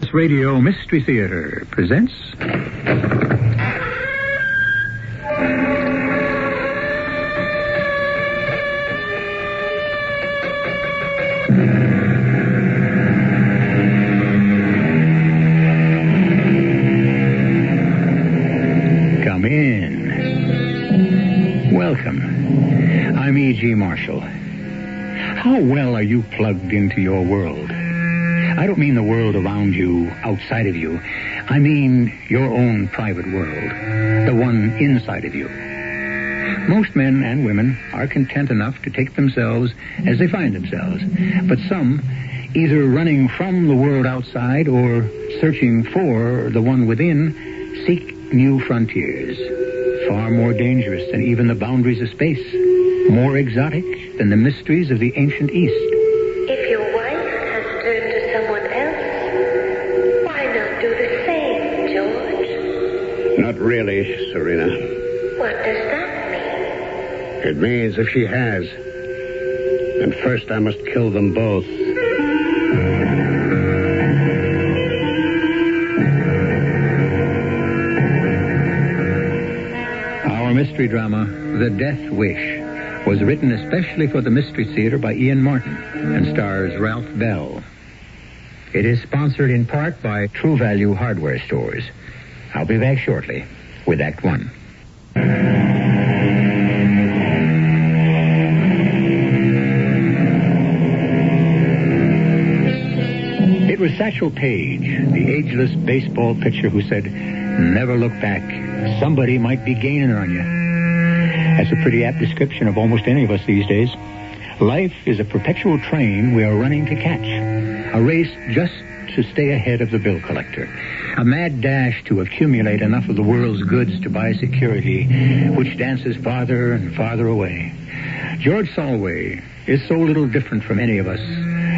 This Radio Mystery Theater presents... Come in. Welcome. I'm E.G. Marshall. How well are you plugged into your world? I don't mean the world around you, outside of you. I mean your own private world, the one inside of you. Most men and women are content enough to take themselves as they find themselves. But some, either running from the world outside or searching for the one within, seek new frontiers, far more dangerous than even the boundaries of space, more exotic than the mysteries of the ancient East. If your wife has turned to someone else, why not do the same, George? Not really, Serena. What does that mean? It means if she has, then first I must kill them both. Our mystery drama, The Death Wish, was written especially for the Mystery Theater by Ian Martin and stars Ralph Bell. It is sponsored in part by True Value Hardware Stores. I'll be back shortly with Act One. It was Satchel Paige, the ageless baseball pitcher, who said, "Never look back. Somebody might be gaining on you." That's a pretty apt description of almost any of us these days. Life is a perpetual train we are running to catch. A race just to stay ahead of the bill collector. A mad dash to accumulate enough of the world's goods to buy security, which dances farther and farther away. George Solway is so little different from any of us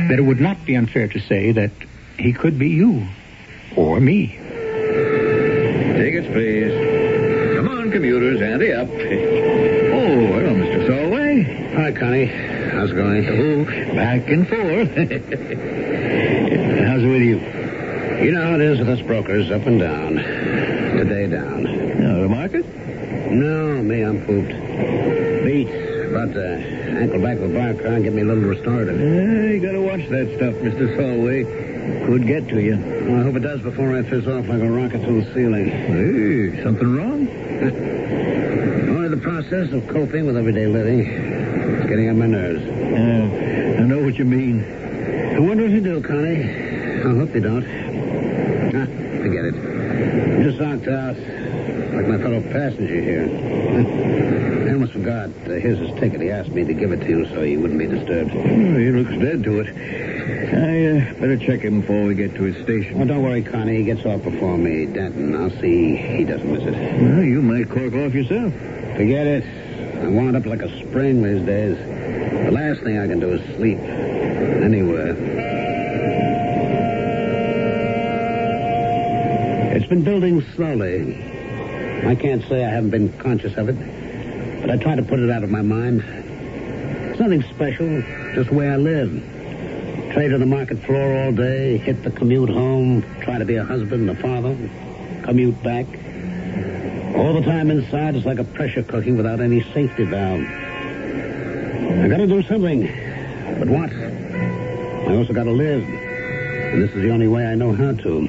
that it would not be unfair to say that he could be you. Or me. Tickets, please. Come on, commuters, ante up. Oh, hello, Mr. Solway. Hi, Connie. How's it going? Oh, back and forth. How's it with you? You know how it is with us brokers, up and down. Today down. No, the market? No, me, I'm pooped. Beat. About to ankle back the bar car and get me a little restorative. You gotta watch that stuff, Mr. Solway. Could get to you. Well, I hope it does before I fizz off like a rocket through the ceiling. Hey, something wrong? Only the process of coping with everyday living. It's getting on my nerves. I know what you mean. I wonder if you do, Connie. I hope you don't. Forget it. I'm just knocked out, like my fellow passenger here. I almost forgot. Here's his ticket. He asked me to give it to you so he wouldn't be disturbed. Oh, he looks dead to it. I better check him before we get to his station. Oh, don't worry, Connie. He gets off before me. Denton, I'll see he doesn't miss it. Well, you might cork off yourself. Forget it. I wound up like a spring these days. The last thing I can do is sleep. Anywhere. It's been building slowly. I can't say I haven't been conscious of it, but I try to put it out of my mind. It's nothing special, just the way I live. Trade on the market floor all day, hit the commute home, try to be a husband, a father, commute back. All the time inside is like a pressure cooking without any safety valve. I gotta do something. But what? I also gotta live. And this is the only way I know how to.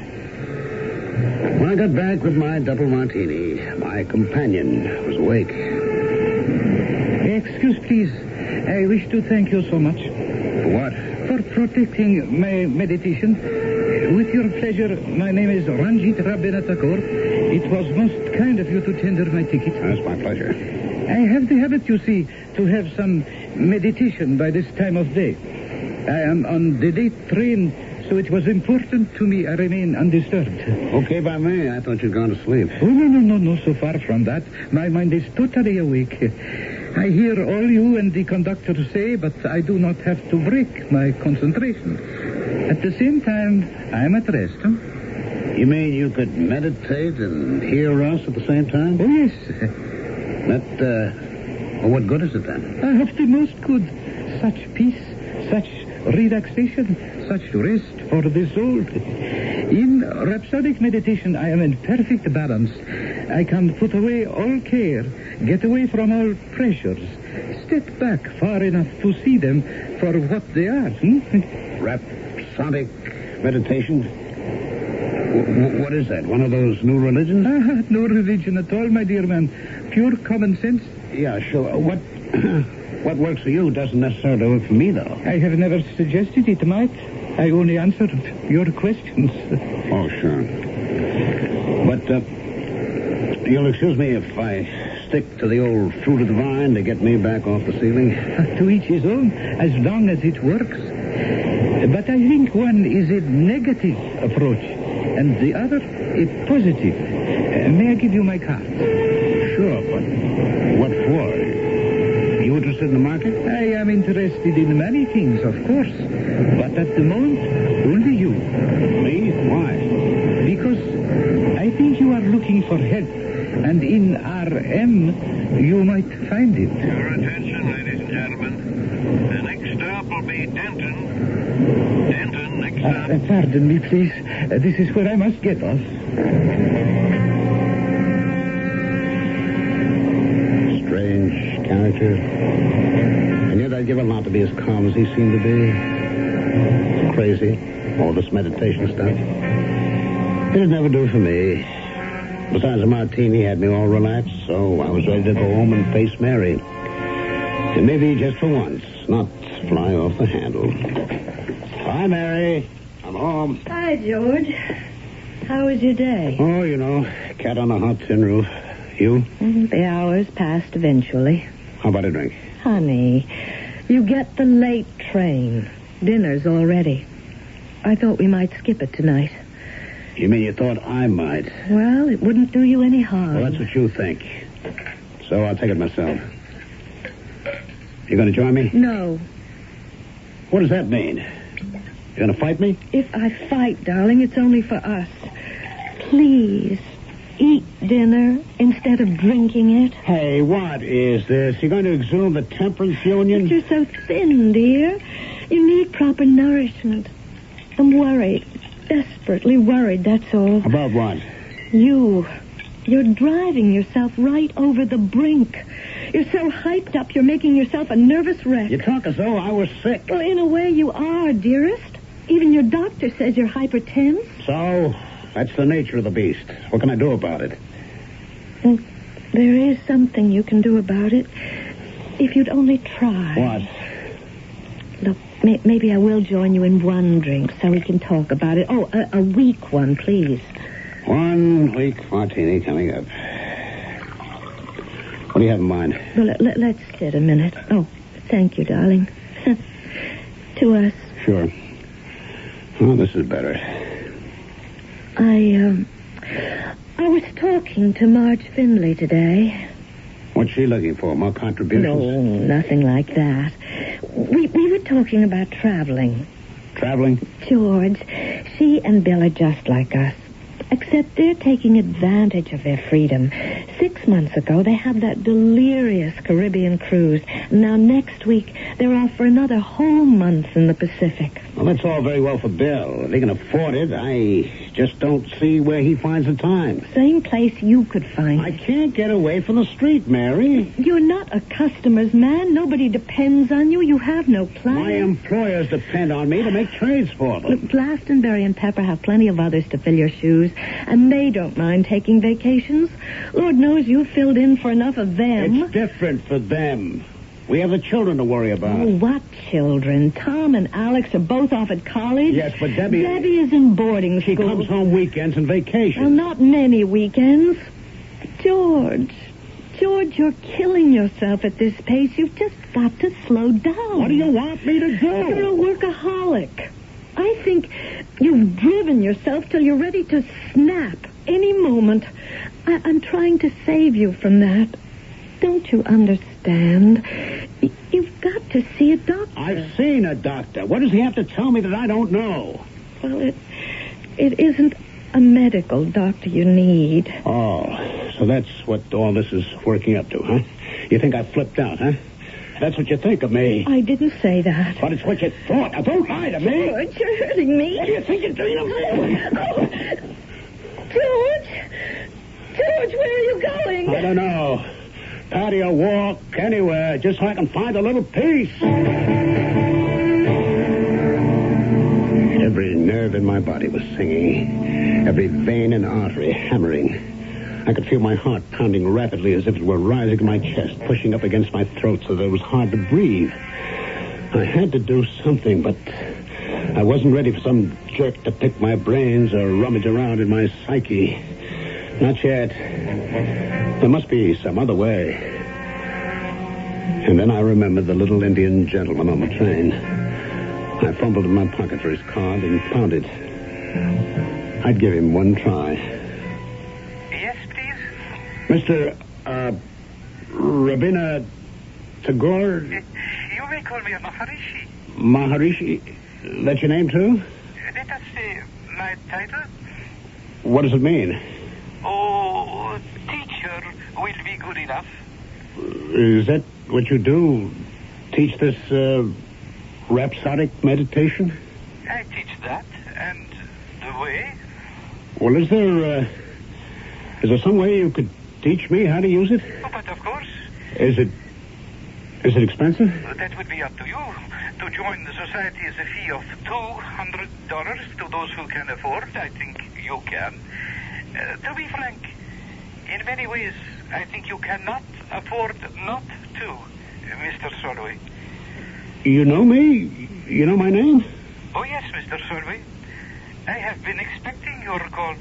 When I got back with my double martini, my companion was awake. Excuse, please. I wish to thank you so much. For what? For protecting my meditation. With your pleasure, my name is Ranjit Rabindranath Tagore. It was most kind of you to tender my ticket. That's my pleasure. I have the habit, you see, to have some meditation by this time of day. I am on the late train, so it was important to me I remain undisturbed. Okay by me. I thought you'd gone to sleep. Oh, no, so far from that. My mind is totally awake. I hear all you and the conductor say, but I do not have to break my concentration. At the same time, I'm at rest, huh? You mean you could meditate and hear us at the same time? Oh, yes. Well, what good is it then? I have the most good. Such peace, such relaxation, such rest for the soul. In rhapsodic meditation, I am in perfect balance. I can put away all care, get away from all pressures, step back far enough to see them for what they are. Rhapsodic meditation? What is that? One of those new religions? No religion at all, my dear man. Pure common sense. Yeah, sure. What works for you doesn't necessarily work for me, though. I have never suggested it might. I only answered your questions. Oh, sure. But, you'll excuse me if I stick to the old fruit of the vine to get me back off the ceiling? To each his own, as long as it works. But I think one is a negative approach, and the other a positive. May I give you my card? Sure, but what for? You interested in the market? I am interested in many things, of course. But at the moment, only you. Me? Why? Because I think you are looking for help. And in RM, you might find it. Your attention, ladies and gentlemen. The next stop will be Denton. Denton, next stop. Pardon me, please. This is where I must get off. Strange character. And yet I'd give a lot to be as calm as he seemed to be. Crazy. All this meditation stuff. It'd never do for me. Besides, a martini had me all relaxed, so I was ready to go home and face Mary. And maybe just for once, not fly off the handle. Bye, Mary. I'm home. Hi, George. How was your day? Oh, you know, cat on a hot tin roof. You? The hours passed eventually. How about a drink? Honey, you get the late train. Dinner's all ready. I thought we might skip it tonight. You mean you thought I might? Well, it wouldn't do you any harm. Well, that's what you think. So I'll take it myself. You going to join me? No. What does that mean? You going to fight me? If I fight, darling, it's only for us. Please, eat dinner instead of drinking it. Hey, what is this? You going to exhume the temperance union? But you're so thin, dear. You need proper nourishment. I'm worried. Desperately worried, that's all. About what? You're driving yourself right over the brink. You're so hyped up, you're making yourself a nervous wreck. You talk as though I was sick. Well, in a way, you are, dearest. Even your doctor says you're hypertense. So, that's the nature of the beast. What can I do about it? Well, there is something you can do about it. If you'd only try. What? Look, maybe I will join you in one drink so we can talk about it. Oh, a weak one, please. 1 week martini coming up. What do you have in mind? Well, let's sit a minute. Oh, thank you, darling. To us. Sure. Oh, this is better. I was talking to Marge Findlay today. What's she looking for? More contributions? No, nothing like that. We were talking about traveling. Traveling? George, she and Bill are just like us. Except they're taking advantage of their freedom. 6 months ago, they had that delirious Caribbean cruise. Now, next week, they're off for another whole month in the Pacific. Well, that's all very well for Bill. If he can afford it, I just don't see where he finds the time. Same place you could find I it. can't get away from the street, Mary. You're not a customer's man. Nobody depends on you. You have no plan. My employers depend on me to make trades for them. Look, Glastonbury and Pepper have plenty of others to fill your shoes, and they don't mind taking vacations. Lord knows you've filled in for enough of them. It's different for them. We have the children to worry about. Oh, what children? Tom and Alex are both off at college. Yes, but Debbie... Debbie is in boarding She school. comes home weekends and vacations. Well, not many weekends. George, you're killing yourself at this pace. You've just got to slow down. What do you want me to do? You're a workaholic. I think you've driven yourself till you're ready to snap any moment. I'm trying to save you from that. Don't you understand? You've got to see a doctor. I've seen a doctor. What does he have to tell me that I don't know? Well, it isn't a medical doctor you need. Oh, so that's what all this is working up to, huh? You think I flipped out, huh? That's what you think of me. I didn't say that. But it's what you thought. Now, don't lie to me. George, you're hurting me. What do you think you're doing? George! George, where are you going? I don't know. Patio walk, anywhere, just so I can find a little peace. Every nerve in my body was singing. Every vein and artery hammering. I could feel my heart pounding rapidly as if it were rising to my chest, pushing up against my throat so that it was hard to breathe. I had to do something, but I wasn't ready for some jerk to pick my brains or rummage around in my psyche. Not yet. There must be some other way. And then I remembered the little Indian gentleman on the train. I fumbled in my pocket for his card and found it. I'd give him one try. Yes, please? Mr. Rabina Tagore? You may call me a Maharishi. Maharishi? That's your name, too? Let us say my title. What does it mean? Oh, teacher will be good enough. Is that what you do? Teach this, rhapsodic meditation? I teach that, and the way. Well, is there some way you could teach me how to use it? Oh, but of course, Is it expensive? that would be up to you. To join the society is a fee of $200 to those who can afford. I think you can. To be frank, in many ways, I think you cannot afford not to, Mr. Solway. You know me? You know my name? Oh, yes, Mr. Solway. I have been expecting your call.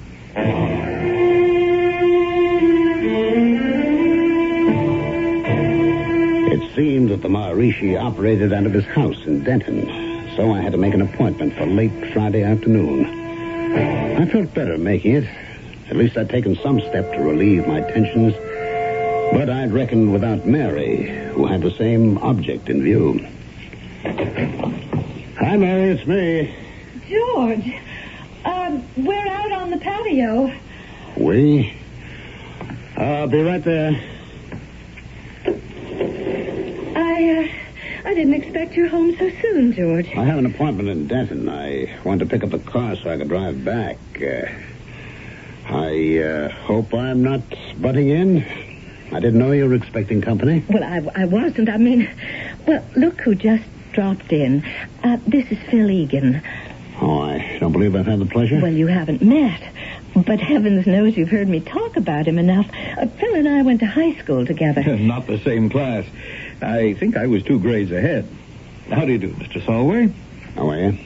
It seemed that the Maharishi operated out of his house in Denton, so I had to make an appointment for late Friday afternoon. I felt better making it. At least I'd taken some step to relieve my tensions, but I'd reckoned without Mary, who had the same object in view. Hi, Mary, it's me. George, we're out on the patio. We? I'll be right there. I didn't expect you home so soon, George. I have an appointment in Denton. I wanted to pick up a car so I could drive back. I hope I'm not butting in. I didn't know you were expecting company. Well, I wasn't. I mean, well, look who just dropped in. This is Phil Egan. Oh, I don't believe I've had the pleasure. Well, you haven't met, but heavens knows you've heard me talk about him enough. Phil and I went to high school together. Not the same class. I think I was 2 grades ahead. How do you do, Mr. Solway? How are you?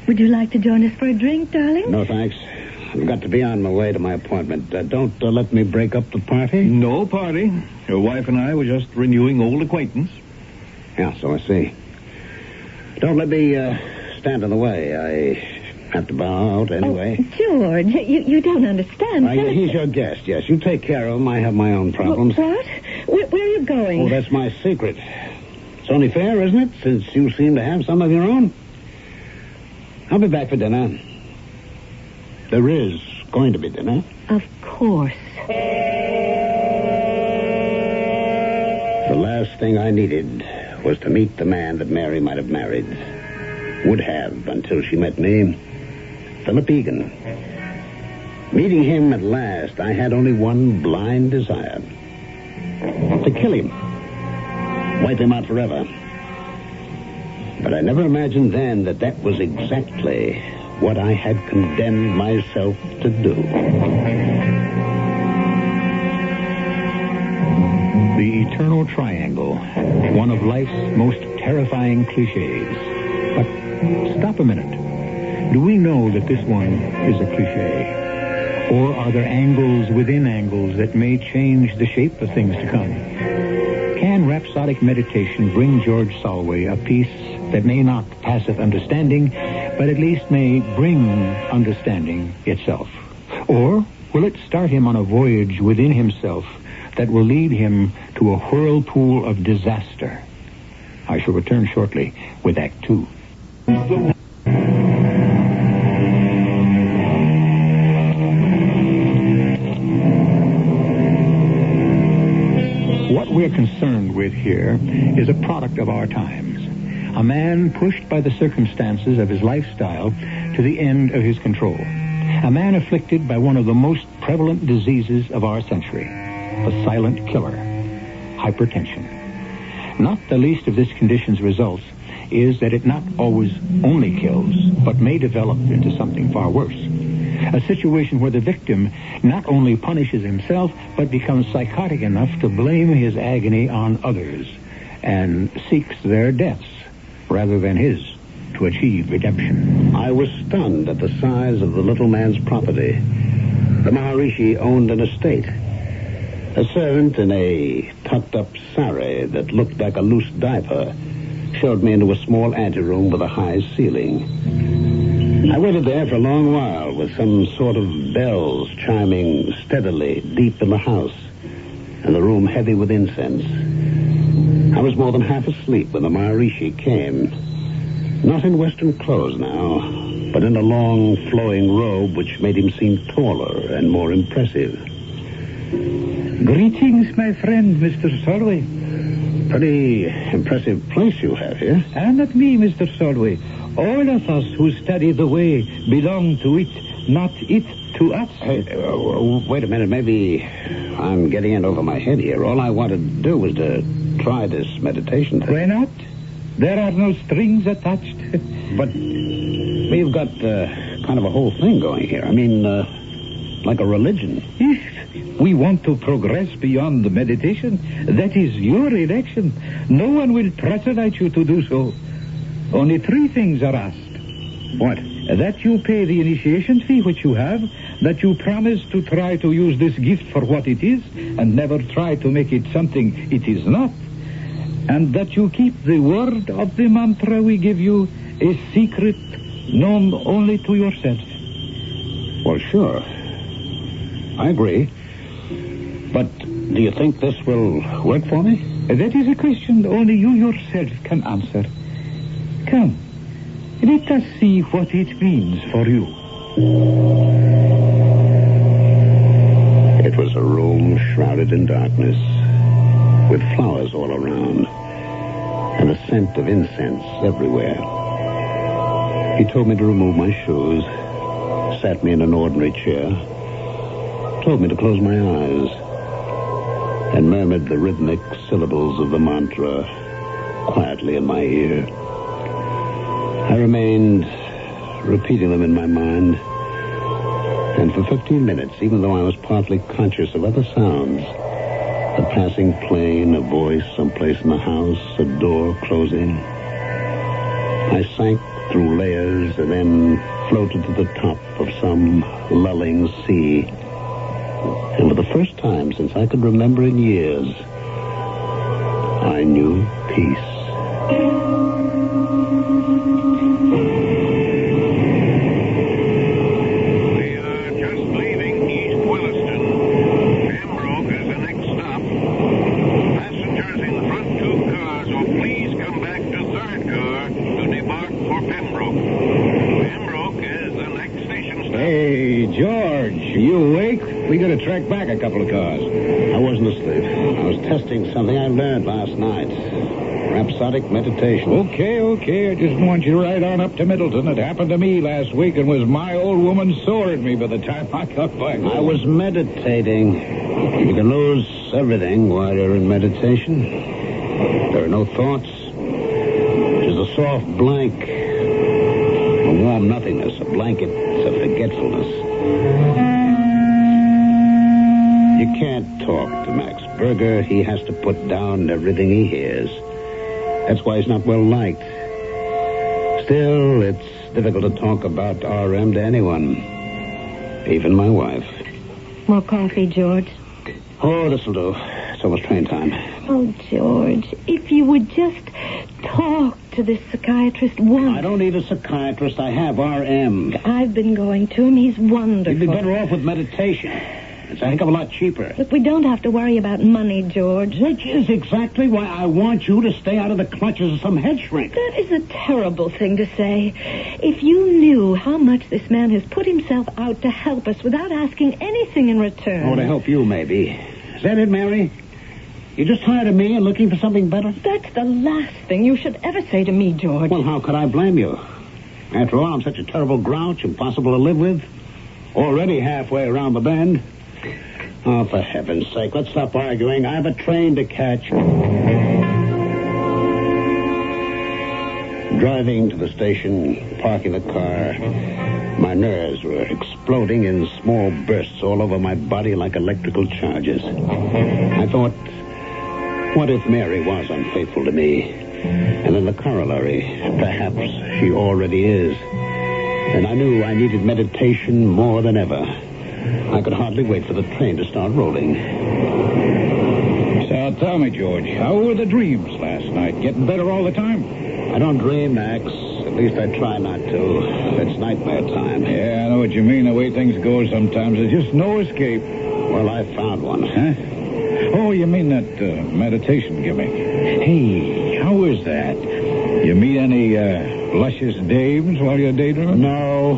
Would you like to join us for a drink, darling? No, thanks. I've got to be on my way to my appointment. Don't let me break up the party. No party. Your wife and I were just renewing old acquaintance. Yeah, so I see. Don't let me stand in the way. I have to bow out anyway. Oh, George, you don't understand. He's your guest, yes. You take care of him. I have my own problems. What? Where are you going? Oh, that's my secret. It's only fair, isn't it, since you seem to have some of your own? I'll be back for dinner. There is going to be dinner. Of course. The last thing I needed was to meet the man that Mary might have married. Would have until she met me. Philip Egan. Meeting him at last, I had only one blind desire. To kill him. Wipe him out forever. But I never imagined then that that was exactly what I had condemned myself to do. The eternal triangle, one of life's most terrifying cliches. But stop a minute. Do we know that this one is a cliche? Or are there angles within angles that may change the shape of things to come? Can rhapsodic meditation bring George Solway a peace that may not passeth understanding, but at least may bring understanding itself? Or will it start him on a voyage within himself that will lead him to a whirlpool of disaster? I shall return shortly with Act 2. What we're we're concerned with here is a product of our times. A man pushed by the circumstances of his lifestyle to the end of his control. A man afflicted by one of the most prevalent diseases of our century, the silent killer, hypertension. Not the least of this condition's results is that it not always only kills, but may develop into something far worse. A situation where the victim not only punishes himself, but becomes psychotic enough to blame his agony on others and seeks their deaths rather than his to achieve redemption. I was stunned at the size of the little man's property. The Maharishi owned an estate. A servant in a tucked-up sari that looked like a loose diaper showed me into a small anteroom with a high ceiling. I waited there for a long while with some sort of bells chiming steadily deep in the house and the room heavy with incense. I was more than half asleep when the Maharishi came. Not in Western clothes now, but in a long flowing robe which made him seem taller and more impressive. Greetings, my friend, Mr. Solway. Pretty impressive place you have here. And not me, Mr. Solway. All of us who study the way belong to it, not it to us. Wait a minute. Maybe I'm getting in over my head here. All I wanted to do was to try this meditation thing. Why not? There are no strings attached. But we've got kind of a whole thing going here. I mean, like a religion. If we want to progress beyond the meditation, that is your election. No one will pressurise you to do so. Only 3 things are asked. What? That you pay the initiation fee which you have, that you promise to try to use this gift for what it is, and never try to make it something it is not, and that you keep the word of the mantra we give you a secret known only to yourself. Well, sure. I agree. But do you think this will work for me? That is a question only you yourself can answer. Come, let us see what it means for you. It was a room shrouded in darkness, with flowers all around, and a scent of incense everywhere. He told me to remove my shoes, sat me in an ordinary chair, told me to close my eyes, and murmured the rhythmic syllables of the mantra quietly in my ear. I remained repeating them in my mind, and for 15 minutes, even though I was partly conscious of other sounds, a passing plane, a voice someplace in the house, a door closing, I sank through layers and then floated to the top of some lulling sea. And for the first time since I could remember in years, I knew peace. We are just leaving East Williston. Pembroke is the next stop. Passengers in front 2 cars will please come back to 3rd car to depart for Pembroke. Pembroke is the next station stop. Hey, George, you awake? We got to track back a couple of cars. I wasn't asleep. I was testing something I learned last night. Rhapsodic meditation. Okay. I just want you right on up to Middleton. It happened to me last week and was my old woman sore at me by the time I got back. I was meditating. You can lose everything while you're in meditation. There are no thoughts. Just a soft blank. A warm nothingness. A blanket of forgetfulness. You can't talk to Max Berger. He has to put down everything he hears. That's why he's not well liked. Still, it's difficult to talk about RM to anyone. Even my wife. More coffee, George? Oh, this'll do. It's almost train time. Oh, George, if you would just talk to this psychiatrist once. I don't need a psychiatrist. I have RM. I've been going to him. He's wonderful. You'd be better off with meditation. It's a heck of a lot cheaper. Look, we don't have to worry about money, George. Which is exactly why I want you to stay out of the clutches of some head shrink. That is a terrible thing to say. If you knew how much this man has put himself out to help us without asking anything in return. Oh, to help you, maybe. Is that it, Mary? You're just tired of me and looking for something better? That's the last thing you should ever say to me, George. Well, how could I blame you? After all, I'm such a terrible grouch, impossible to live with. Already halfway around the bend. Oh, for heaven's sake, let's stop arguing. I have a train to catch. Driving to the station, parking the car, my nerves were exploding in small bursts all over my body like electrical charges. I thought, what if Mary was unfaithful to me? And then the corollary, perhaps she already is. And I knew I needed meditation more than ever. I could hardly wait for the train to start rolling. So tell me, George, how were the dreams last night? Getting better all the time? I don't dream, Max. At least I try not to. It's nightmare time. Yeah, I know what you mean. The way things go sometimes, there's just no escape. Well, I found one. Huh? Oh, you mean that meditation gimmick. Hey, how is that? You meet any luscious dames while you're daydreaming? No,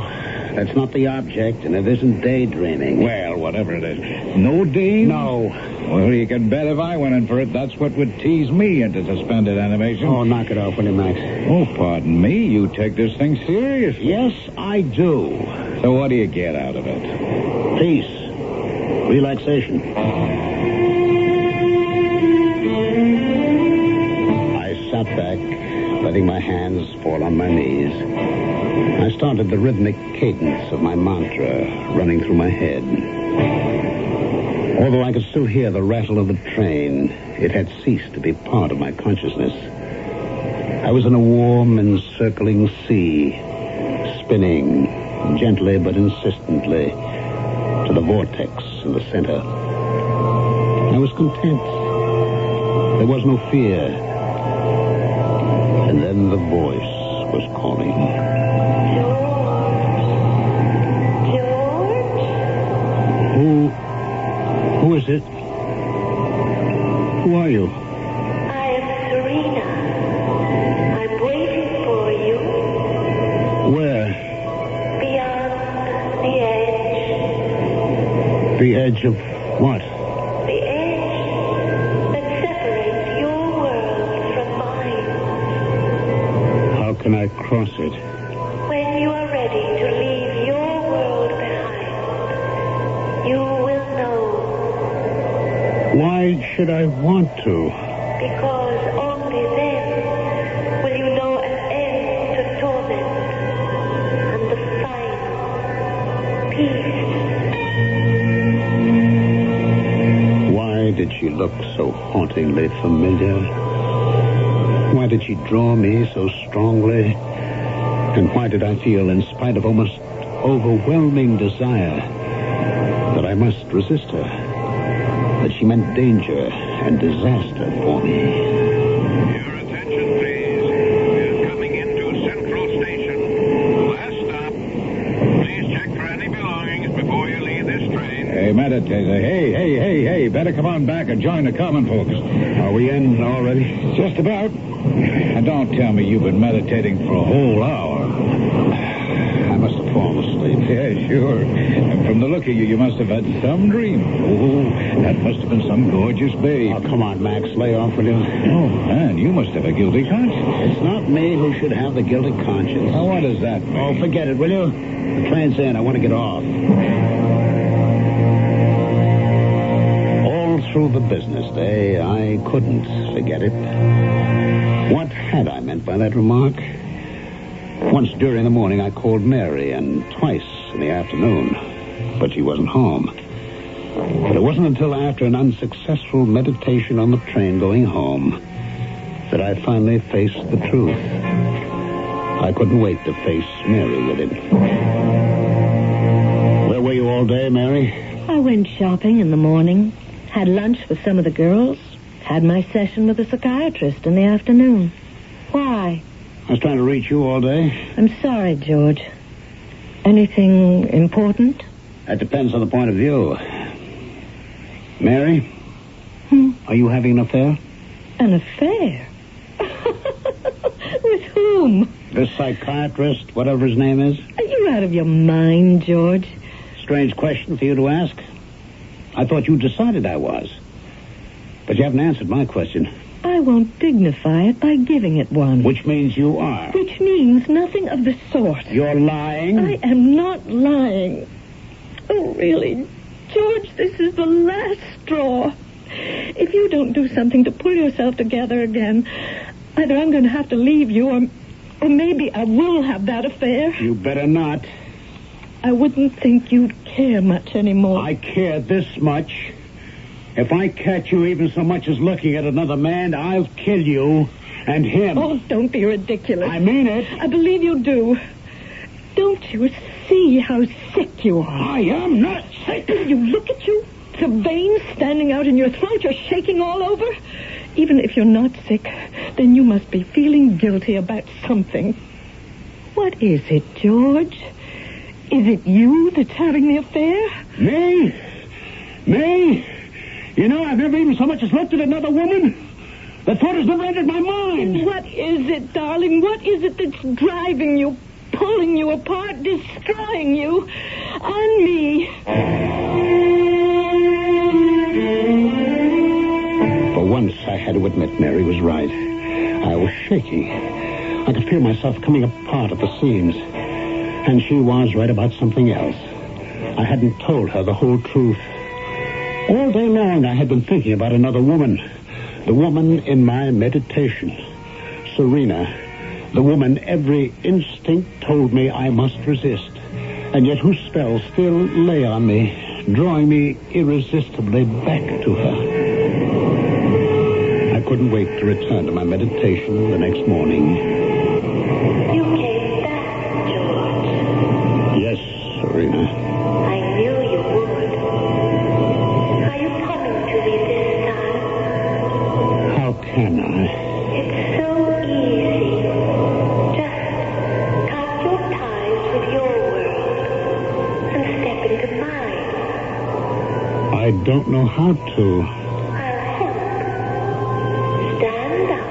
that's not the object, and it isn't daydreaming. Well, whatever it is. No dames? No. Well, you can bet if I went in for it, that's what would tease me into suspended animation. Oh, knock it off, will you, Max? Oh, pardon me. You take this thing seriously. Yes, I do. So what do you get out of it? Peace. Relaxation. I sat back, letting my hands fall on my knees. I started the rhythmic cadence of my mantra running through my head. Although I could still hear the rattle of the train, it had ceased to be part of my consciousness. I was in a warm, encircling sea, spinning gently but insistently to the vortex in the center. I was content. There was no fear. And then the voice was calling. George? Who is it? Who are you? I am Serena. I'm waiting for you. Where? Beyond the edge. The edge of what? The edge that separates your world from mine. How can I cross it? When you are ready to leave your world behind, you will know. Why should I want to? Because only then will you know an end to torment and the final peace. Why did she look so hauntingly familiar? Why did she draw me so strongly? And why did I feel, in spite of almost overwhelming desire, that I must resist her? That she meant danger and disaster for me? Your attention, please. We're coming into Central Station. Last stop. Please check for any belongings before you leave this train. Hey, meditator. Hey. Better come on back and join the common folks. Are we in already? Just about. And don't tell me you've been meditating for a whole hour. I must have fallen asleep. Yeah, sure. And from the look of you, you must have had some dream. Oh, that must have been some gorgeous babe. Oh, come on, Max. Lay off, will you? Oh, man, you must have a guilty conscience. It's not me who should have the guilty conscience. Now, what does that mean? Oh, forget it, will you? The train's in. I want to get off. All through the business day, I couldn't forget it. What had I meant by that remark? Once during the morning, I called Mary, and twice in the afternoon. But she wasn't home. But it wasn't until after an unsuccessful meditation on the train going home that I finally faced the truth. I couldn't wait to face Mary with it. Where were you all day, Mary? I went shopping in the morning, had lunch with some of the girls, had my session with a psychiatrist in the afternoon. Why? I was trying to reach you all day. I'm sorry, George. Anything important? That depends on the point of view. Mary? Are you having an affair? An affair? With whom? This psychiatrist, whatever his name is? Are you out of your mind, George? Strange question for you to ask. I thought you decided I was. But you haven't answered my question. I won't dignify it by giving it one. Which means you are. Which means nothing of the sort. You're lying? I am not lying. Oh, really, George, this is the last straw. If you don't do something to pull yourself together again, either I'm going to have to leave you or maybe I will have that affair. You better not. I wouldn't think you'd care much anymore. I care this much. If I catch you even so much as looking at another man, I'll kill you and him. Oh, don't be ridiculous. I mean it. I believe you do. Don't you see how sick you are? I am not sick. You look at you. The veins standing out in your throat. You're shaking all over. Even if you're not sick, then you must be feeling guilty about something. What is it, George? Is it you that's having the affair? Me? Me? You know, I've never even so much as looked at another woman. The thought has never entered my mind. What is it, darling? What is it that's driving you, pulling you apart, destroying you? On me. For once, I had to admit Mary was right. I was shaking. I could feel myself coming apart at the seams. And she was right about something else. I hadn't told her the whole truth. All day long, I had been thinking about another woman. The woman in my meditation. Serena. The woman every instinct told me I must resist. And yet whose spell still lay on me, drawing me irresistibly back to her. I couldn't wait to return to my meditation the next morning. You came back, George. Yes, Serena. I knew you would. Are you coming to me this time? How can I? It's so easy. Just cut your ties with your world and step into mine. I don't know how to. I'll help. Stand up.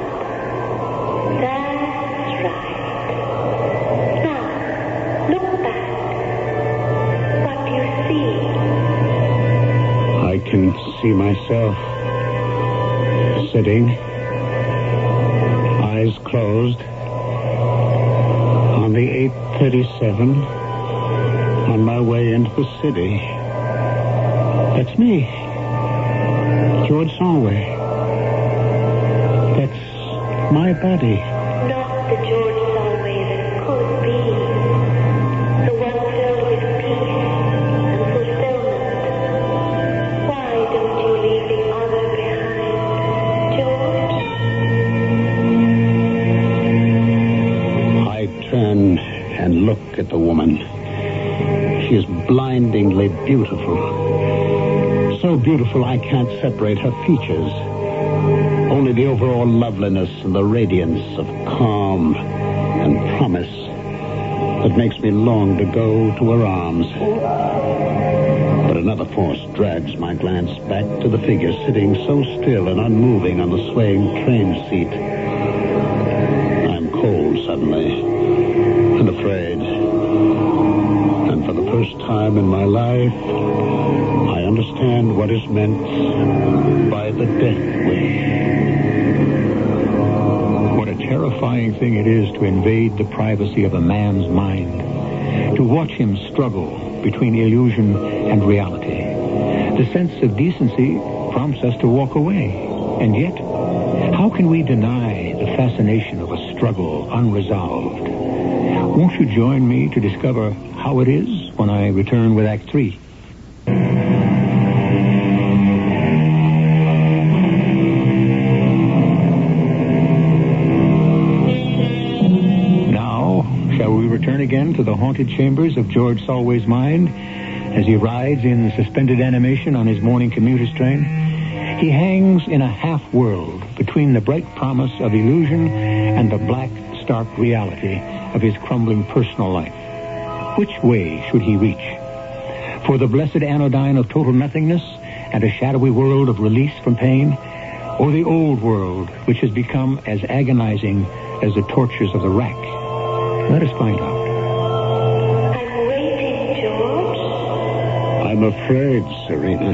That's right. Now, look back. What do you see? I can see myself sitting, eyes closed, on the 837, on my way into the city. That's me, George Solway. That's my body. Not the George Solway that could be. The one filled with peace and fulfillment. Why don't you leave the other behind, George? I turn and look at the woman. She is blindingly beautiful. So beautiful I can't separate her features. Only the overall loveliness and the radiance of calm and promise that makes me long to go to her arms. But another force drags my glance back to the figure sitting so still and unmoving on the swaying train seat. I'm cold suddenly and afraid. And for the first time in my life, I understand what is meant by the death wish. What a terrifying thing it is to invade the privacy of a man's mind, to watch him struggle between illusion and reality. The sense of decency prompts us to walk away, and yet, how can we deny the fascination of a struggle unresolved? Won't you join me to discover how it is when I return with Act 3? Return again to the haunted chambers of George Solway's mind as he rides in suspended animation on his morning commuter's train. He hangs in a half-world between the bright promise of illusion and the black, stark reality of his crumbling personal life. Which way should he reach? For the blessed anodyne of total nothingness and a shadowy world of release from pain? Or the old world, which has become as agonizing as the tortures of the rack? Let us find out. I'm waiting, George. I'm afraid, Serena.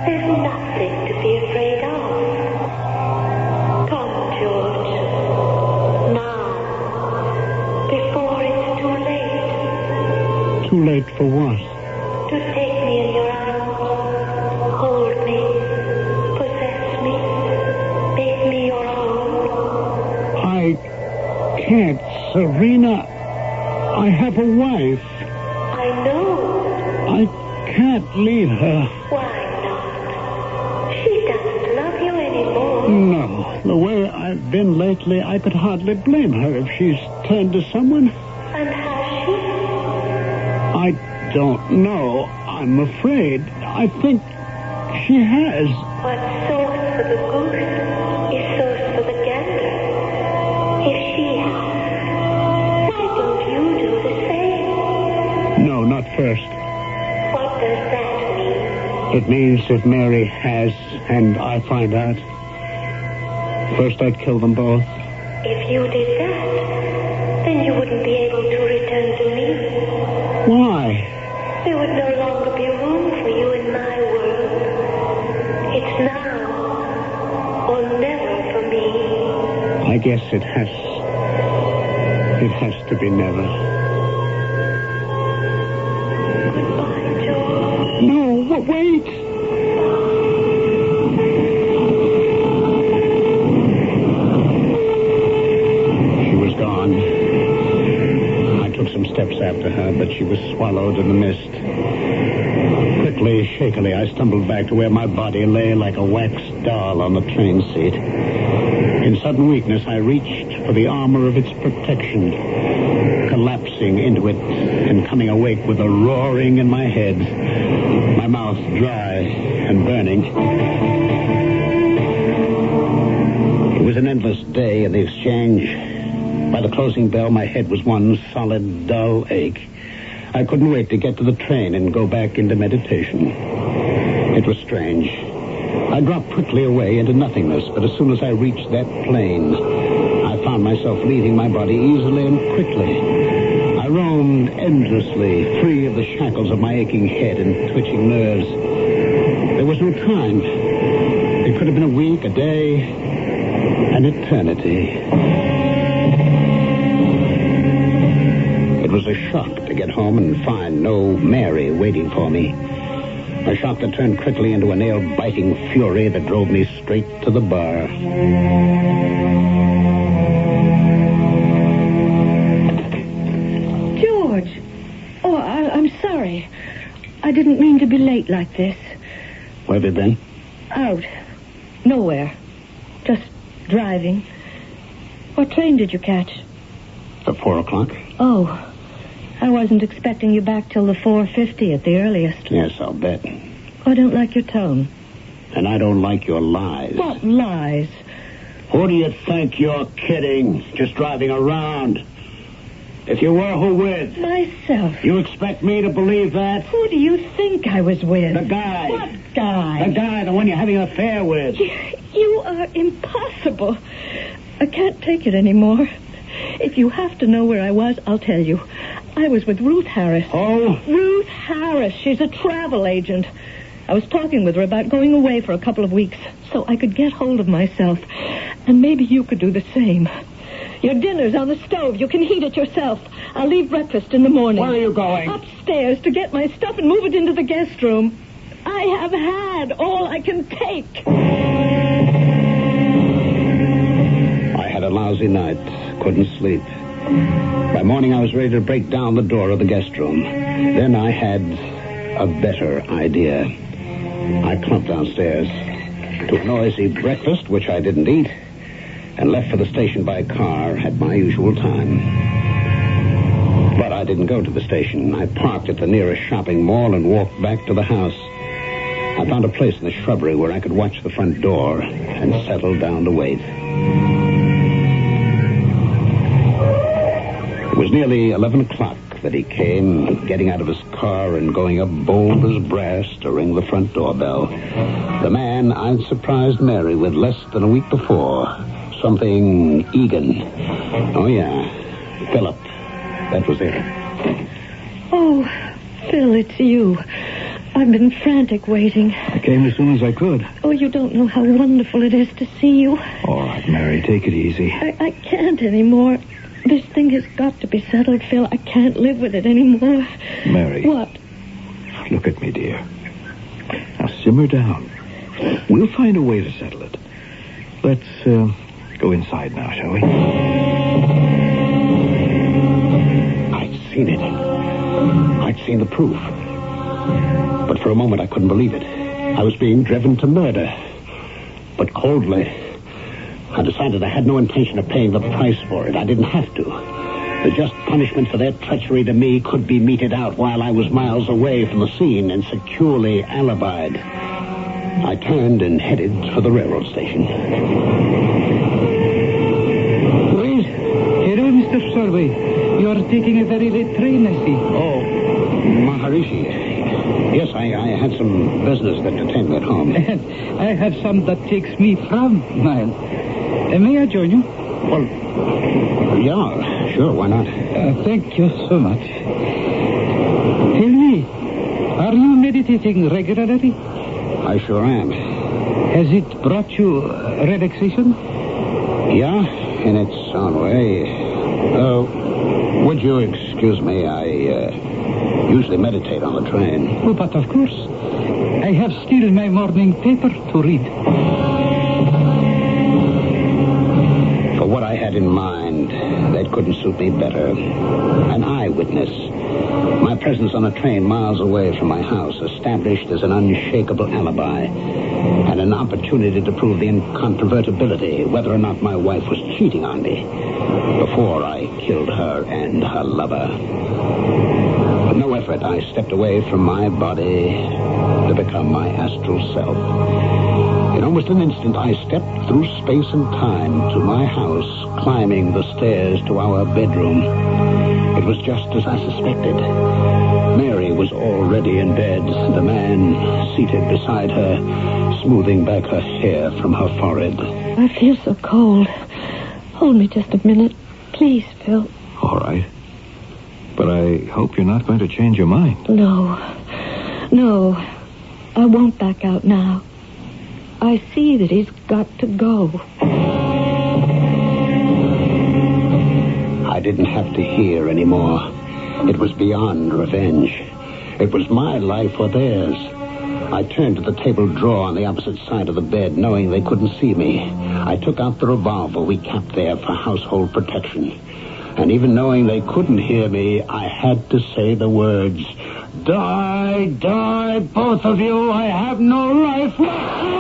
There's nothing to be afraid of. late for what? To take me in your arms, hold me, possess me, make me your own. I can't, Serena. I have a wife. I know. I can't leave her. Why not? She doesn't love you anymore. No. The way I've been lately, I could hardly blame her if she's turned to someone. And has she? I don't know. I'm afraid. I think she has. What's sauce for the goose is sauce for the gander. If she has, why don't you do the same? No, not first. What does that mean? It means if Mary has and I find out, first I'd kill them both. If you did that, then you wouldn't be able to return to me. Why? There would no longer be room for you in my world. It's now or never for me. I guess it has to be never. Goodbye, George. No, wait! She was gone. I took some steps after her, but she was swallowed in the mist. Quickly, shakily, I stumbled back to where my body lay like a wax doll on the train seat. In sudden weakness, I reached for the armor of its protection, collapsing into it and coming awake with a roaring in my head, my mouth dry and burning. It was an endless day of the exchange. By the closing bell, my head was one solid, dull ache. I couldn't wait to get to the train and go back into meditation. It was strange. I dropped quickly away into nothingness, but as soon as I reached that plane, I found myself leaving my body easily and quickly. I roamed endlessly, free of the shackles of my aching head and twitching nerves. There was no time. It could have been a week, a day, an eternity. It was a shock to get home and find no Mary waiting for me. A shock that turned quickly into a nail-biting fury that drove me straight to the bar. George! Oh, I'm sorry. I didn't mean to be late like this. Where have you been? Out. Nowhere. Just driving. What train did you catch? The 4 o'clock? Oh, I wasn't expecting you back till the 4:50 at the earliest. Yes, I'll bet. I don't like your tone. And I don't like your lies. What lies? Who do you think you're kidding? Just driving around. If you were, who with? Myself. You expect me to believe that? Who do you think I was with? The guy. What guy? The guy, the one you're having an affair with. You are impossible. I can't take it anymore. If you have to know where I was, I'll tell you. I was with Ruth Harris. Oh? Ruth Harris. She's a travel agent. I was talking with her about going away for a couple of weeks so I could get hold of myself. And maybe you could do the same. Your dinner's on the stove. You can heat it yourself. I'll leave breakfast in the morning. Where are you going? Upstairs to get my stuff and move it into the guest room. I have had all I can take. I had a lousy night. Couldn't sleep. By morning, I was ready to break down the door of the guest room. Then I had a better idea. I clumped downstairs, took a noisy breakfast, which I didn't eat, and left for the station by car at my usual time. But I didn't go to the station. I parked at the nearest shopping mall and walked back to the house. I found a place in the shrubbery where I could watch the front door and settle down to wait. It was nearly 11 o'clock that he came, getting out of his car and going up bold as brass to ring the front doorbell. The man I'd surprised Mary with less than a week before. Something Egan. Oh, yeah. Philip. That was it. Oh, Phil, it's you. I've been frantic waiting. I came as soon as I could. Oh, you don't know how wonderful it is to see you. All right, Mary, take it easy. I can't anymore. This thing has got to be settled, Phil. I can't live with it anymore. Mary. What? Look at me, dear. Now, simmer down. We'll find a way to settle it. Let's go inside now, shall we? I'd seen it. I'd seen the proof. But for a moment, I couldn't believe it. I was being driven to murder. But coldly, I decided I had no intention of paying the price for it. I didn't have to. The just punishment for their treachery to me could be meted out while I was miles away from the scene and securely alibied. I turned and headed for the railroad station. Wait. Hello, Mr. Solway. You are taking a very late train, I see. Oh, Maharishi. Yes, I had some business that detained me at home. And I have some that takes me from Miles. May I join you? Well, yeah, sure, why not? Thank you so much. Tell me, are you meditating regularly? I sure am. Has it brought you relaxation? Yeah, in its own way. Would you excuse me? I usually meditate on the train. Oh, but of course. I have still my morning paper to read. For what I had in mind, that couldn't suit me better. An eyewitness. My presence on a train miles away from my house, established as an unshakable alibi, and an opportunity to prove the incontrovertibility, whether or not my wife was cheating on me, before I killed her and her lover. With no effort, I stepped away from my body to become my astral self. In almost an instant, I stepped through space and time to my house, climbing the stairs to our bedroom. It was just as I suspected. Mary was already in bed, the man seated beside her, smoothing back her hair from her forehead. I feel so cold. Hold me just a minute. Please, Phil. All right. But I hope you're not going to change your mind. No. I won't back out now. I see that he's got to go. I didn't have to hear anymore. It was beyond revenge. It was my life or theirs. I turned to the table drawer on the opposite side of the bed, knowing they couldn't see me. I took out the revolver we kept there for household protection. And even knowing they couldn't hear me, I had to say the words, "Die, die, both of you. I have no life left."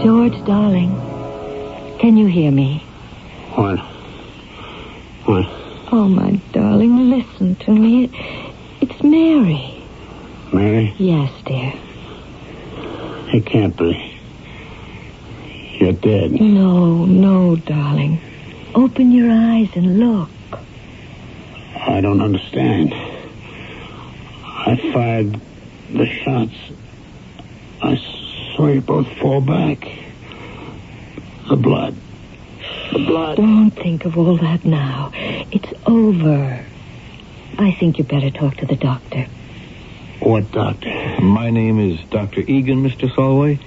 George, darling, can you hear me? What? Oh, my darling, listen to me. It's Mary. Mary? Yes, dear. It can't be. You're dead. No, darling. Open your eyes and look. I don't understand. I fired the shots. I saw you both fall back. The blood. Don't think of all that now. It's over. I think you better talk to the doctor. What doctor? My name is Dr. Egan, Mr. Solway.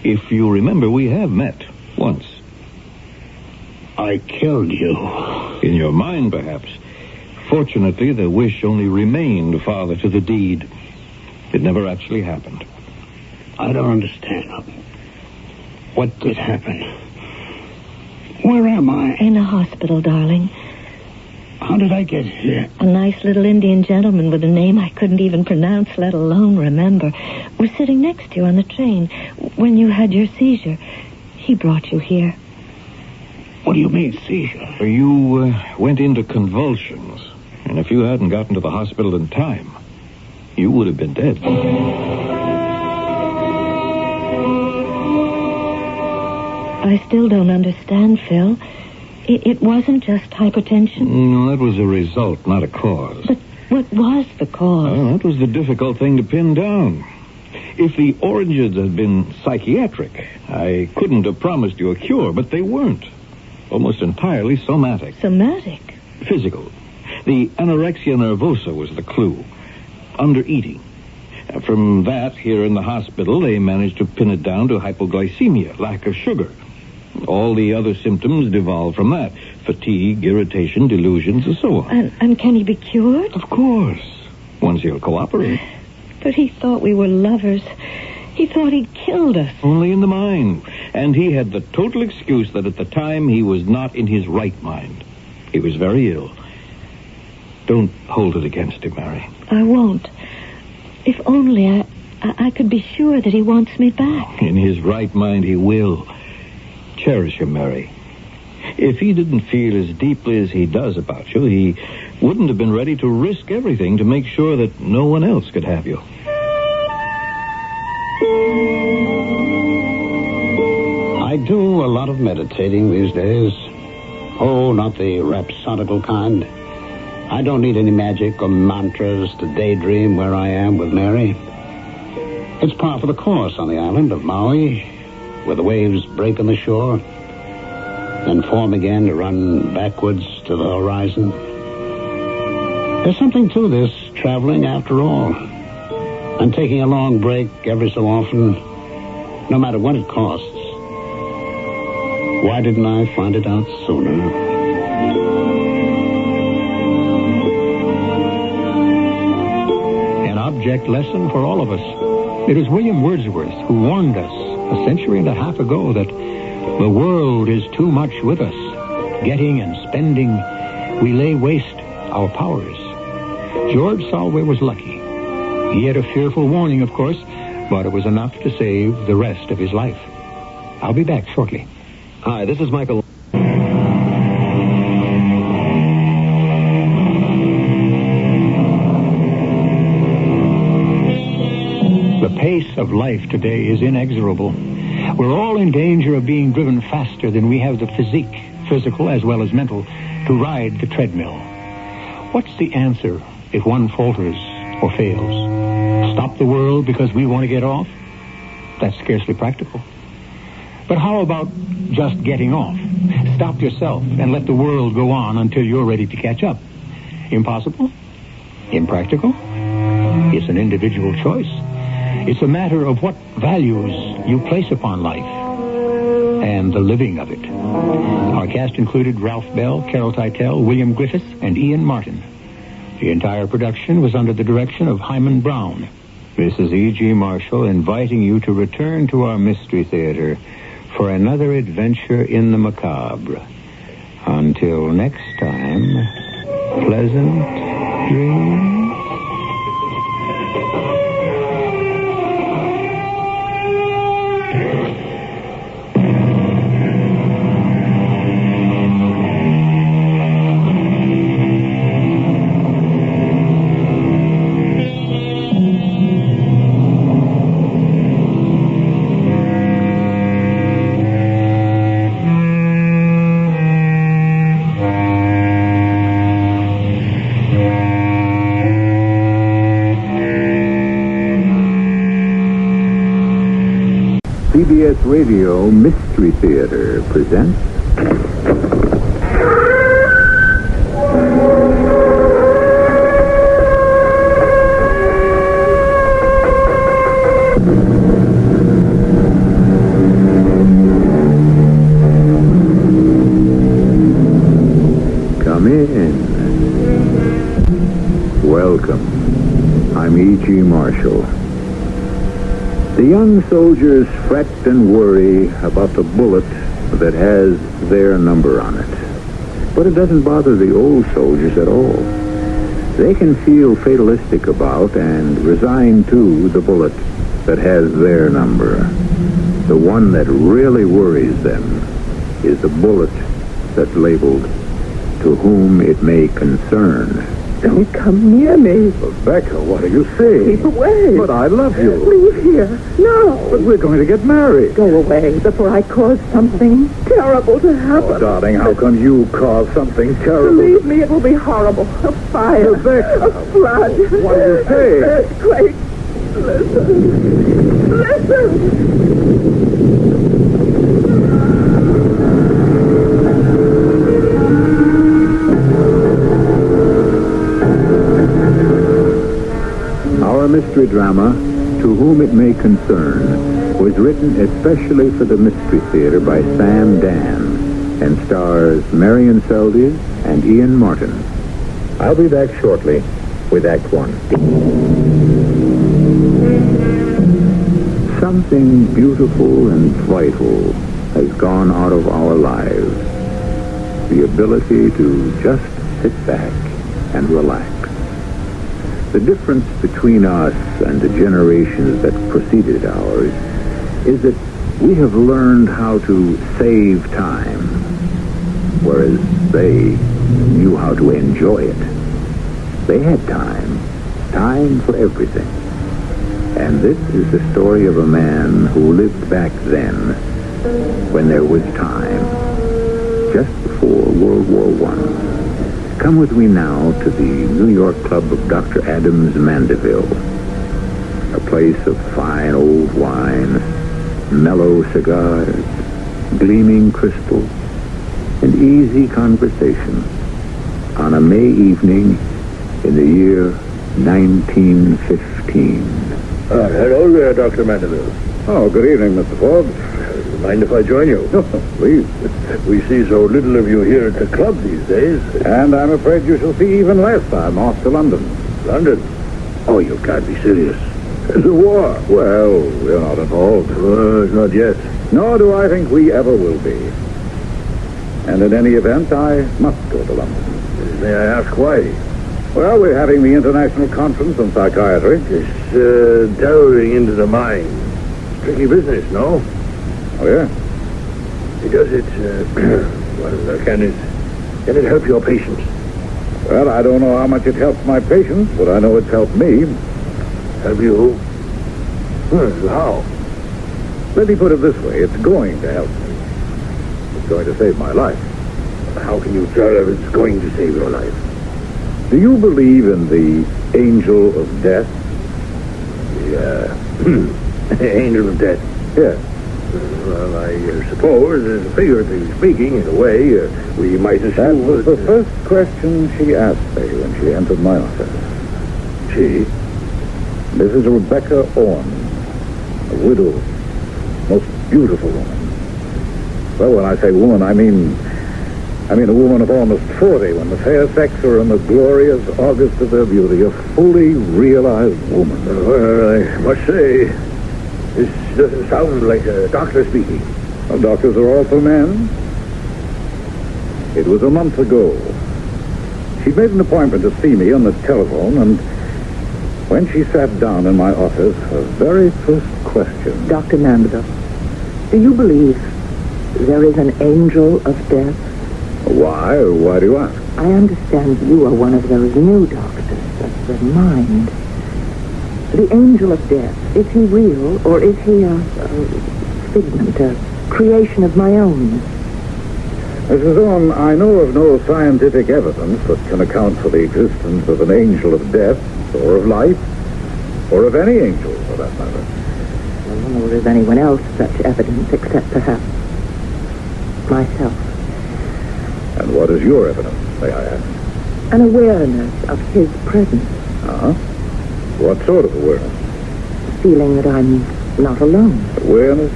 If you remember, we have met once. I killed you. In your mind, perhaps. Fortunately, the wish only remained father to the deed. It never actually happened. I don't understand. What did happen? Where am I? In a hospital, darling. How did I get here? A nice little Indian gentleman with a name I couldn't even pronounce, let alone remember, was sitting next to you on the train when you had your seizure. He brought you here. What do you mean, seizure? You went into convulsions. And if you hadn't gotten to the hospital in time, you would have been dead. I still don't understand, Phil. It wasn't just hypertension. No, that was a result, not a cause. But what was the cause? Well, that was the difficult thing to pin down. If the oranges had been psychiatric, I couldn't have promised you a cure, but they weren't. Almost entirely somatic. Somatic? Physical. The anorexia nervosa was the clue. Under-eating. From that, here in the hospital, they managed to pin it down to hypoglycemia, lack of sugar. All the other symptoms devolve from that. Fatigue, irritation, delusions, and so on. And can he be cured? Of course. Once he'll cooperate. But he thought we were lovers. He thought he'd killed us. Only in the mind. And he had the total excuse that at the time he was not in his right mind. He was very ill. Don't hold it against him, Mary. I won't. If only I could be sure that he wants me back. In his right mind, he will. Cherish him, Mary. If he didn't feel as deeply as he does about you, he wouldn't have been ready to risk everything to make sure that no one else could have you. I do a lot of meditating these days. Oh, not the rhapsodical kind. I don't need any magic or mantras to daydream where I am with Mary. It's par for the course on the island of Maui, where the waves break on the shore, then form again to run backwards to the horizon. There's something to this traveling after all, and taking a long break every so often, no matter what it costs. Why didn't I find it out sooner? Object lesson for all of us. It was William Wordsworth who warned us a century and a half ago that the world is too much with us. Getting and spending, we lay waste our powers. George Solway was lucky. He had a fearful warning, of course, but it was enough to save the rest of his life. I'll be back shortly. Hi, this is Michael. The pace of life today is inexorable. We're all in danger of being driven faster than we have the physique, physical as well as mental, to ride the treadmill. What's the answer if one falters or fails? Stop the world because we want to get off? That's scarcely practical. But how about just getting off? Stop yourself and let the world go on until you're ready to catch up. Impossible? Impractical? It's an individual choice. It's a matter of what values you place upon life and the living of it. Our cast included Ralph Bell, Carol Teitel, William Griffith, and Ian Martin. The entire production was under the direction of Hyman Brown. This is E.G. Marshall inviting you to return to our Mystery Theater for another adventure in the macabre. Until next time, pleasant dreams. CBS Radio Mystery Theater presents Come in. Welcome. I'm E.G. Marshall. The young soldiers fret and worry about the bullet that has their number on it. But it doesn't bother the old soldiers at all. They can feel fatalistic about and resign to the bullet that has their number. The one that really worries them is the bullet that's labeled "To whom it may concern." Don't come near me. Rebecca, what are you saying? Keep away. But I love you. Leave here. No. But we're going to get married. Go away before I cause something terrible to happen. Oh, darling, how come you cause something terrible? Believe me, it will be horrible. A fire. Rebecca. A flood. What do you say? An earthquake. Listen. mystery drama, To Whom It May Concern, was written especially for the Mystery Theater by Sam Dan and stars Marion Seldes and Ian Martin. I'll be back shortly with Act One. Something beautiful and vital has gone out of our lives. The ability to just sit back and relax. The difference between us and the generations that preceded ours is that we have learned how to save time, whereas they knew how to enjoy it. They had time for everything. And this is the story of a man who lived back then, when there was time, just before World War I. Come with me now to the New York club of Dr. Adams Mandeville, a place of fine old wine, mellow cigars, gleaming crystal, and easy conversation on a May evening in the year 1915. Hello there, Dr. Mandeville. Oh, good evening, Mr. Forbes. Mind if I join you? No, please. We see so little of you here at the club these days. And I'm afraid you shall see even less. I'm off to London. London? Oh, you can't be serious. There's a war. Well, we're not involved. Not yet. Nor do I think we ever will be. And in any event, I must go to London. May I ask why? Well, we're having the International Conference on Psychiatry. It's delving into the mind. Tricky business, no? Oh, yeah? Does it, well, can it help your patients? Well, I don't know how much it helps my patients, but I know it's helped me. Help you? How? Let me put it this way. It's going to help me. It's going to save my life. How can you tell if it's going to save your life? Do you believe in the angel of death? The angel of death? Yes. Well, I suppose, figuratively speaking, in a way, we might assume... That was the first question she asked me when she entered my office. She? Mrs. Rebecca Orne, a widow, most beautiful woman. Well, when I say woman, I mean a woman of almost 40, when the fair sex are in the glorious August of their beauty, a fully realized woman. Well, I must say, this doesn't sound like a doctor speaking. Well, doctors are also men. It was a month ago. She made an appointment to see me on the telephone, and when she sat down in my office, her very first question... Dr. Mandeville, do you believe there is an angel of death? Why? Why do you ask? I understand you are one of those new doctors of the mind. The angel of death, is he real, or is he a figment, a creation of my own? Mrs. Orne, I know of no scientific evidence that can account for the existence of an angel of death, or of life, or of any angel, for that matter. Well, nor is anyone else such evidence, except perhaps myself. And what is your evidence, may I ask? An awareness of his presence. Uh-huh. What sort of awareness? Feeling that I'm not alone. Awareness,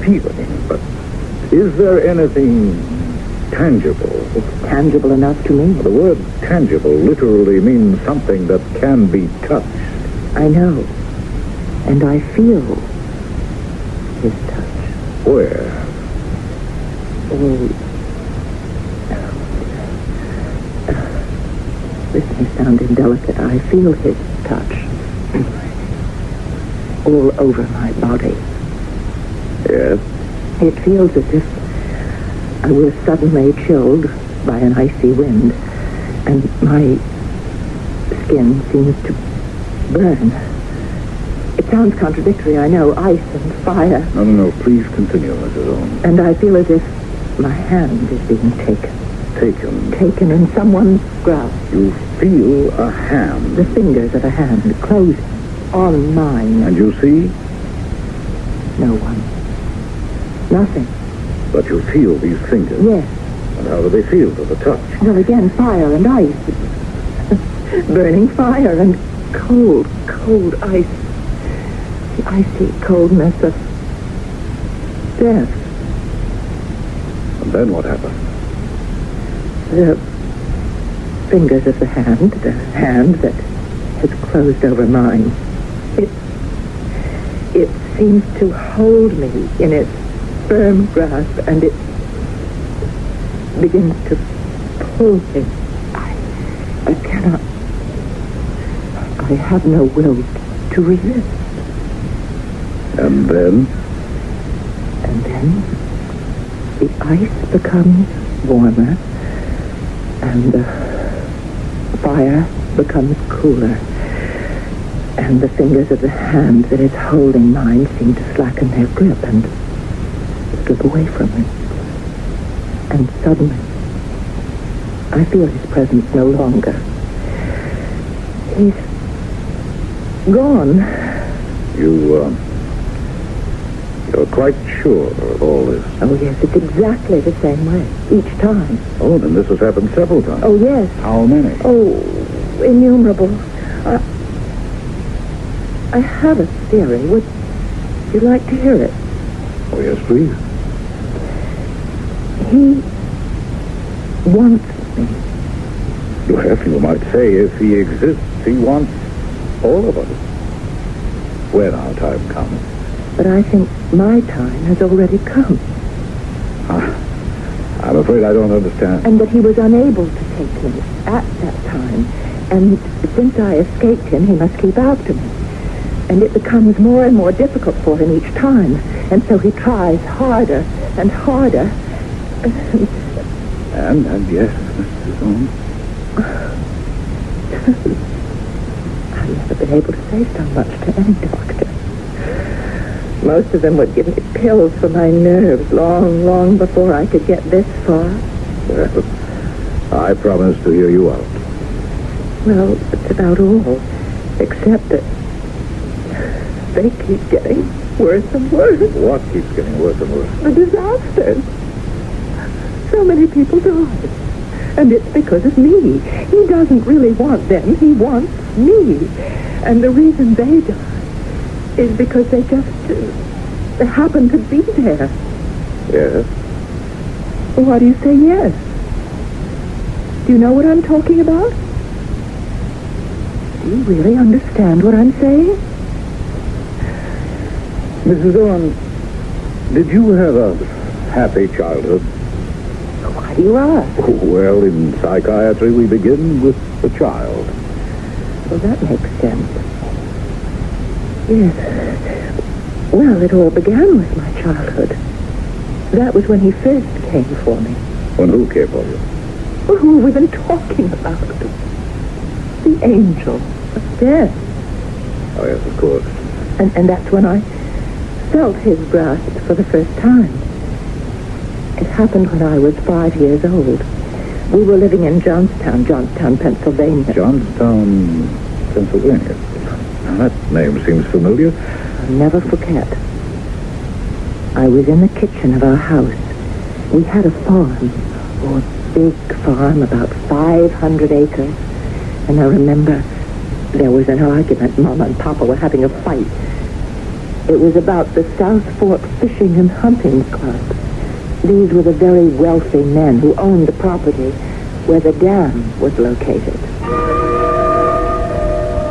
feeling, but is there anything tangible? It's tangible enough to me. The word tangible literally means something that can be touched. I know. And I feel his touch. Where? Oh, this may sound indelicate. I feel his touch all over my body. Yes? It feels as if I was suddenly chilled by an icy wind, and my skin seems to burn. It sounds contradictory, I know, ice and fire. No, please continue, Mrs. Orne. And I feel as if my hand is being taken. Taken in someone's grasp. You feel a hand. The fingers of a hand closing on mine. And you see? No one. Nothing. But you feel these fingers. Yes. And how do they feel to the touch? Well, again, fire and ice. Burning fire and cold, cold ice. The icy coldness of death. And then what happened? The fingers of the hand that has closed over mine. It seems to hold me in its firm grasp, and it begins to pull me. I cannot. I have no will to resist. And then? And then the ice becomes warmer, and the fire becomes cooler, and the fingers of the hand that is holding mine seem to slacken their grip and slip away from me. And suddenly, I feel his presence no longer. He's gone. You're quite sure of all this? Oh, yes, it's exactly the same way, each time. Oh, then this has happened several times. Oh, yes. How many? Oh, innumerable. I have a theory. Would you like to hear it? Oh, yes, please. He wants me. Yes, you might say if he exists, he wants all of us. When our time comes. But I think my time has already come. I'm afraid I don't understand. And that he was unable to take me at that time. And since I escaped him, he must keep after me. And it becomes more and more difficult for him each time. And so he tries harder and harder. And yes, Mrs. Holmes. I've never been able to say so much to any doctor. Most of them would give me pills for my nerves long, long before I could get this far. Well, I promise to hear you out. Well, that's about all. Except that they keep getting worse and worse. What keeps getting worse and worse? The disasters. So many people die. And it's because of me. He doesn't really want them. He wants me. And the reason they die is because they just they happen to be there. Yes? Why do you say yes? Do you know what I'm talking about? Do you really understand what I'm saying? Mrs. Owen, did you have a happy childhood? Why do you ask? Well, in psychiatry, we begin with the child. Well, that makes sense. Yes. Well, it all began with my childhood. That was when he first came for me. When who came for you? Well, who have we been talking about? The angel of death. Oh, yes, of course. And that's when I felt his grasp for the first time. It happened when I was 5 years old. We were living in Johnstown, Pennsylvania. Johnstown, Pennsylvania. Now, that name seems familiar. I'll never forget. I was in the kitchen of our house. We had a farm, a big farm, about 500 acres. And I remember there was an argument. Mama and Papa were having a fight. It was about the South Fork Fishing and Hunting Club. These were the very wealthy men who owned the property where the dam was located.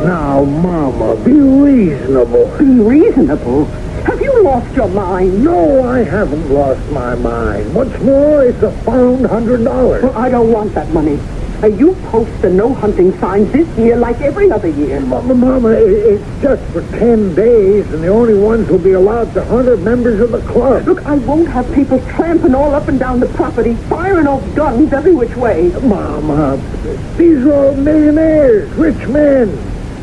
Now, Mama, be reasonable. Be reasonable? Have you lost your mind? No, I haven't lost my mind. What's more, it's a found $100. Well, I don't want that money. You post the no hunting signs this year like every other year. Mama, it's just for 10 days, and the only ones who'll be allowed to hunt are members of the club. Look, I won't have people tramping all up and down the property, firing off guns every which way. Mama, these are all millionaires, rich men.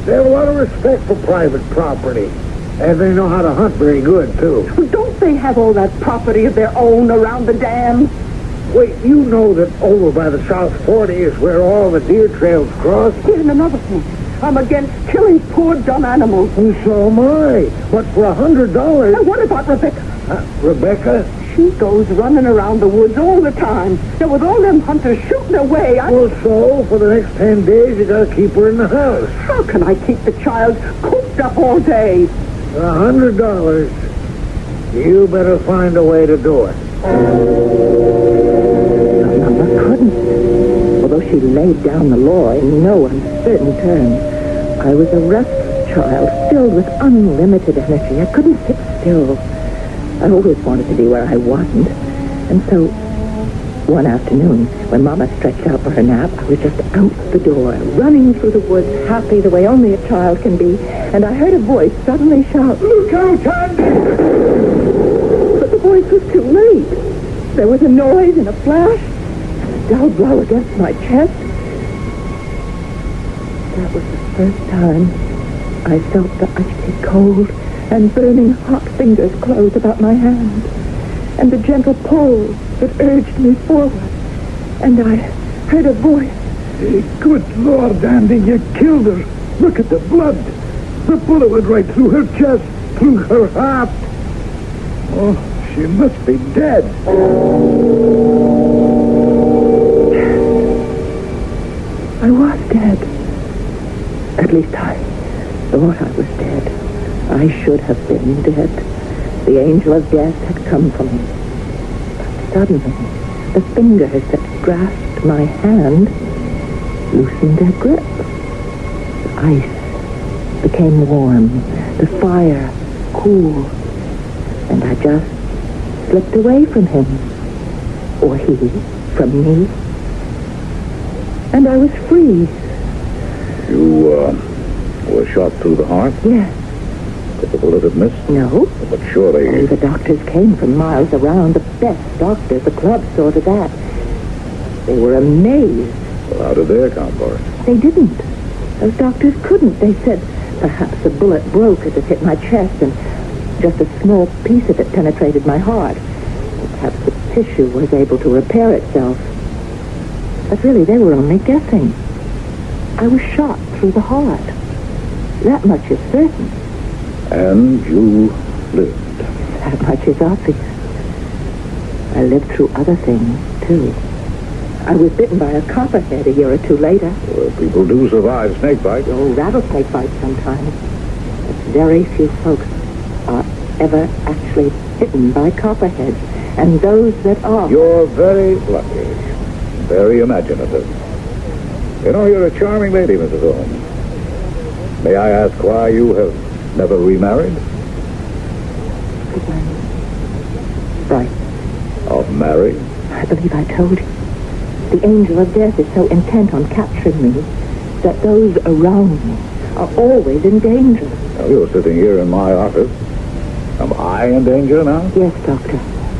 They have a lot of respect for private property. And they know how to hunt very good, too. Well, don't they have all that property of their own around the dam? Wait, you know that over by the South 40 is where all the deer trails cross? Yeah, and another thing. I'm against killing poor dumb animals. And so am I. But for $100... Now, what about Rebecca? Rebecca? She goes running around the woods all the time. Now, with all them hunters shooting away, Well, so, for the next 10 days, you gotta keep her in the house. how can I keep the child cooped up all day? $100. You better find a way to do it. No, I couldn't. Although she laid down the law in no uncertain terms, I was a restless child, filled with unlimited energy. I couldn't sit still. I always wanted to be where I wasn't. And so, one afternoon, when Mama stretched out for her nap, I was just out the door, running through the woods, happy the way only a child can be. And I heard a voice suddenly shout, "Look out, Andy!" But the voice was too late. There was a noise and a flash, and a dull blow against my chest. That was the first time I felt the icy cold and burning hot fingers close about my hand, and the gentle pull that urged me forward. And I heard a voice. Good Lord, Andy, you killed her. Look at the blood. The bullet went right through her chest, through her heart. Oh, she must be dead. I was dead. At least I thought I was dead. I should have been dead. The angel of death had come for me. But suddenly, the fingers that grasped my hand loosened their grip. The ice became warm, the fire cool, and I just slipped away from him. Or he from me. And I was free. You, were shot through the heart? Yes. Could the bullet have missed? No. But surely... Oh, the doctors came from miles around. The best doctors. The club saw to that. They were amazed. Well, how did they account for it? They didn't. Those doctors couldn't. They said perhaps the bullet broke as it hit my chest and just a small piece of it penetrated my heart. Or perhaps the tissue was able to repair itself. But really, they were only guessing. I was shot through the heart. That much is certain. And you lived. That much is obvious. I lived through other things, too. I was bitten by a copperhead a year or two later. Well, people do survive snake bites. Oh, rattlesnake bites sometimes. But very few folks are ever actually bitten by copperheads. And those that are... You're very lucky. Very imaginative. You know, you're a charming lady, Mrs. Holmes. May I ask why you have never remarried? Because I'm frightened. Of marriage? I believe I told you. The angel of death is so intent on capturing me that those around me are always in danger. Now, you're sitting here in my office. Am I in danger now? Yes, Doctor.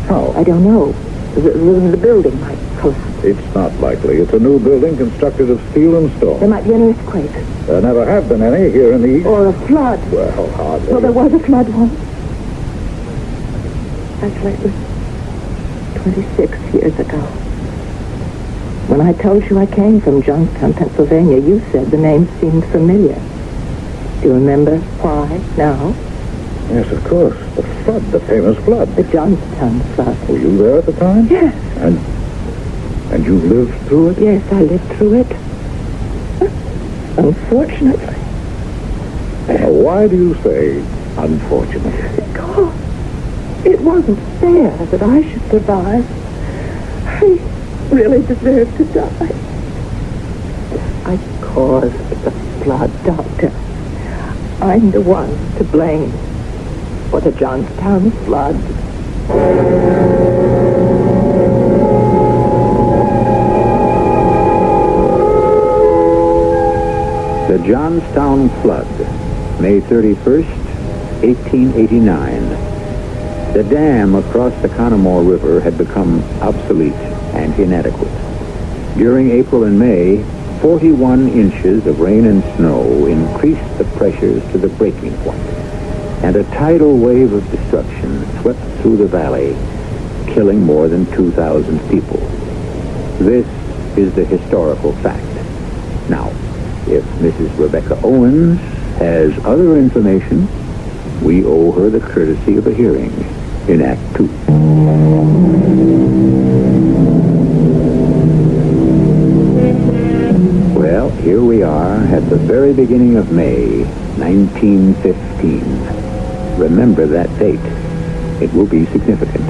How? I don't know. The building might collapse. It's not likely. It's a new building constructed of steel and There stone. might be an earthquake. There never have been any here in the East. Or a flood. Well, hardly. Well, there was a flood once. Actually, it was 26 years ago. When I told you I came from Johnstown, Pennsylvania, you said the name seemed familiar. Do you remember why now? Yes, of course. The flood, the famous flood. The Johnstown flood. Were you there at the time? Yes. And you lived through it? Yes, I lived through it. Unfortunately. Now, why do you say unfortunately? Because it wasn't fair that I should survive. I really deserved to die. I caused the flood, Doctor. I'm the one to blame for the Johnstown flood. The Johnstown flood, May 31st, 1889. The dam across the Conemaugh River had become obsolete and inadequate. During April and May, 41 inches of rain and snow increased the pressures to the breaking point, and a tidal wave of destruction swept through the valley, killing more than 2,000 people. This is the historical fact. Now, if Mrs. Rebecca Owens has other information, we owe her the courtesy of a hearing. in Act 2. Well, here we are at the very beginning of May, 1915. Remember that date. It will be significant.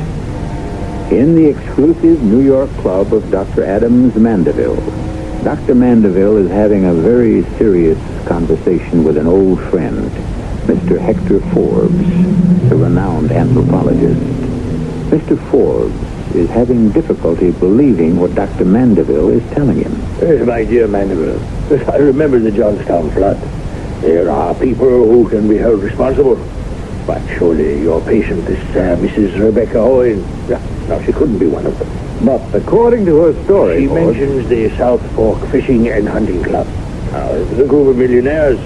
In the exclusive New York club of Dr. Adams Mandeville, Dr. Mandeville is having a very serious conversation with an old friend, Mr. Hector Forbes, the renowned anthropologist. Mr. Forbes is having difficulty believing what Dr. Mandeville is telling him. Yes, my dear Mandeville, I remember the Johnstown flood. There are people who can be held responsible. But surely your patient, this Mrs. Rebecca Owen, no, she couldn't be one of them. But according to her story, She mentions the South Fork Fishing and Hunting Club. Now, it was a group of millionaires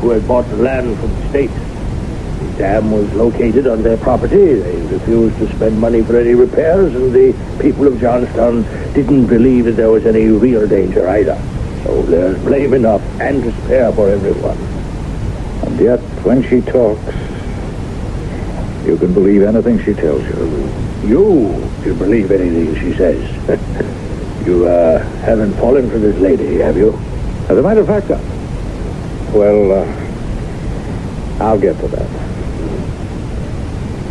who had bought the land from the state. The dam was located on their property. They refused to spend money for any repairs, and the people of Johnstown didn't believe that there was any real danger either. So there's blame enough and to spare for everyone. And yet, when she talks, you can believe anything she tells you. You can believe anything she says. You haven't fallen for this lady, have you? As a matter of fact, I'll get to that.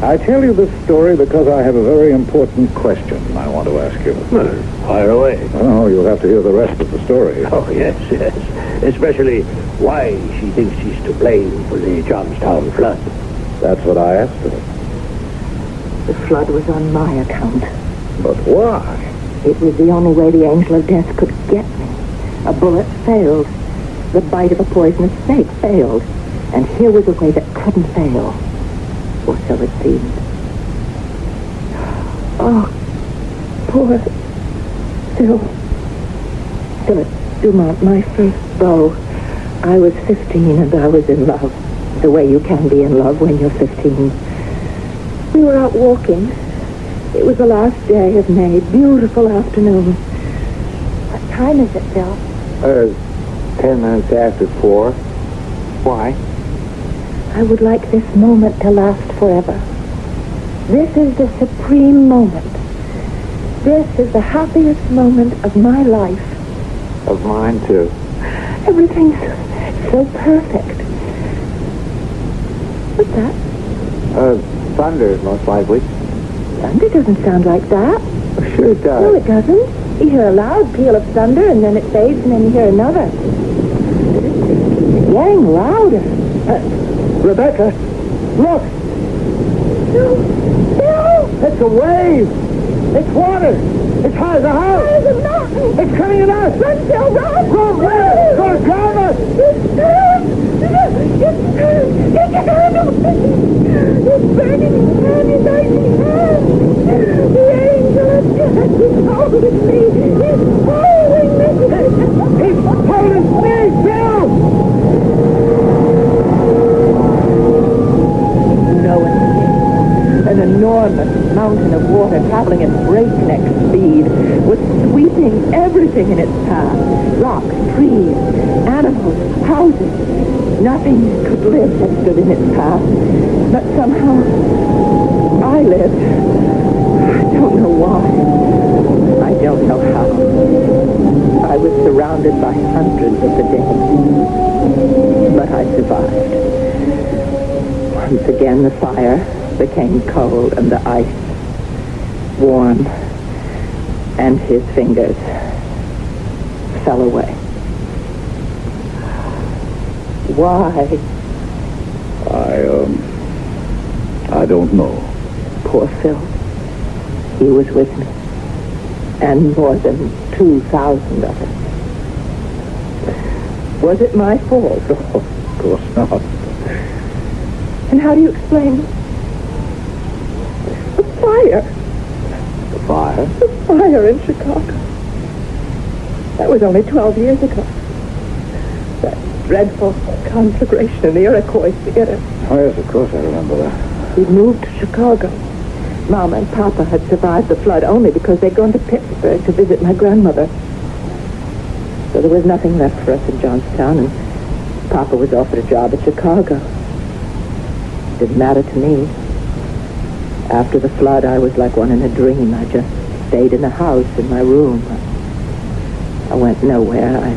I tell you this story because I have a very important question I want to ask you. Well, fire away. Oh, you'll have to hear the rest of the story. Oh, yes. Especially why she thinks she's to blame for the Johnstown flood. That's what I asked her. The flood was on my account. But why? It was the only way the angel of death could get me. A bullet failed. The bite of a poisonous snake failed. And here was a way that couldn't fail. Or so it seemed. Oh, poor Philip Dumont, my first beau. I was 15 and I was in love. The way you can be in love when you're 15. We were out walking. It was the last day of May. Beautiful afternoon. What time is it, Phil? 10 minutes after 4. Why? I would like this moment to last forever. This is the supreme moment. This is the happiest moment of my life. Of mine, too. Everything's so perfect. What's that? Thunder, most likely. Thunder doesn't sound like that. Sure it does. No, it doesn't. You hear a loud peal of thunder, and then it fades, and then you hear another. It's getting louder. Rebecca, look! No! It's a wave! It's water! It's high as a house! High as a mountain! It's coming at us! Run, Phil, run! Run, where? It's going to drown us! It's burning his hand, his icy hand! The angel of death is holding me! He's holding me! He's holding me, Bill! No one came. An enormous mountain of water traveling at breakneck speed was sweeping everything in its path. Rocks, trees, animals, houses. Nothing could live that stood in its path. But somehow, I lived. I don't know why. I don't know how. I was surrounded by hundreds of the dead. But I survived. Once again, the fire became cold and the ice warm, and his fingers fell away. Why? I don't know. Poor Phil. He was with me. And more than 2,000 of us. Was it my fault? Oh, of course not. And how do you explain the fire? The fire? The fire in Chicago. That was only 12 years ago. That dreadful conflagration in the Iroquois Theater. Oh, yes, of course I remember that. We'd moved to Chicago. Mom and Papa had survived the flood only because they'd gone to Pittsburgh to visit my grandmother. So there was nothing left for us in Johnstown, and Papa was offered a job at Chicago. Didn't matter to me. After the flood, I was like one in a dream. I just stayed in the house, in my room. I went nowhere. I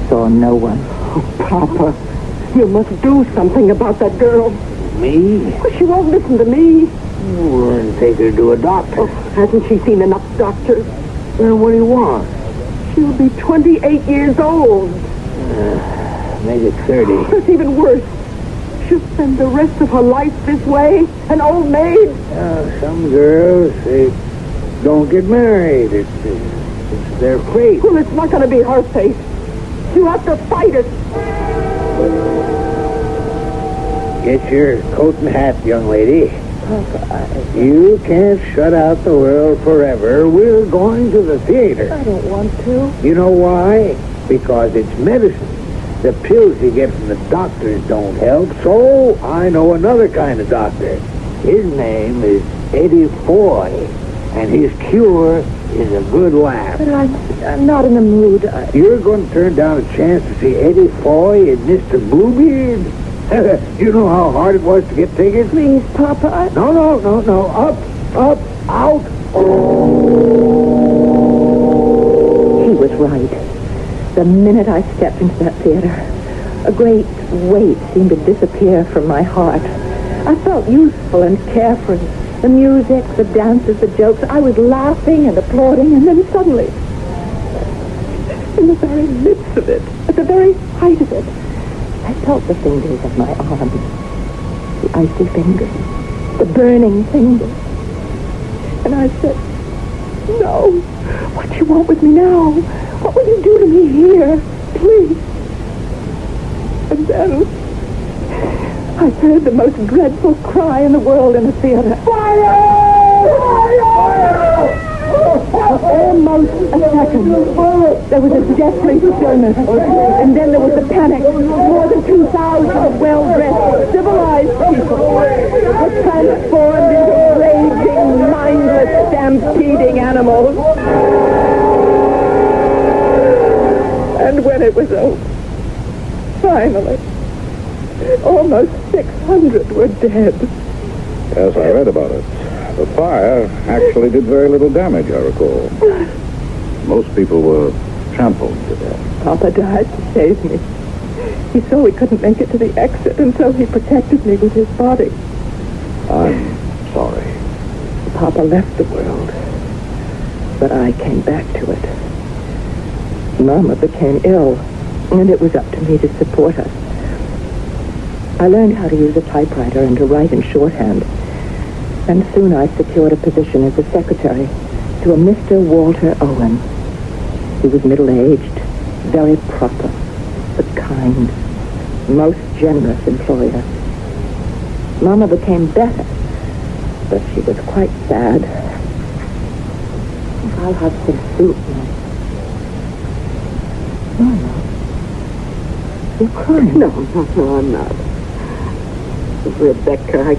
saw no one. Oh, Papa, you must do something about that girl. Me? Well, she won't listen to me. Well, take her to a doctor. Oh, hasn't she seen enough doctors? Well, what do you want? She'll be 28 years old. Make it 30. That's even worse. She'll spend the rest of her life this way, an old maid. Some girls, they don't get married. It's their fate. Well, it's not going to be her fate. You have to fight it. Get your coat and hat, young lady. Papa, You can't shut out the world forever. We're going to the theater. I don't want to. You know why? Because it's medicine. The pills you get from the doctors don't help, so I know another kind of doctor. His name is Eddie Foy, and his cure is a good laugh. But I'm not in the mood. You're going to turn down a chance to see Eddie Foy and Mr. Bluebeard? You know how hard it was to get tickets? Please, Papa. No. Up, out. He was right. The minute I stepped into that theater, a great weight seemed to disappear from my heart. I felt useful and carefree. The music, the dances, the jokes. I was laughing and applauding, and then suddenly, in the very midst of it, at the very height of it, I felt the fingers of my arms, the icy fingers, the burning fingers. And I said, no, what do you want with me now? What will you do to me here? Please. And then I heard the most dreadful cry in the world in the theater. Fire! Almost a second. There was a deathly stillness. And then there was a panic. More than 2,000 well-dressed, civilized people were transformed into raging, mindless, stampeding animals. And when it was over, finally, almost 600 were dead. Yes, I read about it. The fire actually did very little damage, I recall. Most people were trampled to death. Papa died to save me. He saw we couldn't make it to the exit, and so he protected me with his body. I'm sorry. Papa left the world, but I came back to it. Mama became ill, and it was up to me to support her. I learned how to use a typewriter and to write in shorthand. And soon I secured a position as a secretary to a Mr. Walter Owen. He was middle-aged, very proper, but kind, most generous employer. Mama became better, but she was quite sad. I'll have some soup now. Mama, you're crying. No, I'm not. Rebecca,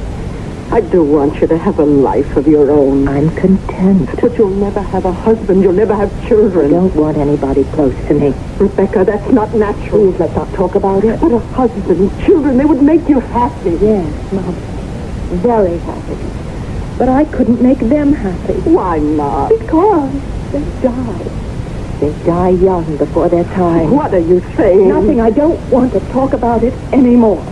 I do want you to have a life of your own. I'm content. But you'll never have a husband. You'll never have children. I don't want anybody close to me. Rebecca, that's not natural. Please, let's not talk about it. But a husband, children, they would make you happy. Yes, Mom. Very happy. But I couldn't make them happy. Why not? Because they die. They die young before their time. What are you saying? Nothing. I don't want to talk about it anymore.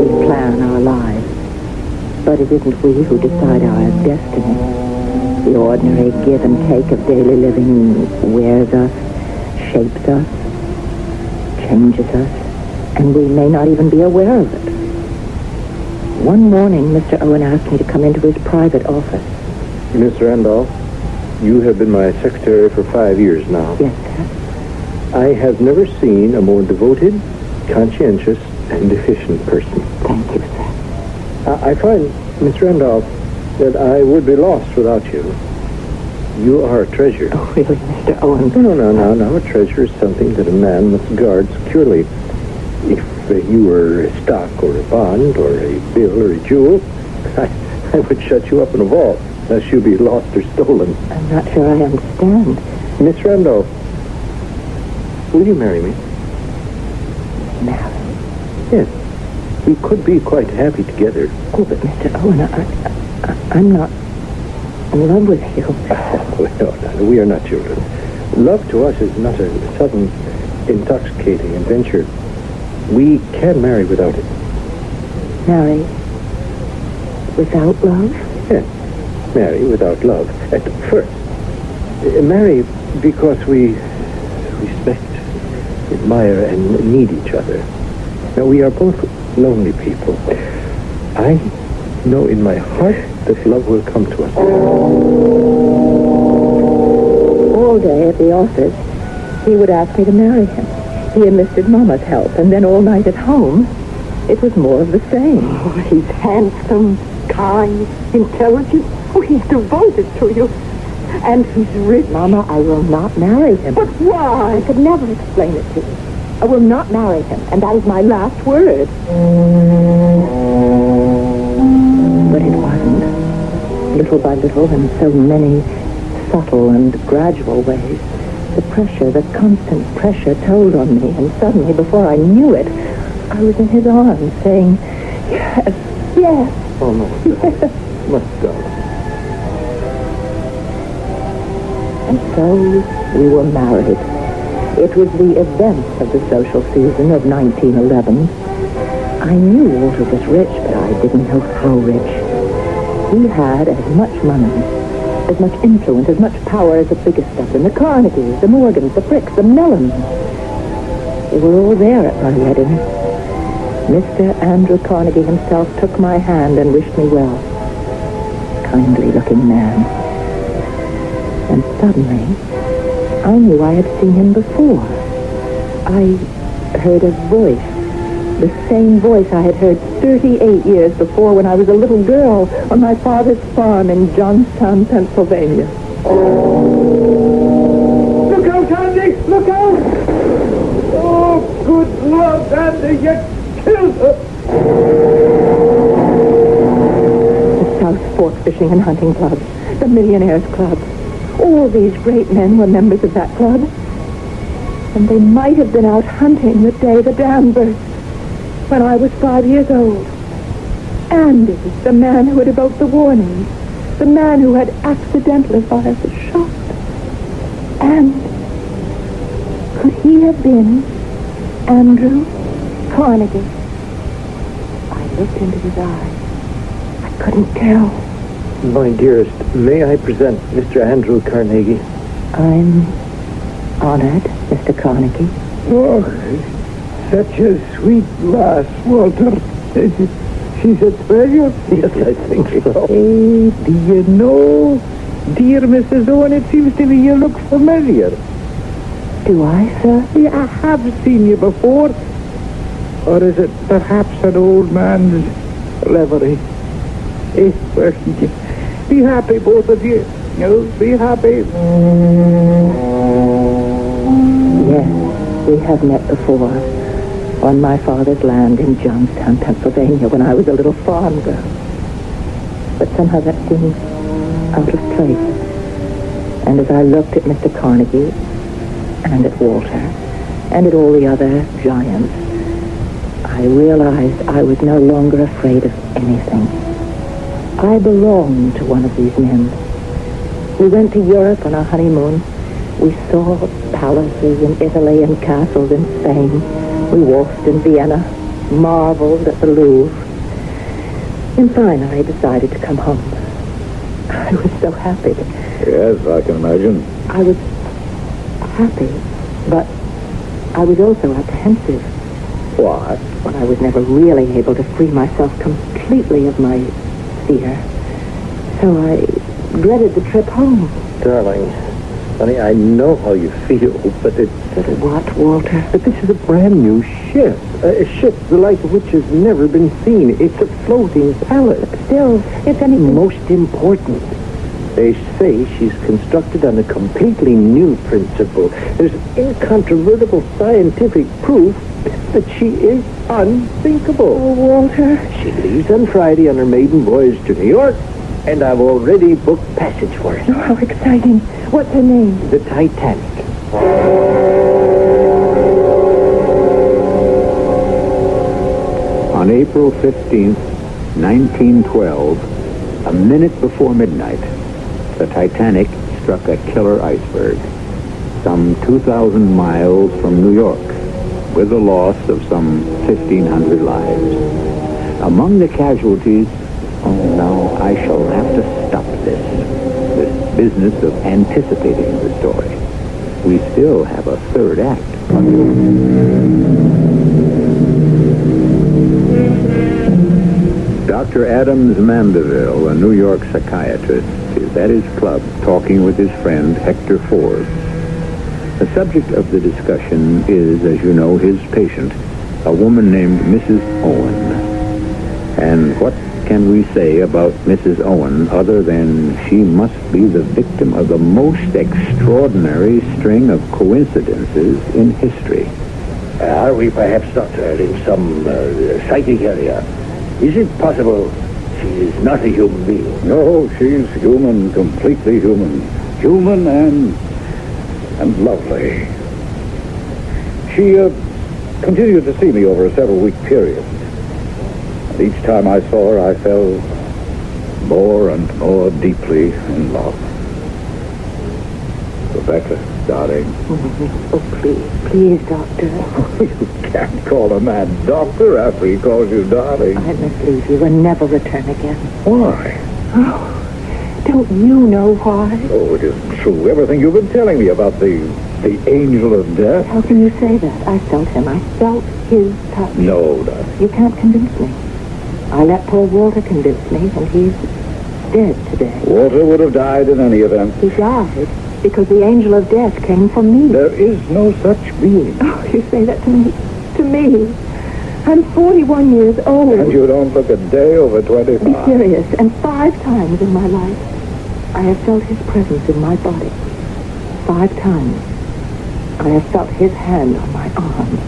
We plan our lives, but it isn't we who decide our destiny. The ordinary give and take of daily living wears us, shapes us, changes us, and we may not even be aware of it. One morning, Mr. Owen asked me to come into his private office. Miss Randolph, you have been my secretary for 5 years now. Yes, sir. I have never seen a more devoted, conscientious, and efficient person. Thank you, sir. I find, Miss Randolph, that I would be lost without you. You are a treasure. Oh, really, Mr. Owen? No. A treasure is something that a man must guard securely. If you were a stock or a bond or a bill or a jewel, I would shut you up in a vault, lest you be lost or stolen. I'm not sure I understand. Miss Randolph, will you marry me? Marry? Yes. We could be quite happy together. Oh, but Mr. Owen, I'm not in love with you. No, we are not children. Love to us is not a sudden, intoxicating adventure. We can marry without it. Marry without love? Yes, marry without love at first. Marry because we respect, admire, and need each other. Now, we are both lonely people. I know in my heart that love will come to us. All day at the office, he would ask me to marry him. He enlisted Mama's help, and then all night at home, it was more of the same. Oh, he's handsome, kind, intelligent. Oh, he's devoted to you. And he's rich. Mama, I will not marry him. But why? I could never explain it to you. I will not marry him, and that is my last word. But it wasn't. Little by little, in so many subtle and gradual ways, the pressure, the constant pressure told on me, and suddenly, before I knew it, I was in his arms, saying, yes, yes. Oh, no, must go. And so we were married. It was the event of the social season of 1911. I knew Walter was rich, but I didn't know how rich. He had as much money, as much influence, as much power as the biggest of them. The Carnegies, the Morgans, the Fricks, the Mellons. They were all there at my wedding. Mr. Andrew Carnegie himself took my hand and wished me well. Kindly-looking man. And suddenly, I knew I had seen him before. I heard a voice. The same voice I had heard 38 years before when I was a little girl on my father's farm in Johnstown, Pennsylvania. Look out, Andy! Look out! Oh, good Lord, Andy, you killed her! The South Fork Fishing and Hunting Club, the Millionaires Club. All these great men were members of that club. And they might have been out hunting the day the dam burst, when I was 5 years old. Andy, the man who had evoked the warning, the man who had accidentally fired the shot. And could he have been Andrew Carnegie? I looked into his eyes. I couldn't tell. My dearest, may I present Mr. Andrew Carnegie? I'm honored, Mr. Carnegie. Oh, such a sweet lass, Walter. She's a treasure. Yes, I think so. Hey, do you know, dear Mrs. Owen, it seems to me you look familiar. Do I, sir? Yeah, I have seen you before. Or is it perhaps an old man's livery? Well, be happy, both of you. No, be happy. Yes, we have met before. On my father's land in Johnstown, Pennsylvania, when I was a little farm girl. But somehow that seems out of place. And as I looked at Mr. Carnegie, and at Walter, and at all the other giants, I realized I was no longer afraid of anything. I belonged to one of these men. We went to Europe on our honeymoon. We saw palaces in Italy and castles in Spain. We waltzed in Vienna, marveled at the Louvre. And finally I decided to come home. I was so happy. Yes, I can imagine. I was happy, but I was also apprehensive. Why? When I was never really able to free myself completely of my fear. So I dreaded the trip home. Darling, honey, I know how you feel, but it's... But what, Walter? But this is a brand new ship. A ship the like of which has never been seen. It's a floating palace. But still, if anything... Most important, they say she's constructed on a completely new principle. There's incontrovertible scientific proof that she is unthinkable. Oh, Walter. She leaves on Friday on her maiden voyage to New York, and I've already booked passage for her. Oh, how exciting. What's her name? The Titanic. On April 15th, 1912, a minute before midnight, the Titanic struck a killer iceberg some 2,000 miles from New York, with the loss of some 1,500 lives. Among the casualties, oh no, I shall have to stop this business of anticipating the story. We still have a third act. Dr. Adams Mandeville, a New York psychiatrist, is at his club talking with his friend Hector Forbes. The subject of the discussion is, as you know, his patient, a woman named Mrs. Owen. And what can we say about Mrs. Owen other than she must be the victim of the most extraordinary string of coincidences in history? Are we perhaps, Doctor, in some psychic area? Is it possible she is not a human being? No, she's human, completely human. Human and lovely. She continued to see me over a several-week period. And each time I saw her, I fell more and more deeply in love. Rebecca, darling. Oh, please, Doctor. You can't call a man doctor after he calls you darling. I must leave you and never return again. Why? Oh, don't you know why? Oh, it isn't true. Everything you've been telling me about the angel of death. How can you say that? I felt him. I felt his touch. No, darling. You can't convince me. I let poor Walter convince me, and he's dead today. Walter would have died in any event. He died because the angel of death came for me. There is no such being. Oh, you say that to me? To me? I'm 41 years old. And you don't look a day over 25. Be serious. And 5 times in my life, I have felt his presence in my body. 5 times. I have felt his hand on my arm.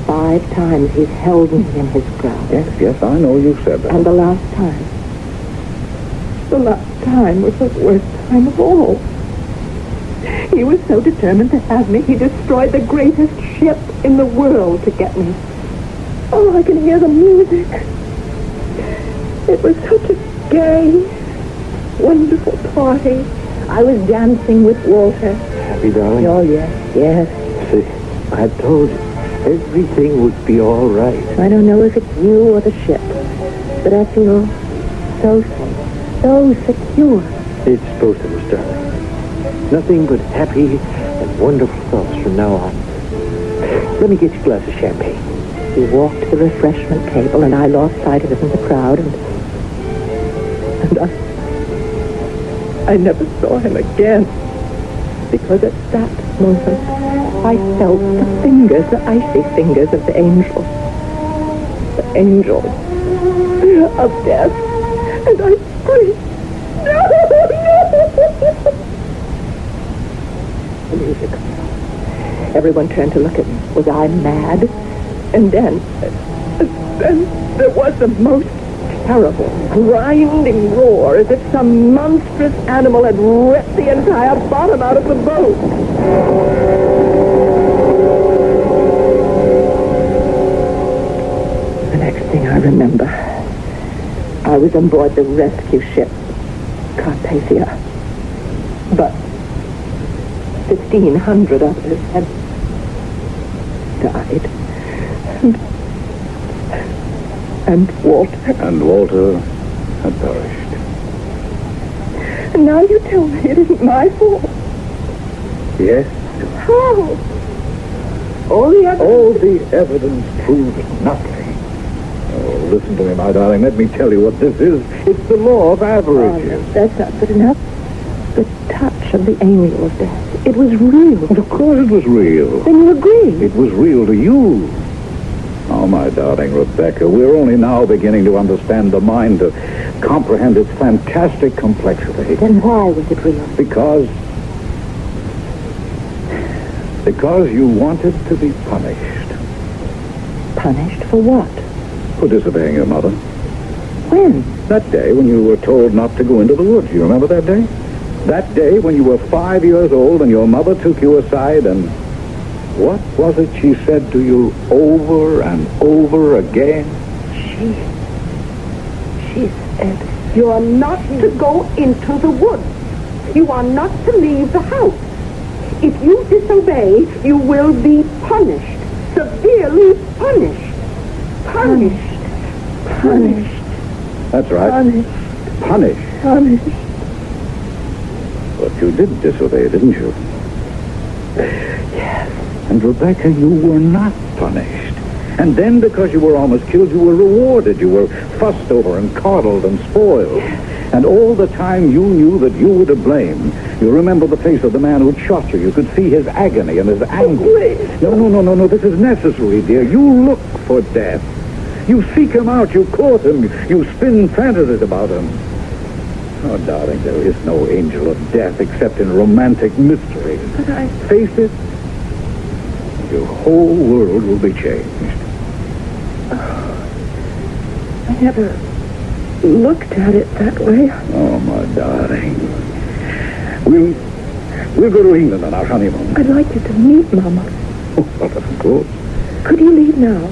5 times he's held me in his grasp. Yes, I know you said that. And the last time was the worst time of all. He was so determined to have me, he destroyed the greatest ship in the world to get me. Oh, I can hear the music. It was such a gay, wonderful party. I was dancing with Walter. Happy, darling? Oh, yes. See, I told you, everything would be all right. I don't know if it's you or the ship, but I feel so safe, so secure. It's both of us, darling. Nothing but happy and wonderful thoughts from now on. Let me get you a glass of champagne. He walked to the refreshment table, and I lost sight of him in the crowd, and I never saw him again. Because at that moment, I felt the fingers, the icy fingers of the angel. The angel of death. And I screamed, no, no! The music. Everyone turned to look at me. Was I mad? And then there was the most terrible, grinding roar, as if some monstrous animal had ripped the entire bottom out of the boat. The next thing I remember, I was on board the rescue ship, Carpathia. But 1,500 others had died. And Walter had perished. And now you tell me it isn't my fault. Yes. How? All the evidence proves nothing. Oh, listen to me, my darling. Let me tell you what this is. It's the law of averages. Oh, no, that's not good enough. The touch of the angel of death. It was real. Well, of course it was real. Then you agree. It was real to you. Oh, my darling Rebecca, we're only now beginning to understand the mind, to comprehend its fantastic complexity. Then why was it real? Because you wanted to be punished. Punished for what? For disobeying your mother. When? That day when you were told not to go into the woods. You remember that day? That day when you were 5 years old and your mother took you aside and What was it she said to you over and over again? She said, you are not to go into the woods. You are not to leave the house. If you disobey, you will be punished. Severely punished. Punished. That's right. Punished. But you did disobey, didn't you? Yes. And Rebecca, you were not punished. And then because you were almost killed, you were rewarded. You were fussed over and coddled and spoiled. And all the time you knew that you were to blame. You remember the face of the man who'd shot you. You could see his agony and his anguish. No. This is necessary, dear. You look for death. You seek him out. You court him. You spin fantasies about him. Oh, darling, there is no angel of death except in romantic mystery. But I... Face it, your whole world will be changed. I never looked at it that way. Oh, my darling. We'll go to England on our honeymoon. I'd like you to meet Mama. Oh, well, of course. Could you leave now?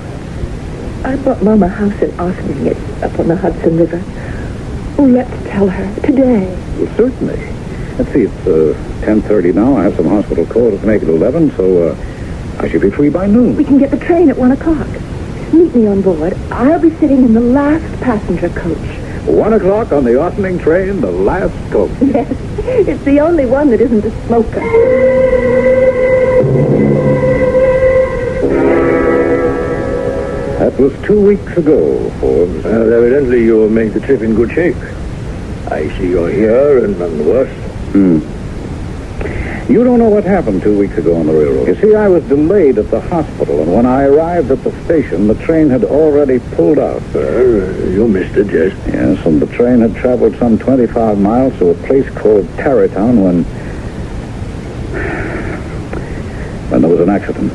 I bought Mama a house in Ossining. It's up on the Hudson River. Oh, let's tell her today. Well, certainly. Let's see, it's 10:30 now. I have some hospital calls to make at 11, so I should be free by noon. We can get the train at 1 o'clock. Meet me on board. I'll be sitting in the last passenger coach. 1 o'clock on the Ossining train, the last coach. Yes, it's the only one that isn't a smoker. That was 2 weeks ago, Forbes. Well, evidently you made the trip in good shape. I see you're here and none the worse. You don't know what happened 2 weeks ago on the railroad. You see, I was delayed at the hospital, and when I arrived at the station, the train had already pulled out. You missed it, yes. Yes, and the train had traveled some 25 miles to a place called Tarrytown when there was an accident.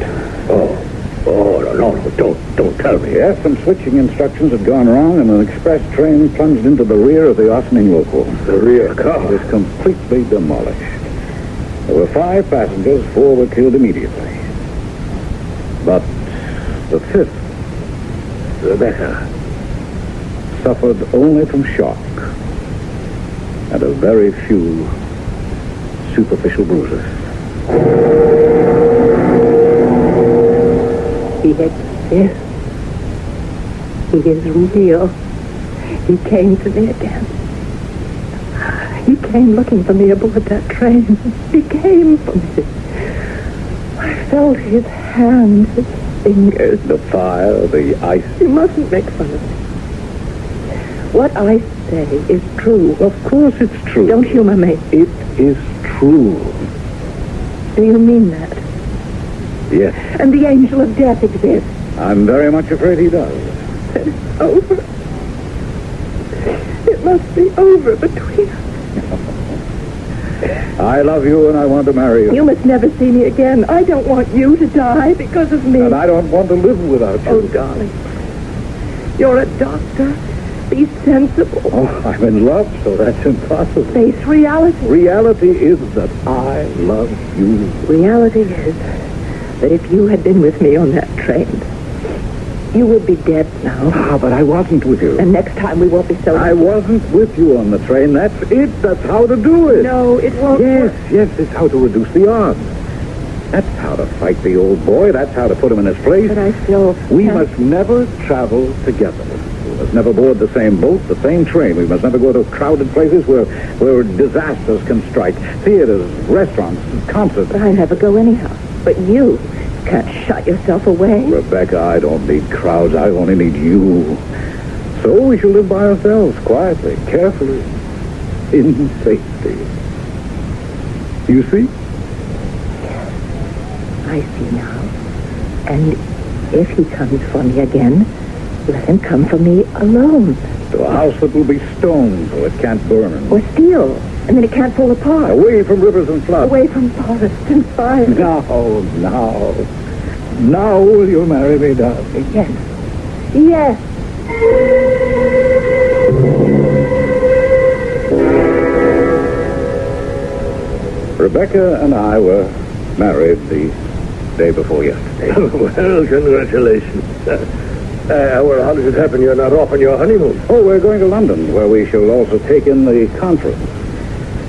No, don't tell me. Yes, some switching instructions had gone wrong, and an express train plunged into the rear of the Ossining local. The rear car? It was completely demolished. There were 5 passengers, 4 were killed immediately. But the 5th, Rebecca, suffered only from shock and a very few superficial bruises. He exists. He is real. He came to me again. He came looking for me aboard that train. He came for me. I felt his hand, his fingers. The fire, the ice. You mustn't make fun of me. What I say is true. Of course it's true. Don't humor me. It is true. Do you mean that? Yes. And the angel of death exists. I'm very much afraid he does. Then it's over. It must be over between us. I love you and I want to marry you. You must never see me again. I don't want you to die because of me. And I don't want to live without you. Oh, darling. You're a doctor. Be sensible. Oh, I'm in love, so that's impossible. Face reality. Reality is that I love you. Reality is that if you had been with me on that train, you would be dead now. Ah, but I wasn't with you. And next time we won't be so... I wasn't with you on the train. That's it. That's how to do it. No, it won't work. Yes, it's how to reduce the odds. That's how to fight the old boy. That's how to put him in his place. But I still... We must never travel together. We must never board the same boat, the same train. We must never go to crowded places where disasters can strike. Theaters, restaurants, concerts. But I never go anyhow. But you can't shut yourself away. Rebecca, I don't need crowds. I only need you. So we shall live by ourselves, quietly, carefully, in safety. You see? I see now. And if he comes for me again, let him come for me alone. To a house that will be stone so it can't burn. Or steel, and then it can't fall apart. Away from rivers and floods. Away from forest and fire. Now will you marry me, darling? Yes. Yes. Rebecca and I were married the day before yesterday. Well, congratulations. Well, how does it happen you're not off on your honeymoon? Oh, we're going to London, where we shall also take in the conference.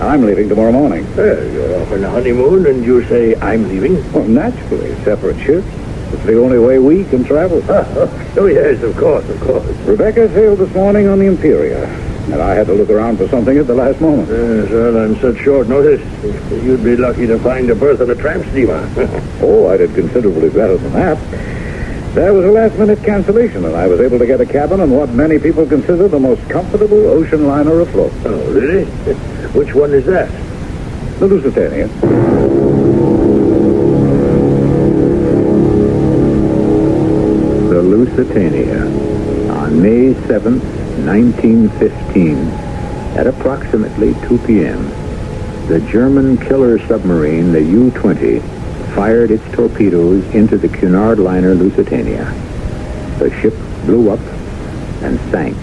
I'm leaving tomorrow morning. You're off on a honeymoon, and you say I'm leaving? Well, naturally, separate ships. It's the only way we can travel. Oh, yes, of course. Rebecca sailed this morning on the Imperia, and I had to look around for something at the last moment. Yes, well, on such short notice, you'd be lucky to find a berth on a tramp steamer. Oh, I did considerably better than that. There was a last-minute cancellation, and I was able to get a cabin on what many people consider the most comfortable ocean liner afloat. Oh, really? Which one is that? The Lusitania. The Lusitania, on May 7th, 1915, at approximately 2 p.m., the German killer submarine, the U-20, fired its torpedoes into the Cunard liner Lusitania. The ship blew up and sank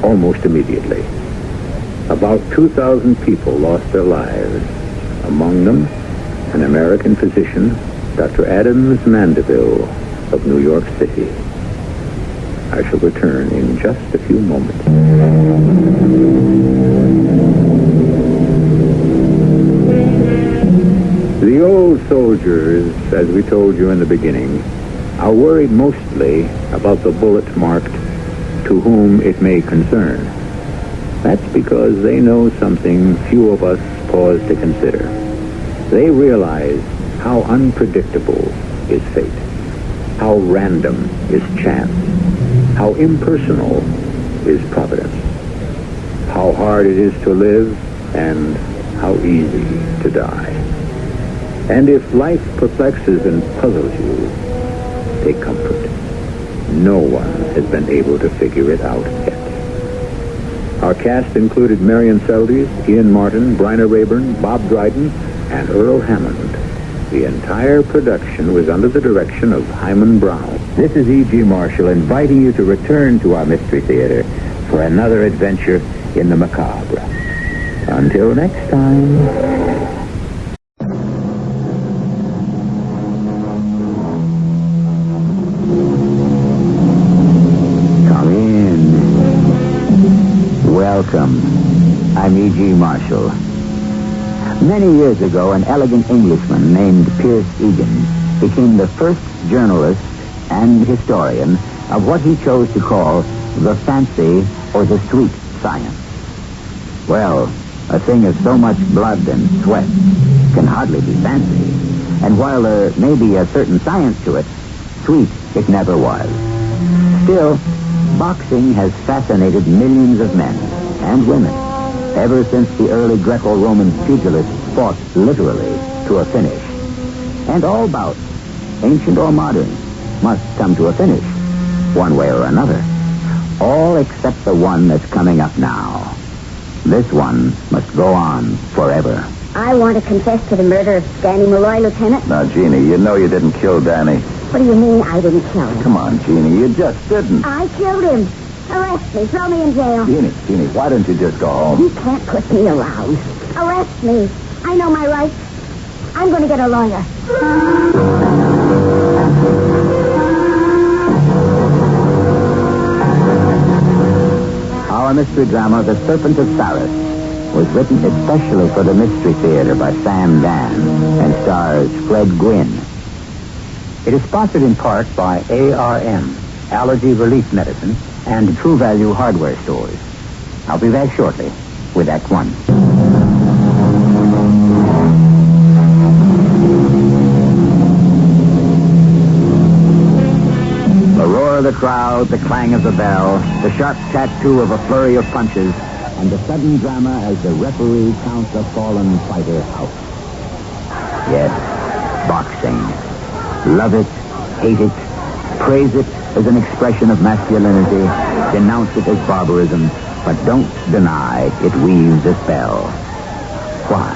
almost immediately. About 2,000 people lost their lives, among them an American physician, Dr. Adams Mandeville of New York City. I shall return in just a few moments. The old soldiers, as we told you in the beginning, are worried mostly about the bullet marked, "To whom it may concern." That's because they know something few of us pause to consider. They realize how unpredictable is fate, how random is chance, how impersonal is providence, how hard it is to live, and how easy to die. And if life perplexes and puzzles you, take comfort. No one has been able to figure it out yet. Our cast included Marion Seldes, Ian Martin, Bryna Rayburn, Bob Dryden, and Earl Hammond. The entire production was under the direction of Hyman Brown. This is E.G. Marshall inviting you to return to our Mystery Theater for another adventure in the macabre. Until next time. Welcome. I'm E.G. Marshall. Many years ago, an elegant Englishman named Pierce Egan became the first journalist and historian of what he chose to call the fancy or the sweet science. Well, a thing of so much blood and sweat can hardly be fancy. And while there may be a certain science to it, sweet it never was. Still, boxing has fascinated millions of men and women ever since the early Greco-Roman pugilists fought literally to a finish. And all bouts, ancient or modern, must come to a finish, one way or another. All except the one that's coming up now. This one must go on forever. I want to confess to the murder of Danny Malloy, Lieutenant. Now, Jeannie, you know you didn't kill Danny. What do you mean I didn't kill him? Come on, Jeannie, you just didn't. I killed him. Arrest me. Throw me in jail. Jeannie, why don't you just go home? You can't put me around. Arrest me. I know my rights. I'm going to get a lawyer. Our mystery drama, The Serpent of Saris, was written especially for the Mystery Theater by Sam Dan and stars Fred Gwynne. It is sponsored in part by ARM, Allergy Relief Medicine, and True Value Hardware Stores. I'll be back shortly with Act One. The roar of the crowd, the clang of the bell, the sharp tattoo of a flurry of punches, and the sudden drama as the referee counts a fallen fighter out. Yes, boxing. Love it, hate it, praise it as an expression of masculinity, denounce it as barbarism, but don't deny it weaves a spell. Why?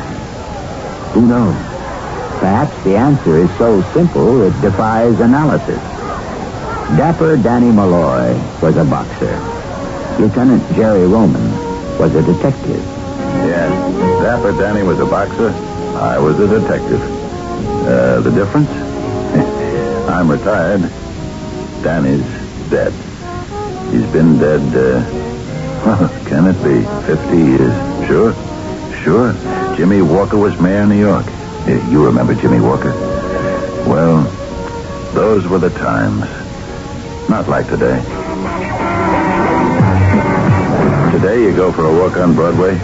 Who knows? Perhaps the answer is so simple it defies analysis. Dapper Danny Malloy was a boxer. Lieutenant Jerry Roman was a detective. Yes, Dapper Danny was a boxer. I was a detective. The difference? I'm retired. Danny's dead. He's been dead, can it be 50 years? Sure. Jimmy Walker was mayor of New York. You remember Jimmy Walker? Well, those were the times. Not like today. Today you go for a walk on Broadway,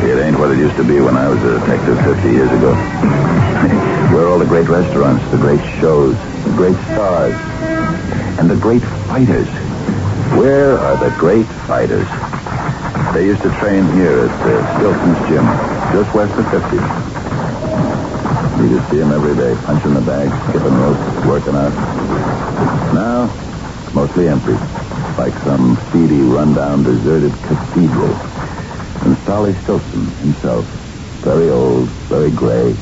it ain't what it used to be when I was a detective 50 years ago. Where are all the great restaurants, the great shows, the great stars, and the great fighters? Where are the great fighters? They used to train here at Stilton's gym, just west of 50. You could see them every day, punching the bag, skipping ropes, working out. Now, mostly empty, like some seedy, rundown, deserted cathedral. And Solly Stilton himself, very old, very gray,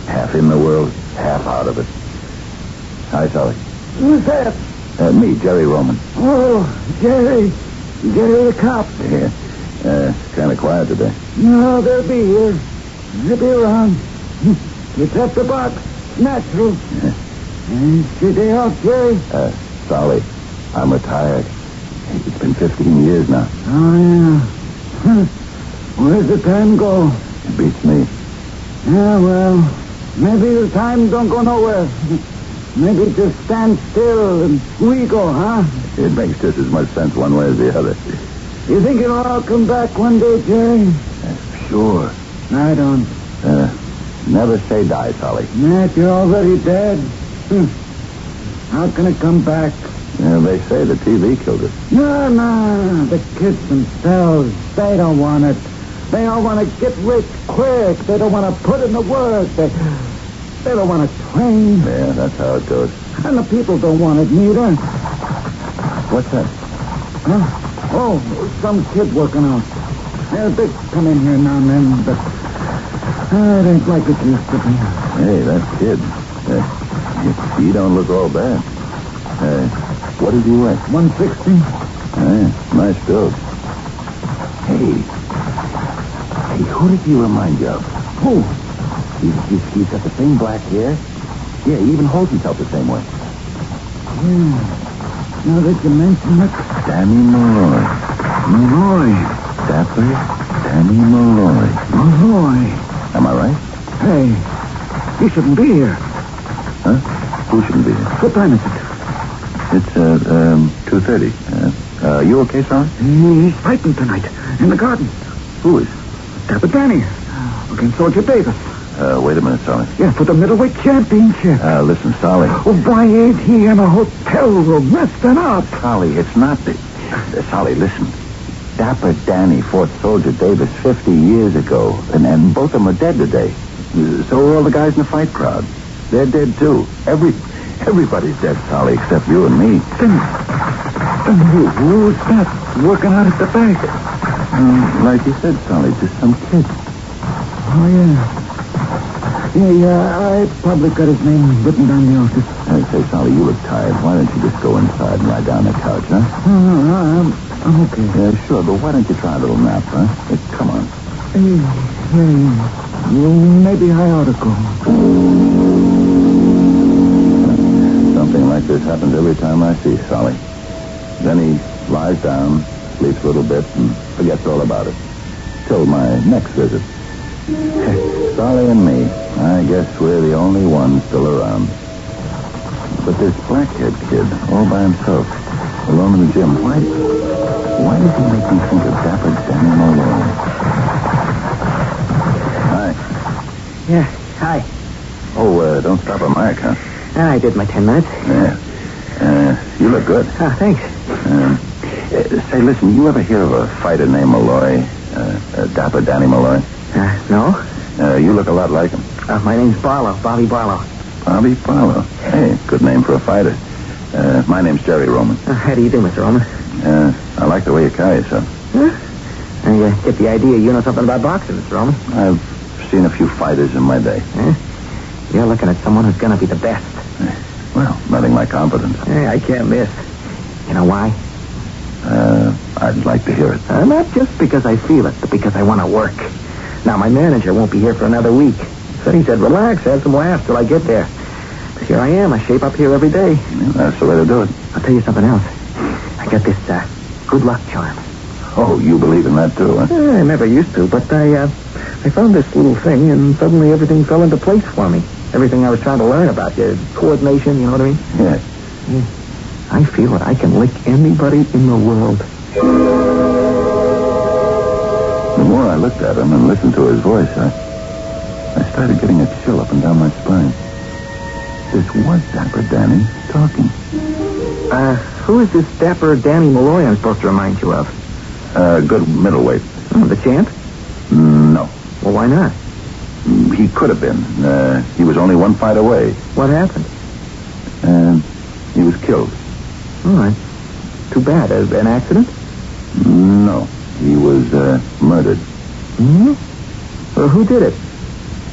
half in the world, half out of it. Hi, Solly. Who's that? Me, Jerry Roman. Oh, Jerry. Jerry the cop. Yeah. Kind of quiet today. No, they'll be here. They'll be around. It's at the box. Natural. Yeah. It's your day off, Jerry? Solly, I'm retired. It's been 15 years now. Oh, yeah. Where's the time go? It beats me. Yeah, well, maybe the time don't go nowhere. Maybe just stand still and we go, huh? It makes just as much sense one way as the other. You think it'll all come back one day, Jerry? Sure. I don't. Never say die, Solly. Matt, you're already dead. How can it come back? Yeah, they say the TV killed it. No. The kids themselves, they don't want it. They all want to get rich quick. They don't want to put in the work. They don't want to train. Yeah, that's how it goes. And the people don't want it neither. What's that? Huh? Oh, some kid working out. Yeah, they come in here now and then, but it ain't like it used to be. Hey, that kid. He don't look all bad. What did he weigh? 160. Nice build. Hey, who did he remind you of? Who? He's got the same black hair. Yeah, he even holds himself the same way. Yeah. Now that you mention it. Danny Malloy. Malloy. Dapper Danny Malloy. Malloy. Am I right? Hey, he shouldn't be here. Huh? Who shouldn't be here? What time is it? It's 2:30. You okay, Solly? He's fighting tonight in the garden. Who is? Dapper Danny. Against Soldier Davis. Wait a minute, Solly. Yeah, for the middleweight championship. Listen, Solly. Well, why ain't he in a hotel room resting up? Solly, it's not the... Solly, listen. Dapper Danny fought Soldier Davis 50 years ago, and both of them are dead today. So are all the guys in the fight crowd. They're dead, too. Everybody's dead, Solly, except you and me. Then who's that working out at the back? Like you said, Solly, just some kid. Oh, yeah. Yeah, I probably got his name written down in the office. Say, Solly, you look tired. Why don't you just go inside and lie down on the couch, huh? I'm okay. Yeah, sure, but why don't you try a little nap, huh? Come on. Maybe I ought to go. Something like this happens every time I see Solly. Then he lies down, sleeps a little bit, and forgets all about it. Till my next visit. Solly and me, I guess we're the only ones still around. But this blackhead kid, all by himself, alone in the gym, why does he make me think of Dapper Danny Malloy? Hi. Yeah, hi. Oh, don't stop a mic, huh? I did my 10 minutes. Yeah. You look good. Oh, thanks. Say, listen, you ever hear of a fighter named Malloy? Dapper Danny Malloy? No. You look a lot like him. My name's Barlow, Bobby Barlow. Bobby Barlow. Hey, good name for a fighter. My name's Jerry Roman. How do you do, Mr. Roman? I like the way you carry yourself. I get the idea you know something about boxing, Mr. Roman. I've seen a few fighters in my day. You're looking at someone who's going to be the best. Well, nothing like confidence. I can't miss. You know why? I'd like to hear it. Not just because I feel it, but because I want to work. Now, my manager won't be here for another week. So he said, relax, have some laughs till I get there. Here I am. I shape up here every day. Yeah, that's the way to do it. I'll tell you something else. I got this good luck charm. Oh, you believe in that, too, huh? I never used to, but I found this little thing, and suddenly everything fell into place for me. Everything I was trying to learn about, coordination, you know what I mean? Yeah. I feel that I can lick anybody in the world. The more I looked at him and listened to his voice, I started getting a chill up and down my spine. This was Dapper Danny talking. Who is this Dapper Danny Malloy I'm supposed to remind you of? Good middleweight. Oh, the champ? No. Well, why not? He could have been. He was only one fight away. What happened? He was killed. Oh, too bad. An accident? No. He was murdered. Hmm? Well, who did it?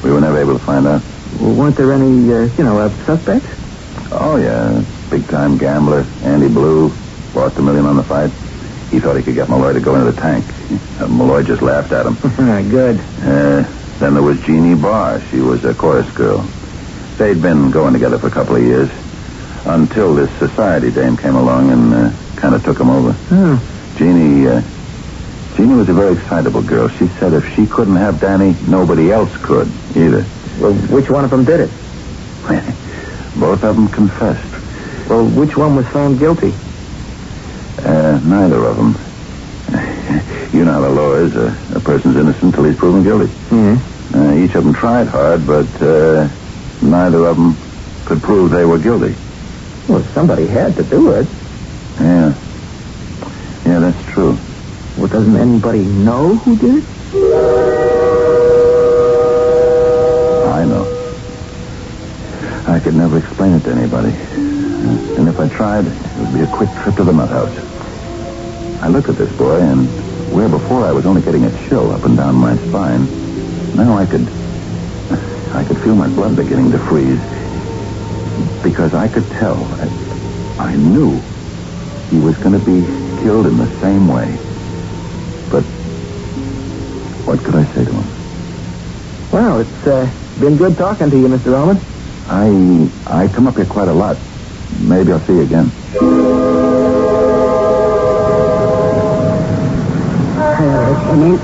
We were never able to find out. Well, weren't there any, suspects? Oh, yeah. Big-time gambler, Andy Blue, lost $1 million on the fight. He thought he could get Malloy to go into the tank. Malloy just laughed at him. Good. Then there was Jeannie Barr. She was a chorus girl. They'd been going together for a couple of years until this society dame came along and kind of took them over. Oh. Jeannie was a very excitable girl. She said if she couldn't have Danny, nobody else could either. Well, which one of them did it? Both of them confessed. Well, which one was found guilty? Neither of them. You know how the law is. A person's innocent until he's proven guilty. Mm-hmm. Each of them tried hard, but neither of them could prove they were guilty. Well, somebody had to do it. Yeah. Yeah, that's true. Well, doesn't anybody know who did it? I know. I could never explain it to anybody. And if I tried, it would be a quick trip to the nut house. I looked at this boy, and where before I was only getting a chill up and down my spine, now I could feel my blood beginning to freeze. Because I could tell, I knew he was going to be killed in the same way. But what could I say to him? Well, it's been good talking to you, Mr. Ullman. I come up here quite a lot. Maybe I'll see you again. Hello, Lieutenant.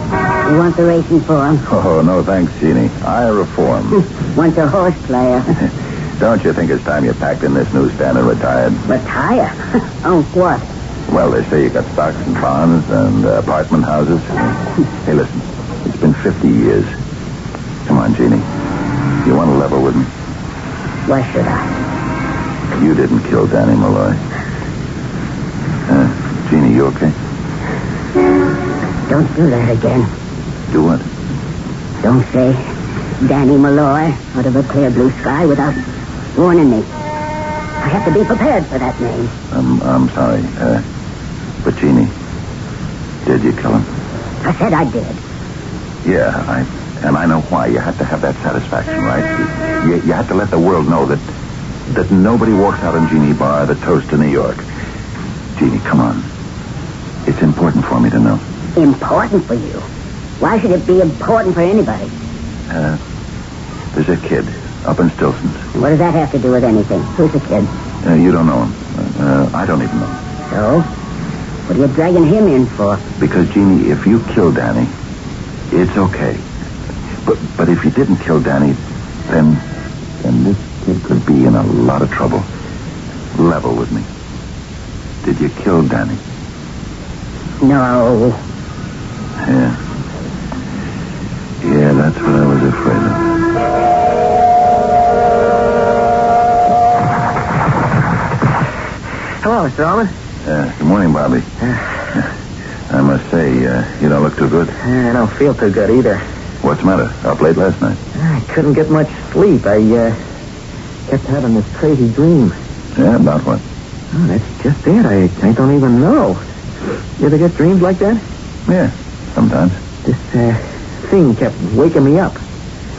You want the racing form? Oh, no thanks, Jeannie. I reform. Want a horse player? Don't you think it's time you packed in this newsstand and retired? Retire? On what? Well, they say you got stocks and bonds and apartment houses. Hey, listen. It's been 50 years. Come on, Jeannie. You want to level with me? Why should I? You didn't kill Danny Malloy. Jeannie, you okay? Don't do that again. Do what? Don't say Danny Malloy out of a clear blue sky without warning me. I have to be prepared for that name. I'm sorry. But Jeannie, did you kill him? I said I did. Yeah, I know why. You had to have that satisfaction, right? You had to let the world know that nobody walks out on Jeannie Barr the toast to New York. Jeannie, come on. It's important for me to know. Important for you? Why should it be important for anybody? There's a kid up in Stilson's. What does that have to do with anything? Who's the kid? You don't know him. I don't even know him. So? What are you dragging him in for? Because, Jeannie, if you kill Danny, it's okay. But if you didn't kill Danny, then this kid could be in a lot of trouble. Level with me. Did you kill Danny? No. Yeah. Yeah, that's what I was afraid of. Hello, Mr. Ullman. Good morning, Bobby. I must say, you don't look too good. I don't feel too good either. What's the matter? Up late last night? I couldn't get much sleep. I kept having this crazy dream. Yeah, about what? Oh, that's just it. I don't even know. You ever get dreams like that? Yeah, sometimes. This thing kept waking me up.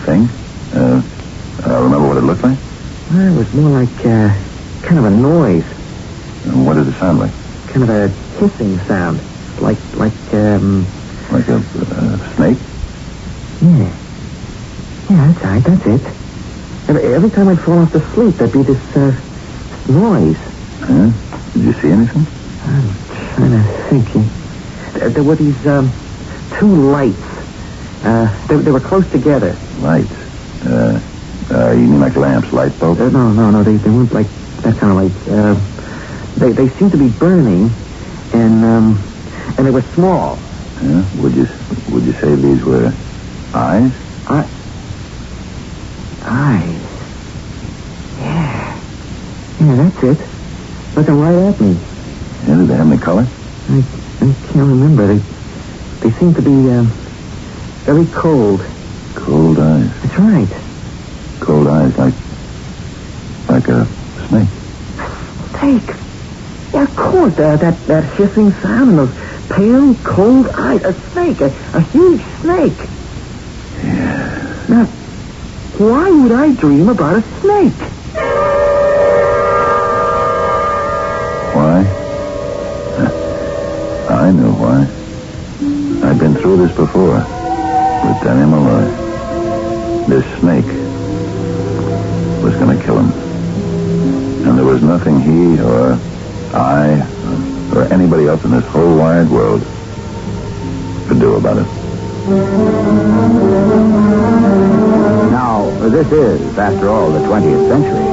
Thing? Remember what it looked like? Well, it was more like kind of a noise. What did it sound like? Kind of a hissing sound. Like a snake? Yeah. Yeah, that's right. That's it. Every time I'd fall off to sleep, there'd be this noise. Huh? Did you see anything? I'm trying to think. There were these two lights. They were close together. Lights? You mean like lamps, light bulbs? No, they weren't like that kind of lights. They seemed to be burning, and they were small. Yeah? Would you say these were eyes? Eyes. Yeah, that's it. Looking right at me. Yeah, did they have any color? I can't remember. They seem to be very cold. Cold eyes. That's right. Cold eyes like a snake. Snake. Yeah, of course. That hissing sound and those pale, cold eyes. A snake. A huge snake. Yeah. Now, why would I dream about a snake? Why? I know why. I've been through this before with Danny Malloy. This snake was going to kill him. And there was nothing he or I or anybody else in this whole wide world could do about it. Now, this is, after all, the 20th century,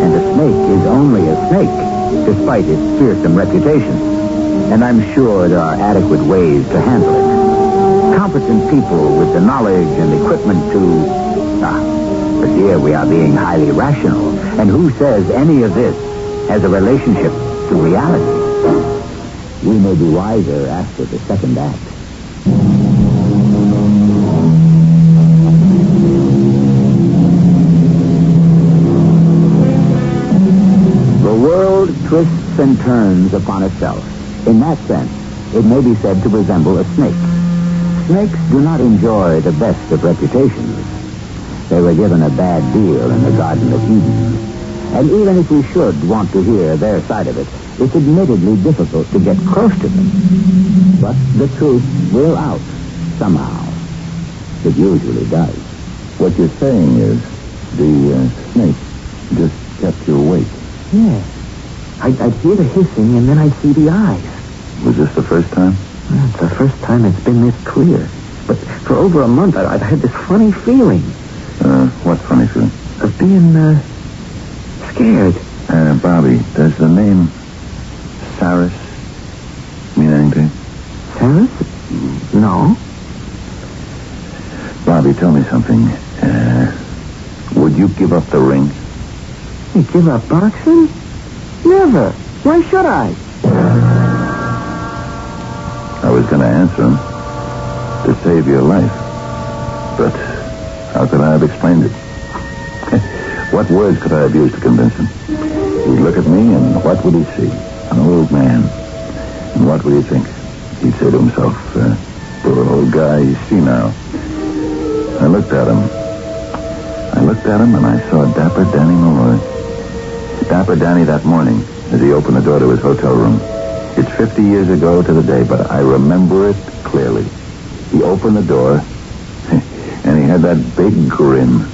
and a snake is only a snake, despite its fearsome reputation. And I'm sure there are adequate ways to handle it. Competent people with the knowledge and equipment to... but here we are being highly rational. And who says any of this has a relationship to reality? We may be wiser after the second act. The world twists and turns upon itself. In that sense, it may be said to resemble a snake. Snakes do not enjoy the best of reputations. They were given a bad deal in the Garden of Eden. And even if we should want to hear their side of it, it's admittedly difficult to get close to them. But the truth will out somehow. It usually does. What you're saying is the snake just kept you awake. Yeah. I'd hear the hissing, and then I'd see the eyes. Was this the first time? Well, it's the first time it's been this clear. But for over a month, I've had this funny feeling. What funny feeling? Of being, scared. Bobby, does the name Saris mean anything? Saris? No. Bobby, tell me something. Would you give up the ring? You give up boxing? Never. Why should I? I was going to answer him to save your life. But how could I have explained it? What words could I have used to convince him? He'd look at me, and what would he see? An old man. And what would he think? He'd say to himself, poor old guy, he's senile. I looked at him, and I saw Dapper Danny Malloy. Dapper Danny that morning as he opened the door to his hotel room. It's 50 years ago to the day, but I remember it clearly. He opened the door, and he had that big grin.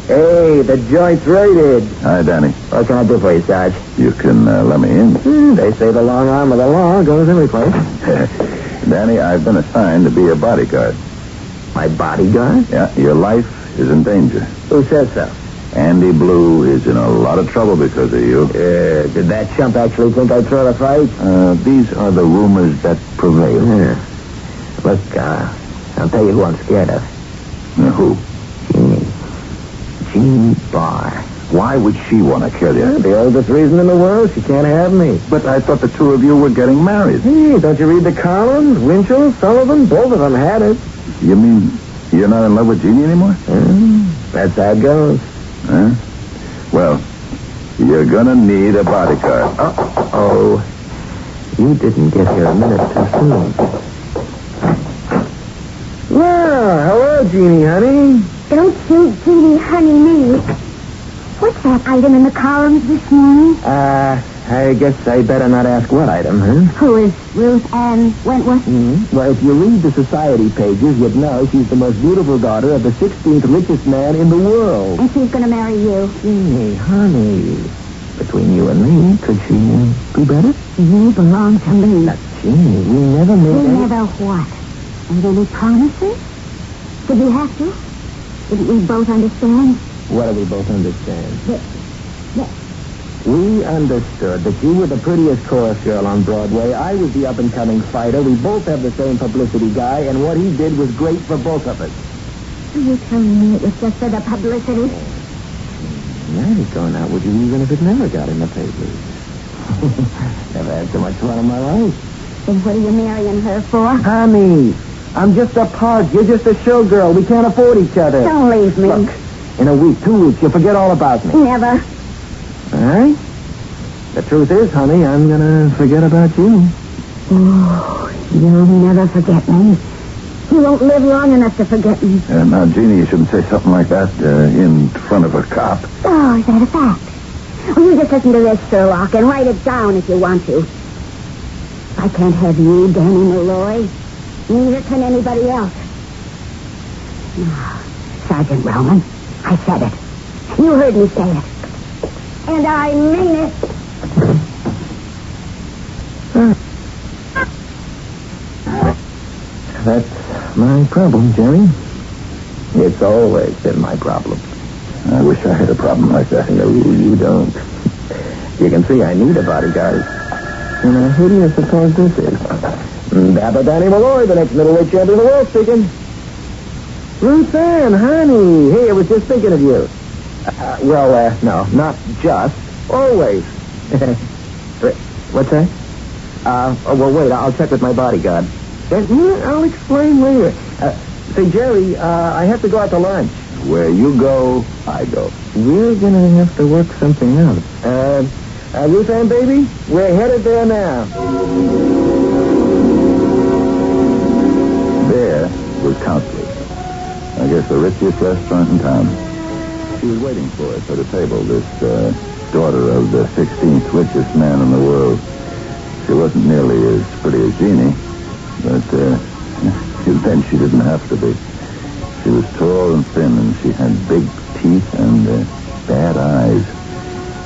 Hey, the joint's raided. Hi, Danny. What can I do for you, Sarge? You can let me in. They say the long arm of the law goes every place. Danny, I've been assigned to be your bodyguard. My bodyguard? Yeah, your life is in danger. Who says so? Andy Blue is in a lot of trouble because of you. Did that chump actually think I'd throw the fight? These are the rumors that prevail. Yeah. Look, I'll tell you who I'm scared of. Who? Jeannie Barr. Why would she want to kill you? The oldest reason in the world. She can't have me. But I thought the two of you were getting married. Hey, don't you read the Collins, Winchell, Sullivan? Both of them had it. You mean you're not in love with Jeannie anymore? That's how it goes. Huh? Well, you're gonna need a bodyguard. Oh, you didn't get here a minute too soon. Well, hello, Jeannie, honey. Don't you Jeannie honey me. What's that item in the columns this morning? I guess I better not ask what item, huh? Who is Ruth Ann Wentworth? Well, if you read the society pages, you'd know she's the most beautiful daughter of the 16th richest man in the world. And she's going to marry you. Jeannie, honey, between you and me, could she do better? You belong to me. Now, Jeannie, we never made We any... never what? Made any promises? Did we have to? Didn't we both understand? What do we both understand? That We understood that you were the prettiest chorus girl on Broadway. I was the up-and-coming fighter. We both have the same publicity guy, and what he did was great for both of us. Are you telling me it was just for the publicity? Mary's going out with you even if it never got in the papers. Never had so much fun in my life. Then what are you marrying her for? Honey, I'm just a part. You're just a showgirl. We can't afford each other. Don't leave me. Look, in a week, 2 weeks, you'll forget all about me. Never. All right? The truth is, honey, I'm going to forget about you. Oh, you'll never forget me. You won't live long enough to forget me. Now, Jeannie, you shouldn't say something like that in front of a cop. Oh, is that a fact? Well, you just listen to this, Sherlock, and write it down if you want to. I can't have you, Danny Malloy. Neither can anybody else. No, Sergeant Roman, I said it. You heard me say it. And I mean it. That's my problem, Jerry. It's always been my problem. I wish I had a problem like that. No, you don't. You can see I need a bodyguard. And who do you suppose this is? Dapper Danny Malloy, the next middleweight champion of the world, speaking. Ruth Ann, honey. Hey, I was just thinking of you. No, not just. Always. What's that? Wait, I'll check with my bodyguard. I'll explain later. Say, Jerry, I have to go out to lunch. Where you go, I go. We're going to have to work something out. Ruth Ann, baby, we're headed there now. There was Counselor. I guess the richest restaurant in town. She was waiting for us at a table, this daughter of the 16th richest man in the world. She wasn't nearly as pretty as Jeannie, but then she didn't have to be. She was tall and thin, and she had big teeth and bad eyes.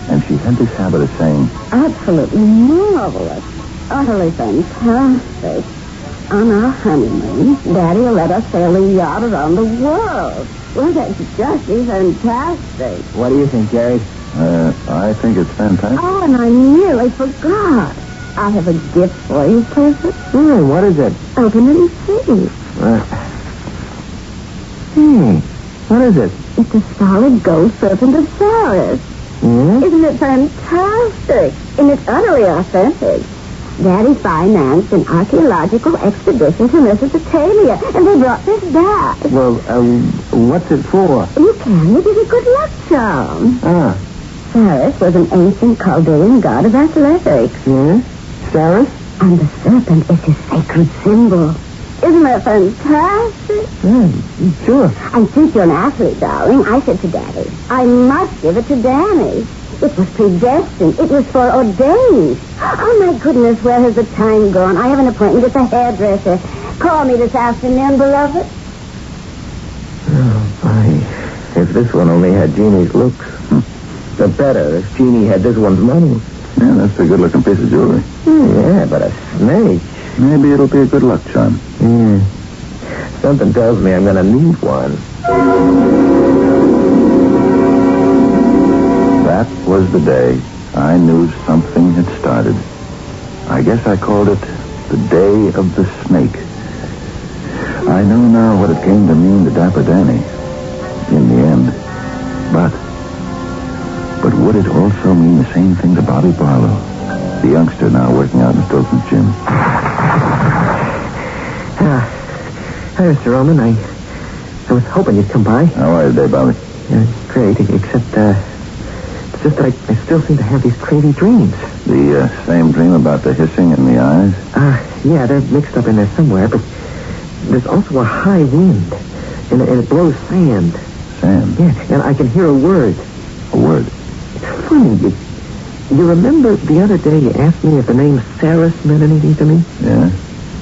And she had this habit of saying, Absolutely marvelous. Utterly fantastic. On our honeymoon, Daddy will let us sail a yacht around the world. Well, that's just fantastic. What do you think, Jerry? I think it's fantastic. Oh, and I nearly forgot. I have a gift for you, Clifford. What is it? Open it and see. What is it? It's a solid gold serpent of Saris. Isn't it fantastic? And it's utterly authentic. Daddy financed an archaeological expedition to Mesopotamia, and they brought this back. Well, what's it for? You can. It is a good luck charm. Saris was an ancient Chaldean god of athletics. Saris? And the serpent is his sacred symbol. Isn't that fantastic? Sure. And since you're an athlete, darling, I said to Daddy, I must give it to Danny. It was predestined. It was foreordained. Oh, my goodness, where has the time gone? I have an appointment with the hairdresser. Call me this afternoon, beloved. Oh, my. If this one only had Jeannie's looks. The better if Jeannie had this one's money. Yeah, that's a good-looking piece of jewelry. Yeah, but a snake. Maybe it'll be a good luck charm. Something tells me I'm going to need one. That was the day I knew something had started. I guess I called it the Day of the Snake. I know now what it came to mean to Dapper Danny in the end. But would it also mean the same thing to Bobby Barlow, the youngster now working out in Stolten's gym? Hi, Mr. Roman. I was hoping you'd come by. How are you today, Bobby? Great, except, it's just that I still seem to have these crazy dreams. The same dream about the hissing in the eyes? Yeah, they're mixed up in there somewhere, but there's also a high wind, and it blows sand. Sand? Yeah, and I can hear a word. A word? It's funny. You remember the other day you asked me if the name Saris meant anything to me? Yeah?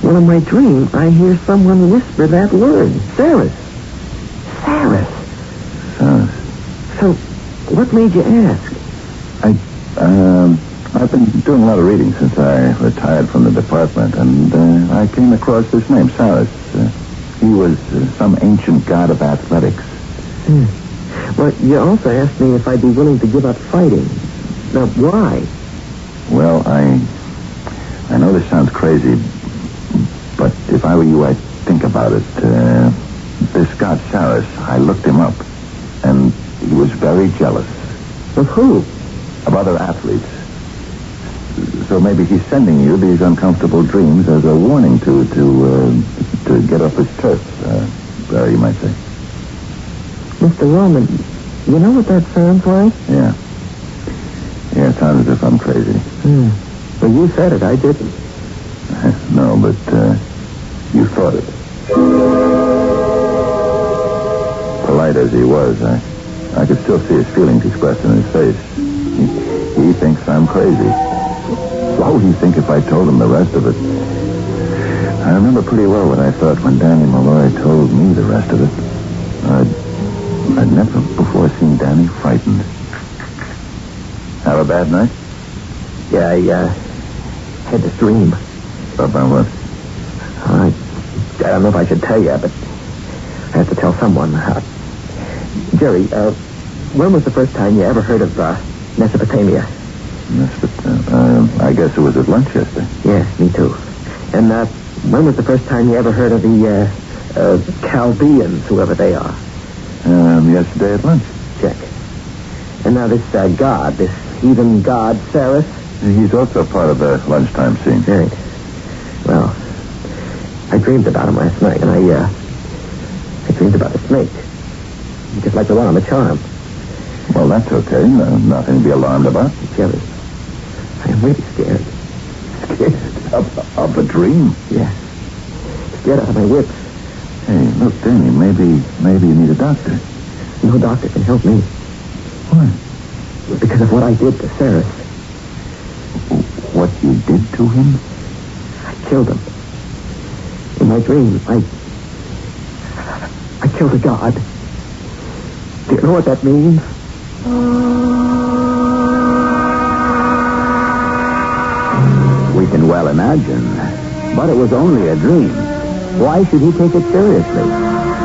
Well, in my dream, I hear someone whisper that word. Saris. Saris. So, what made you ask? I've been doing a lot of reading since I retired from the department, and I came across this name, Saris. He was some ancient god of athletics. Well, you also asked me if I'd be willing to give up fighting. Now, why? Well, I know this sounds crazy, but if I were you, I'd think about it. This god Saris, I looked him up, and he was very jealous. Of who? Of other athletes. So maybe he's sending you these uncomfortable dreams as a warning to get off his turf, you might say. Mr. Roman, you know what that sounds like? Yeah. Yeah, it sounds as if I'm crazy. Well, you said it, I didn't. No, but you thought it. Polite as he was, I could still see his feelings expressed in his face. He thinks I'm crazy. What would he think if I told him the rest of it? I remember pretty well what I thought when Danny Malloy told me the rest of it. I'd never before seen Danny frightened. Have a bad night? Yeah, I had this dream. About what? I don't know if I should tell you, but I have to tell someone. Jerry, when was the first time you ever heard of Mesopotamia? I guess it was at lunch yesterday. Yeah, me too. And when was the first time you ever heard of the Chaldeans, whoever they are? Yesterday at lunch. Check. And now this god, this heathen god, Saris? He's also part of the lunchtime scene. Right. Well, I dreamed about him last night, and I dreamed about a snake. Just like the one on the charm. Well, that's okay. Nothing to be alarmed about. Jerry, I am really scared. Scared of a dream? Yeah. Scared out of my wits. Hey, look, Danny, maybe you need a doctor. No doctor can help me. Why? Because of what I did to Saris. What you did to him? I killed him. In my dream, I killed a god. Do you know what that means? We can well imagine. But it was only a dream. Why should he take it seriously?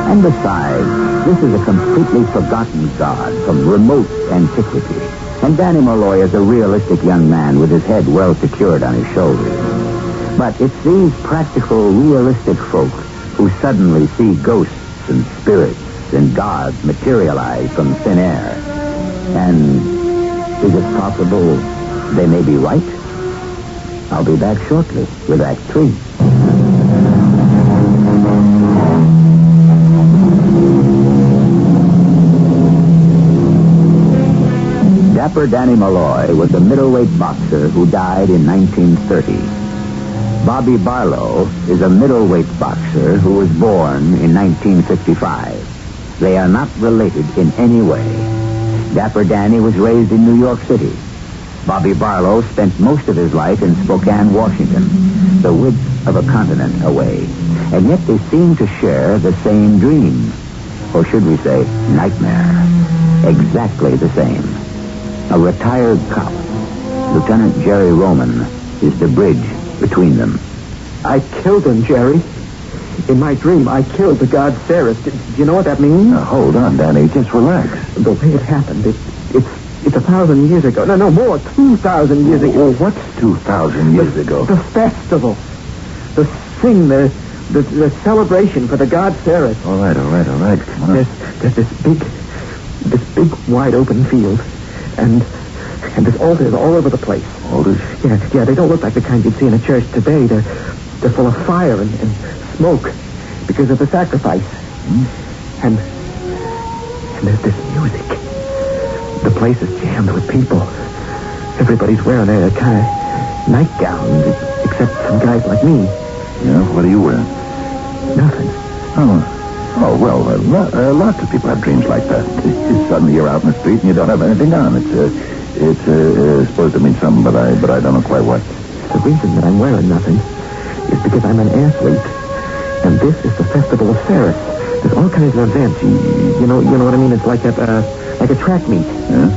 And besides, this is a completely forgotten god from remote antiquity. And Danny Malloy is a realistic young man with his head well secured on his shoulders. But it's these practical, realistic folk who suddenly see ghosts and spirits and gods materialize from thin air. And is it possible they may be right? I'll be back shortly with Act 3. Dapper Danny Malloy was a middleweight boxer who died in 1930. Bobby Barlow is a middleweight boxer who was born in 1955. They are not related in any way. Dapper Danny was raised in New York City. Bobby Barlow spent most of his life in Spokane, Washington, the width of a continent away. And yet they seem to share the same dream. Or should we say, nightmare. Exactly the same. A retired cop, Lieutenant Jerry Roman, is the bridge between them. I killed him, Jerry. In my dream, I killed the god Saris. Do you know what that means? Now, hold on, Danny. Just relax. The way it happened, it's 1,000 years ago. No, more, 2,000 years ago. Well, what's 2,000 years ago? The festival. The thing, the celebration for the god Saris. All right. Come on. There's this big wide open field. And there's altars all over the place. Altars? Yeah, they don't look like the kind you'd see in a church today. They're full of fire and smoke because of the sacrifice. And there's this music. The place is jammed with people. Everybody's wearing their kind of nightgowns, except some guys like me. Yeah, what are you wearing? Nothing. Oh, well, lots of people have dreams like that. Suddenly you're out in the street and you don't have anything on. It's supposed to mean something, but I don't know quite what. The reason that I'm wearing nothing is because I'm an athlete. And this is the Festival of Ceres. There's all kinds of events. You know what I mean? It's like a track meet. Yeah?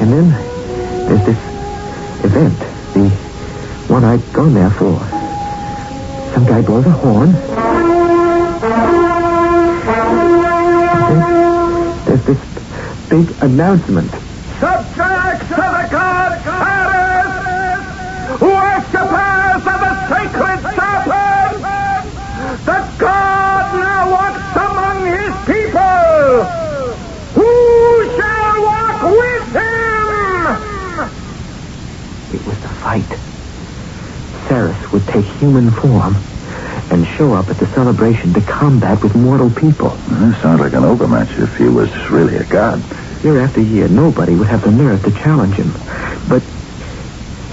And then there's this event, the one I'd gone there for. Some guy blows a horn. And then there's this big announcement. Subjects of the god Ceres, worshippers of the sacred serpent, the god now walks among his people. Who shall walk with him? It was the fight. Ceres would take human form and show up at the celebration to combat with mortal people. Sounds like an overmatch if he was really a god. Year after year, nobody would have the nerve to challenge him. But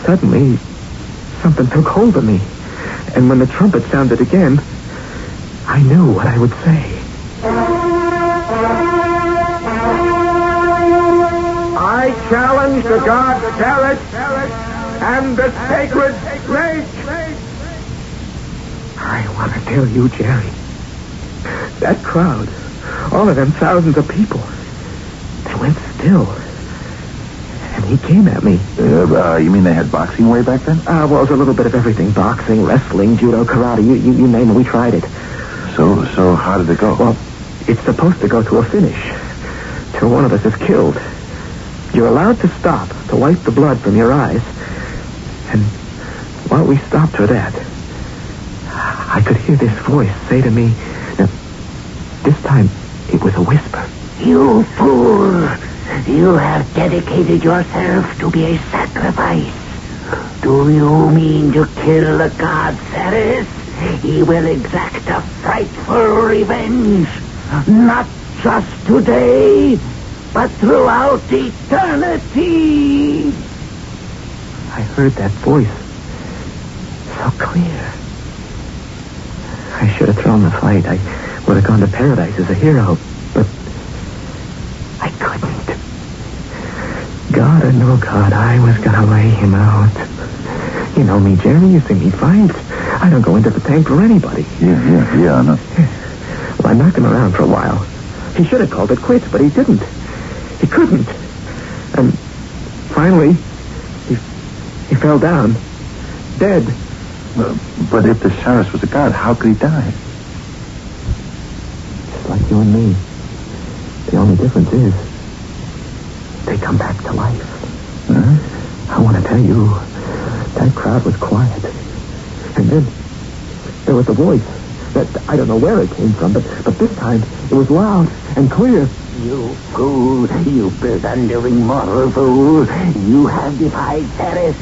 suddenly, something took hold of me. And when the trumpet sounded again, I knew what I would say. I challenge the god Ceres and the sacred snake. I want to tell you, Jerry, that crowd, all of them thousands of people, they went still. And he came at me. You mean they had boxing way back then? Well, it was a little bit of everything. Boxing, wrestling, judo, karate, you name it, we tried it. So how did it go? Well, it's supposed to go to a finish, till one of us is killed. You're allowed to stop to wipe the blood from your eyes. And while we stopped for that, I could hear this voice say to me, this time it was a whisper. You fool! You have dedicated yourself to be a sacrifice. Do you mean to kill the god Ceres? He will exact a frightful revenge. Not just today, but throughout eternity. I heard that voice so clear. I should have thrown the fight. I would have gone to paradise as a hero, but I couldn't. God or no God, I was going to lay him out. You know me, Jerry. You see me fight. I don't go into the tank for anybody. Yeah, I know. Well, I knocked him around for a while. He should have called it quits, but he didn't. He couldn't. And finally, he fell down. Dead. But if the Ceres was a god, how could he die? Just like you and me. The only difference is they come back to life. Huh? I want to tell you, that crowd was quiet. And then there was a voice that I don't know where it came from, but this time it was loud and clear. You fool, you blundering mortal fool. You have defied Ceres.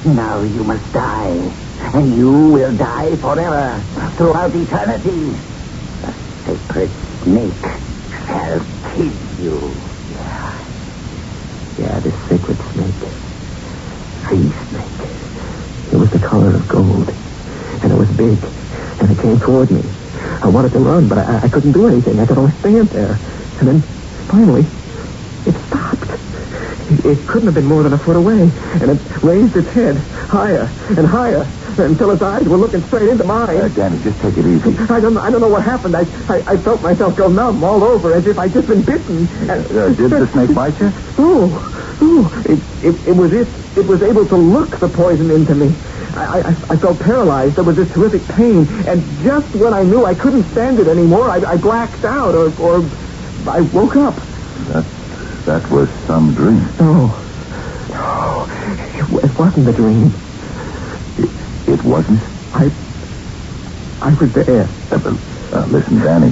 Now you must die. And you will die forever, throughout eternity. The sacred snake shall kill you. Yeah, this sacred snake. Sea snake. It was the color of gold. And it was big. And it came toward me. I wanted to run, but I couldn't do anything. I could only stand there. And then, finally, it stopped. It couldn't have been more than a foot away. And it raised its head higher and higher until its eyes were looking straight into mine. Danny, just take it easy. I don't know what happened. I felt myself go numb all over as if I'd just been bitten. Did the snake bite you? It was able to look the poison into me. I felt paralyzed. There was this terrific pain. And just when I knew I couldn't stand it anymore, I blacked out or I woke up. That was some dream. No, it wasn't a dream. It wasn't? I was there. Listen, Danny.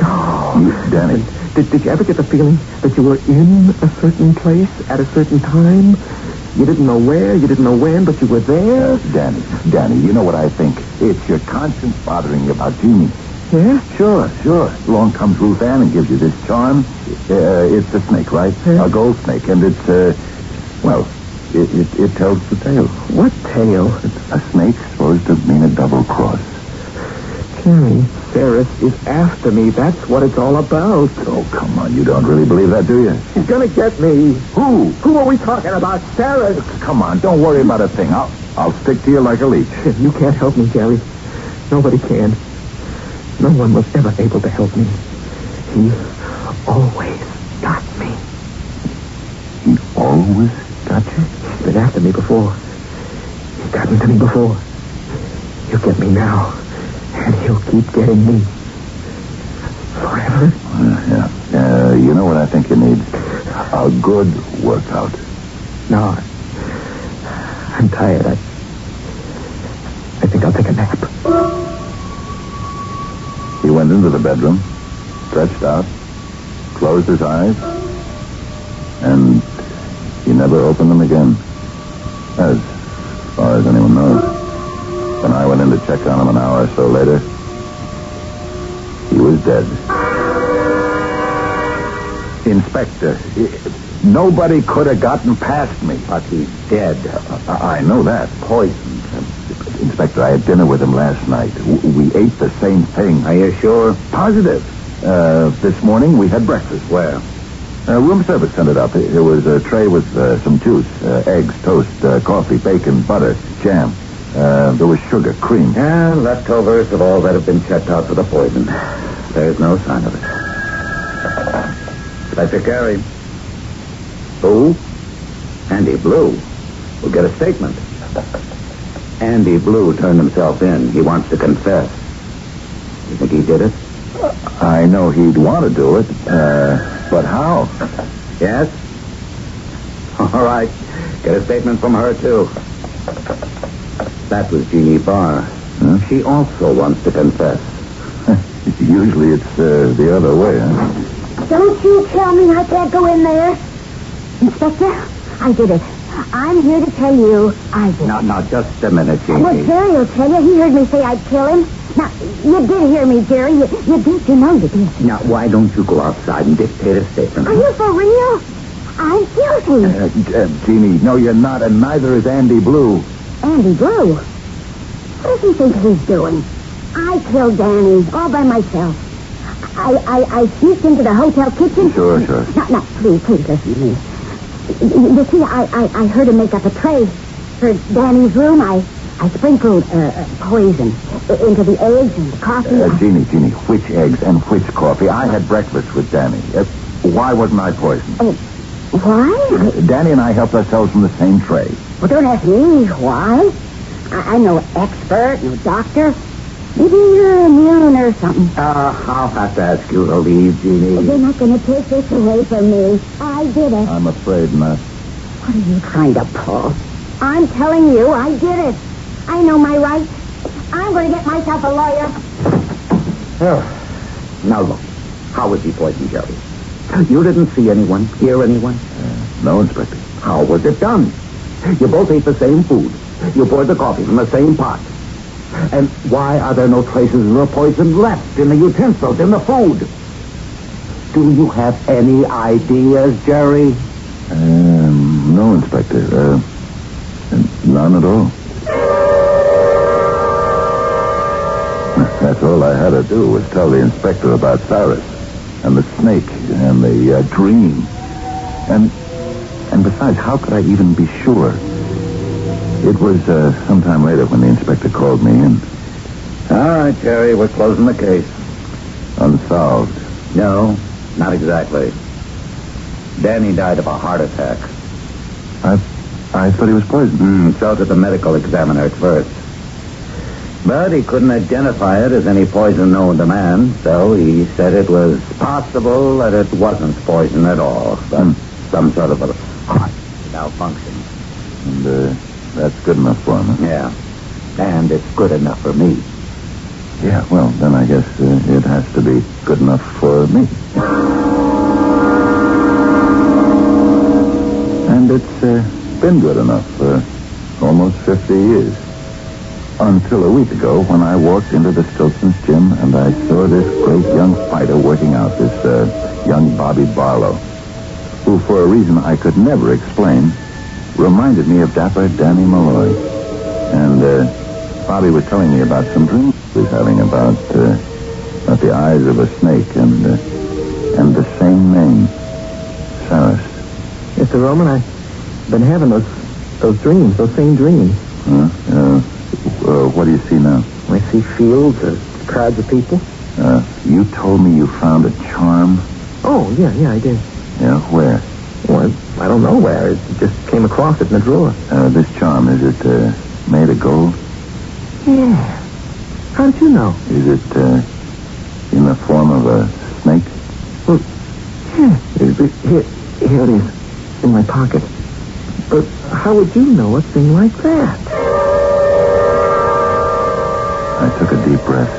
Danny. Did you ever get the feeling that you were in a certain place at a certain time? You didn't know where, you didn't know when, but you were there? Danny, you know what I think? It's your conscience bothering you about Jeannie. Yeah? Sure. Along comes Ruth Ann and gives you this charm. It's a snake, right? Yeah. A gold snake, and it's, it tells the tale. What tale? A snake supposed to mean a double cross. Jerry, Ferris is after me. That's what it's all about. Oh, come on. You don't really believe that, do you? He's gonna get me. Who? Who are we talking about? Ferris. Come on. Don't worry about a thing. I'll stick to you like a leech. You can't help me, Jerry. Nobody can. No one was ever able to help me. He always got me. He always got you? He's been after me before. He's gotten to me before. He'll get me now. And he'll keep getting me. Forever. Yeah. You know what I think you need? A good workout. No. I'm tired. I think I'll take a nap. He went into the bedroom, stretched out, closed his eyes, and he never opened them again. As far as anyone knows. When I went in to check on him an hour or so later, he was dead. Inspector, nobody could have gotten past me. But he's dead. I know that. Poisoned. Inspector, I had dinner with him last night. We ate the same thing. Are you sure? Positive. This morning we had breakfast. Where? Room service sent it up. It was a tray with some juice, eggs, toast, coffee, bacon, butter, jam. There was sugar, cream. And leftovers of all that have been checked out for the poison. There's no sign of it. Inspector Carey. Who? Andy Blue. We'll get a statement. Andy Blue turned himself in. He wants to confess. You think he did it? I know he'd want to do it, but how? Yes? All right. Get a statement from her, too. That was Jeannie Barr. Huh? She also wants to confess. Usually it's the other way, huh? Don't you tell me I can't go in there. Inspector, I did it. I'm here to tell you I did it. Now, just a minute, Jeannie. Well, Jerry will tell you. He heard me say I'd kill him. Now, you did hear me, Jerry. You did. You know you did. Now, why don't you go outside and dictate a statement? Are you for real? I'm guilty. Jeannie, no, you're not, and neither is Andy Blue. Andy Blue? What does he think he's doing? I killed Danny all by myself. I sneaked into the hotel kitchen. Sure. No, please listen to me. You see, I heard him make up a tray for Danny's room. I sprinkled poison into the eggs and the coffee. Jeannie, which eggs and which coffee? I had breakfast with Danny. Why wasn't I poisoned? Why? Danny and I helped ourselves from the same tray. Well, don't ask me why. I'm no expert, no doctor. Maybe you're immune or something. I'll have to ask you to leave, Jeannie. You're not going to take this away from me. I did it. I'm afraid not. What are you trying to pull? I'm telling you, I did it. I know my rights. I'm going to get myself a lawyer. Now, look. How was he poisoned, Jerry? You didn't see anyone, hear anyone? No, Inspector. How was it done? You both ate the same food. You poured the coffee from the same pot. And why are there no traces of the poison left in the utensils, in the food? Do you have any ideas, Jerry? No, Inspector. None at all. That's all I had to do was tell the inspector about Cyrus and the snake and the dream. And besides, how could I even be sure? It was sometime later when the inspector called me in. All right, Jerry, we're closing the case. Unsolved. No, not exactly. Danny died of a heart attack. I thought he was poisoned. So did the medical examiner at first. But he couldn't identify it as any poison known to man, so he said it was possible that it wasn't poison at all, but some sort of a heart malfunction. And that's good enough for him, huh? Yeah, and it's good enough for me. Yeah, well, then I guess it has to be good enough for me. And it's been good enough for almost 50 years. Until a week ago when I walked into the Stilson's gym and I saw this great young fighter working out, this young Bobby Barlow, who for a reason I could never explain, reminded me of dapper Danny Malloy. And Bobby was telling me about some dreams was having about the eyes of a snake and the same name, Saris. Mr. Roman, I've been having those dreams, those same dreams. What do you see now? I see fields, crowds of people. You told me you found a charm. Oh, yeah, I did. Yeah, where? Well, I don't know where. It just came across it in a drawer. This charm, is it made of gold? Yeah. How did you know? Is it in the form of a snake? Well, yeah. Here it is, in my pocket. But how would you know a thing like that? I took a deep breath.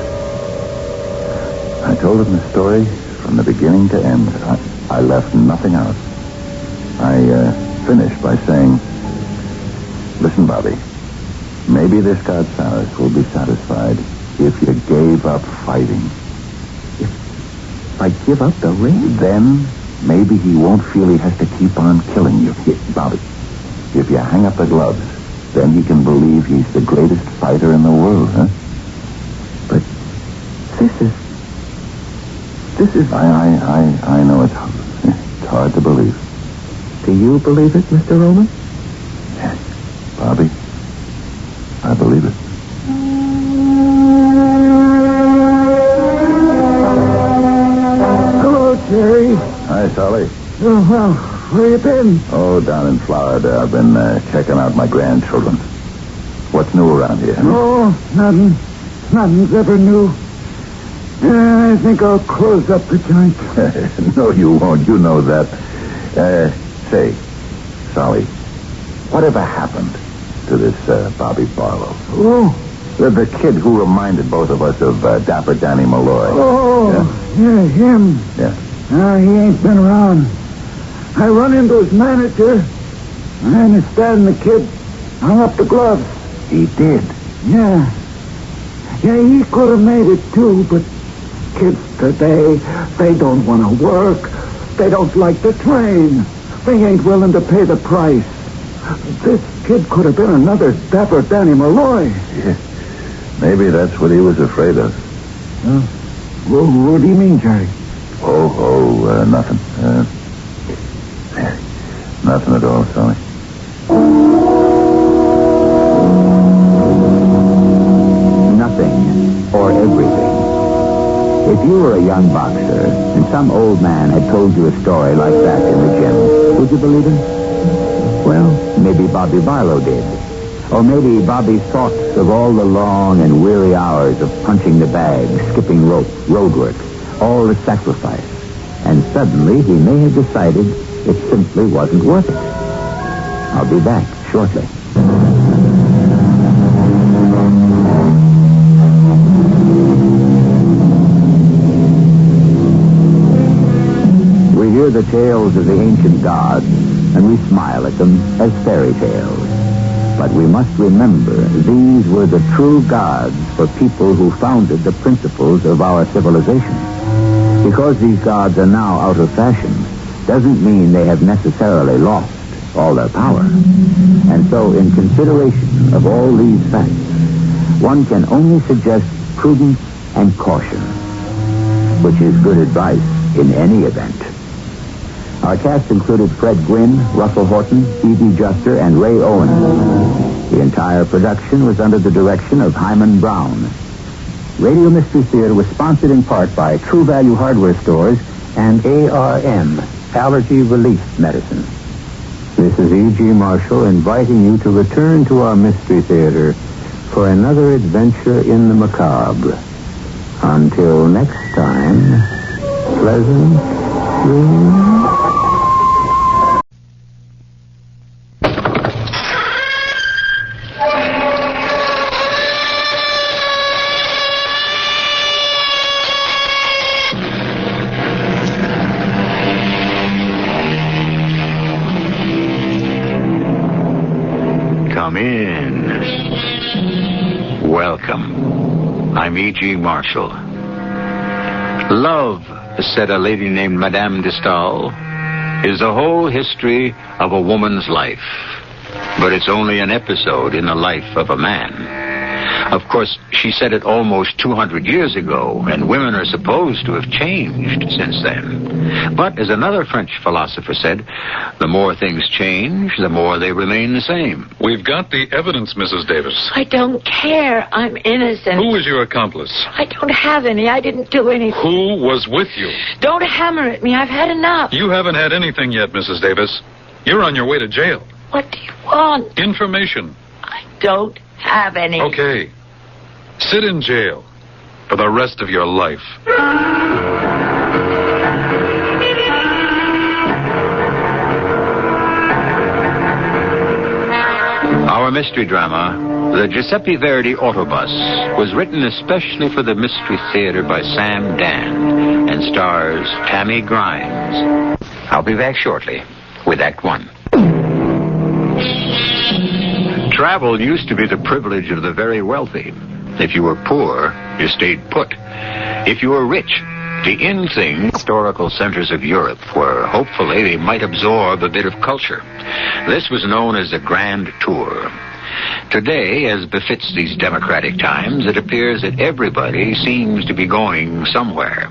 I told him the story from the beginning to end. I left nothing out. I finished by saying, listen, Bobby, maybe this god Saris will be satisfied if you gave up fighting. If I give up the ring? Then maybe he won't feel he has to keep on killing you. Bobby, if you hang up the gloves, then he can believe he's the greatest fighter in the world, huh? But this is... I know it's hard to believe. Do you believe it, Mr. Roman? Yes, Bobby. I believe it. Hello, Jerry. Hi, Solly. Oh, well, where you been? Oh, down in Florida. I've been checking out my grandchildren. What's new around here? Oh, nothing. Nothing's ever new. I think I'll close up the joint. No, you won't. You know that. Say, Solly, whatever happened to this Bobby Barlow? Oh. The kid who reminded both of us of Dapper Danny Malloy. Oh, yeah, him. Yeah. He ain't been around. I run into his manager. I understand the kid hung up the gloves. He did? Yeah. Yeah, he could have made it too, but kids today, they don't want to work. They don't like to train. They ain't willing to pay the price. This kid could have been another Dapper Danny Malloy. Yeah. Maybe that's what he was afraid of. Well, what do you mean, Jerry? Nothing. Nothing at all, Solly. Nothing or everything. If you were a young boxer and some old man had told you a story like that in the gym, would you believe him? Well, maybe Bobby Barlow did. Or maybe Bobby's thoughts of all the long and weary hours of punching the bag, skipping rope, road work, all the sacrifice. And suddenly he may have decided it simply wasn't worth it. I'll be back shortly. We hear the tales of the ancient gods, and we smile at them as fairy tales. But we must remember these were the true gods for people who founded the principles of our civilization. Because these gods are now out of fashion doesn't mean they have necessarily lost all their power. And so, in consideration of all these facts, one can only suggest prudence and caution, which is good advice in any event. Our cast included Fred Gwynn, Russell Horton, E.B. Juster, and Ray Owen. The entire production was under the direction of Hyman Brown. Radio Mystery Theater was sponsored in part by True Value Hardware Stores and ARM, Allergy Relief Medicine. This is E.G. Marshall inviting you to return to our Mystery Theater for another adventure in the macabre. Until next time, pleasant dreams. Come in. Welcome. I'm E.G. Marshall. Love, said a lady named Madame de Stael, is the whole history of a woman's life. But it's only an episode in the life of a man. Of course, she said it almost 200 years ago, and women are supposed to have changed since then. But, as another French philosopher said, the more things change, the more they remain the same. We've got the evidence, Mrs. Davis. I don't care. I'm innocent. Who was your accomplice? I don't have any. I didn't do anything. Who was with you? Don't hammer at me. I've had enough. You haven't had anything yet, Mrs. Davis. You're on your way to jail. What do you want? Information. I don't have any. Okay. Sit in jail for the rest of your life. Our mystery drama, The Giuseppe Verdi Autobus, was written especially for the Mystery Theater by Sam Dan and stars Tammy Grimes. I'll be back shortly with Act One. Travel used to be the privilege of the very wealthy. If you were poor, you stayed put. If you were rich, the in-thing historical centers of Europe, where hopefully they might absorb a bit of culture. This was known as a grand tour. Today, as befits these democratic times, it appears that everybody seems to be going somewhere.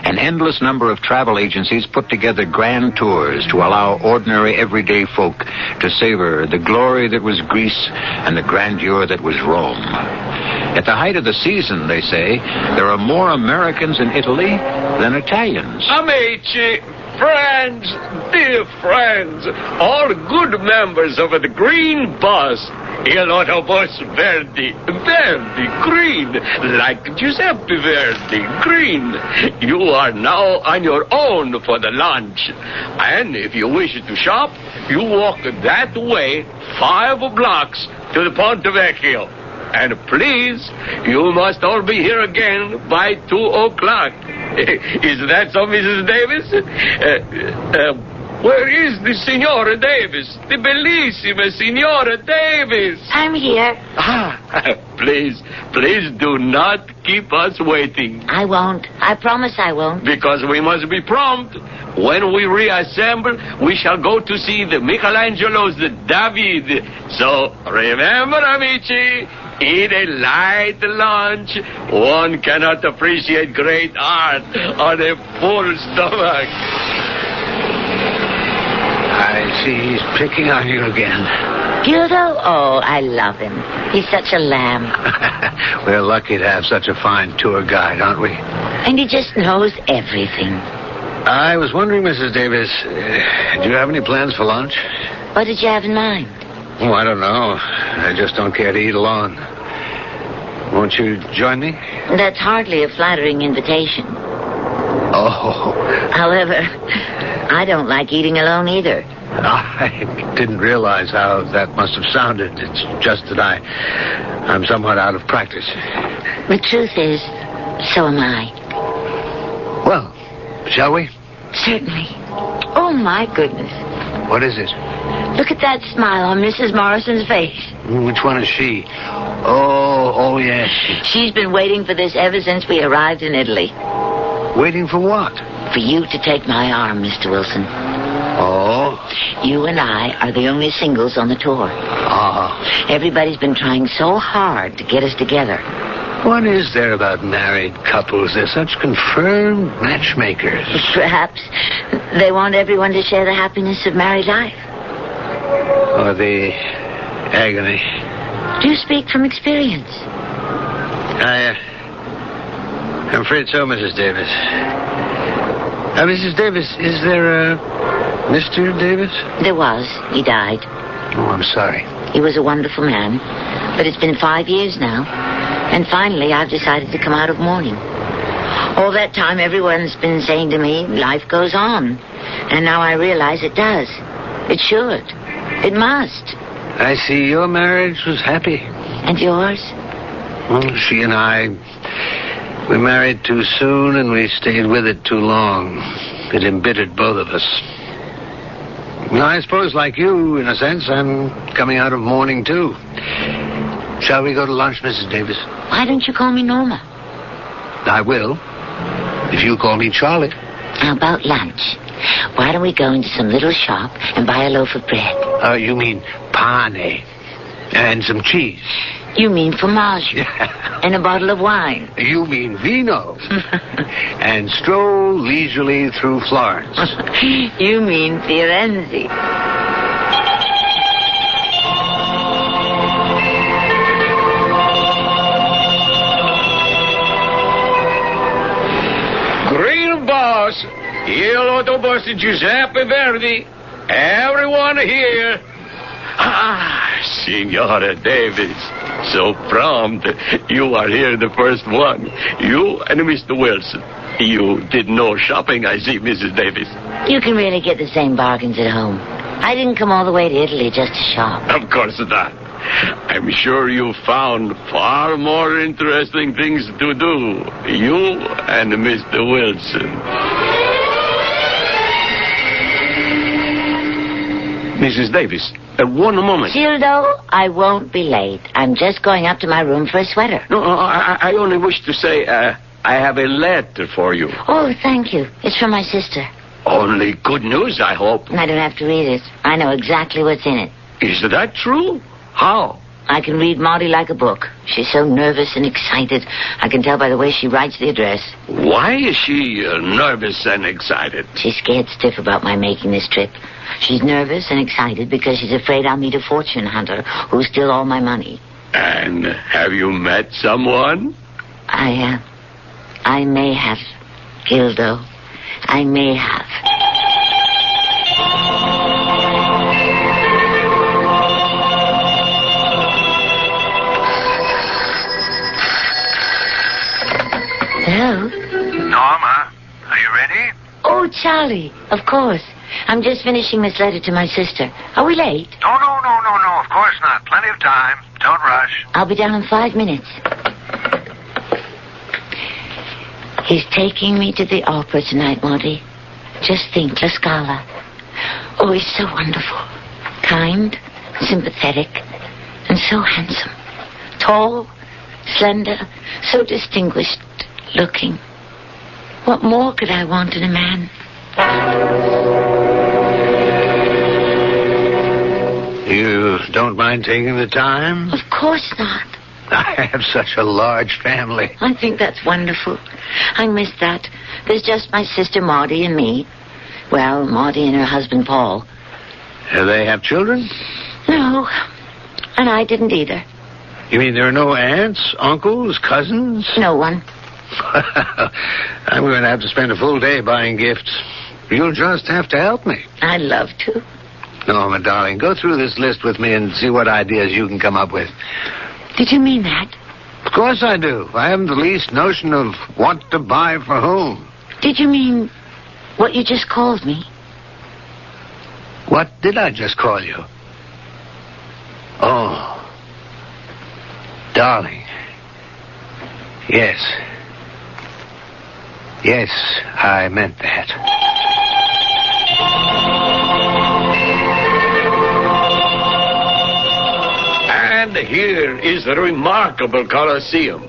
An endless number of travel agencies put together grand tours to allow ordinary, everyday folk to savor the glory that was Greece and the grandeur that was Rome. At the height of the season, they say, there are more Americans in Italy than Italians. Amici, friends, dear friends, all good members of the Green Bus. Il autobus Verdi, green, like Giuseppe Verdi, green. You are now on your own for the lunch. And if you wish to shop, you walk that way 5 blocks to the Ponte Vecchio. And please, you must all be here again by 2 o'clock. Is that so, Mrs. Davis? Where is the Signora Davis? The bellissima Signora Davis. I'm here. Please do not keep us waiting. I won't. I promise I won't. Because we must be prompt. When we reassemble, we shall go to see the Michelangelo's David. So, remember, amici, eat a light lunch. One cannot appreciate great art on a full stomach. I see he's picking on you again. Gildo? Oh, I love him. He's such a lamb. We're lucky to have such a fine tour guide, aren't we? And he just knows everything. I was wondering, Mrs. Davis, do you have any plans for lunch? What did you have in mind? Oh, I don't know. I just don't care to eat alone. Won't you join me? That's hardly a flattering invitation. Oh. However, I don't like eating alone either. I didn't realize how that must have sounded. It's just that I'm somewhat out of practice. The truth is, so am I. Well, shall we? Certainly. Oh, my goodness. What is it? Look at that smile on Mrs. Morrison's face. Which one is she? Oh, yes. She's been waiting for this ever since we arrived in Italy. Waiting for what? For you to take my arm, Mr. Wilson. Oh? You and I are the only singles on the tour. Oh. Everybody's been trying so hard to get us together. What is there about married couples? They're such confirmed matchmakers. Perhaps they want everyone to share the happiness of married life. Or the agony. Do you speak from experience? I'm afraid so, Mrs. Davis. Mrs. Davis, is there a Mr. Davis? There was. He died. Oh, I'm sorry. He was a wonderful man. But it's been 5 years now. And finally, I've decided to come out of mourning. All that time, everyone's been saying to me, life goes on. And now I realize it does. It should. It must. I see your marriage was happy. And yours? Well, she and I, we married too soon and we stayed with it too long. It embittered both of us. Well, I suppose, like you, in a sense, I'm coming out of mourning, too. Shall we go to lunch, Mrs. Davis? Why don't you call me Norma? I will, if you call me Charlie. How about lunch? Why don't we go into some little shop and buy a loaf of bread? You mean pane and some cheese? You mean fromage. And a bottle of wine. You mean vino. And stroll leisurely through Florence. You mean Firenze. Green Boss, Il Autobus Giuseppe Verdi, everyone here. Ah, Signora Davis, so prompt. You are here the first one. You and Mr. Wilson. You did no shopping, I see, Mrs. Davis. You can really get the same bargains at home. I didn't come all the way to Italy just to shop. Of course not. I'm sure you found far more interesting things to do. You and Mr. Wilson. Mrs. Davis, one moment. Gildo, I won't be late. I'm just going up to my room for a sweater. No, I only wish to say I have a letter for you. Oh, thank you. It's from my sister. Only good news, I hope. I don't have to read it. I know exactly what's in it. Is that true? How? I can read Maudie like a book. She's so nervous and excited. I can tell by the way she writes the address. Why is she nervous and excited? She's scared stiff about my making this trip. She's nervous and excited because she's afraid I'll meet a fortune hunter who'll steal all my money. And have you met someone? I may have, Gildo. I may have. Hello? Norma, are you ready? Oh, Charlie, of course. I'm just finishing this letter to my sister. Are we late? Oh, no, of course not. Plenty of time. Don't rush. I'll be down in 5 minutes. He's taking me to the opera tonight, Maudie. Just think, La Scala. Oh, he's so wonderful. Kind, sympathetic, and so handsome. Tall, slender, so distinguished looking. What more could I want in a man? You don't mind taking the time? Of course not. I have such a large family. I think that's wonderful. I miss that. There's just my sister Maudie and me. Well, Maudie and her husband Paul. Do they have children? No. And I didn't either. You mean there are no aunts, uncles, cousins? No one. I'm going to have to spend a full day buying gifts. You'll just have to help me. I'd love to. Norma, darling, go through this list with me and see what ideas you can come up with. Did you mean that? Of course I do. I haven't the least notion of what to buy for whom. Did you mean what you just called me? What did I just call you? Oh. Darling. Yes. Yes, I meant that. And here is the remarkable Colosseum.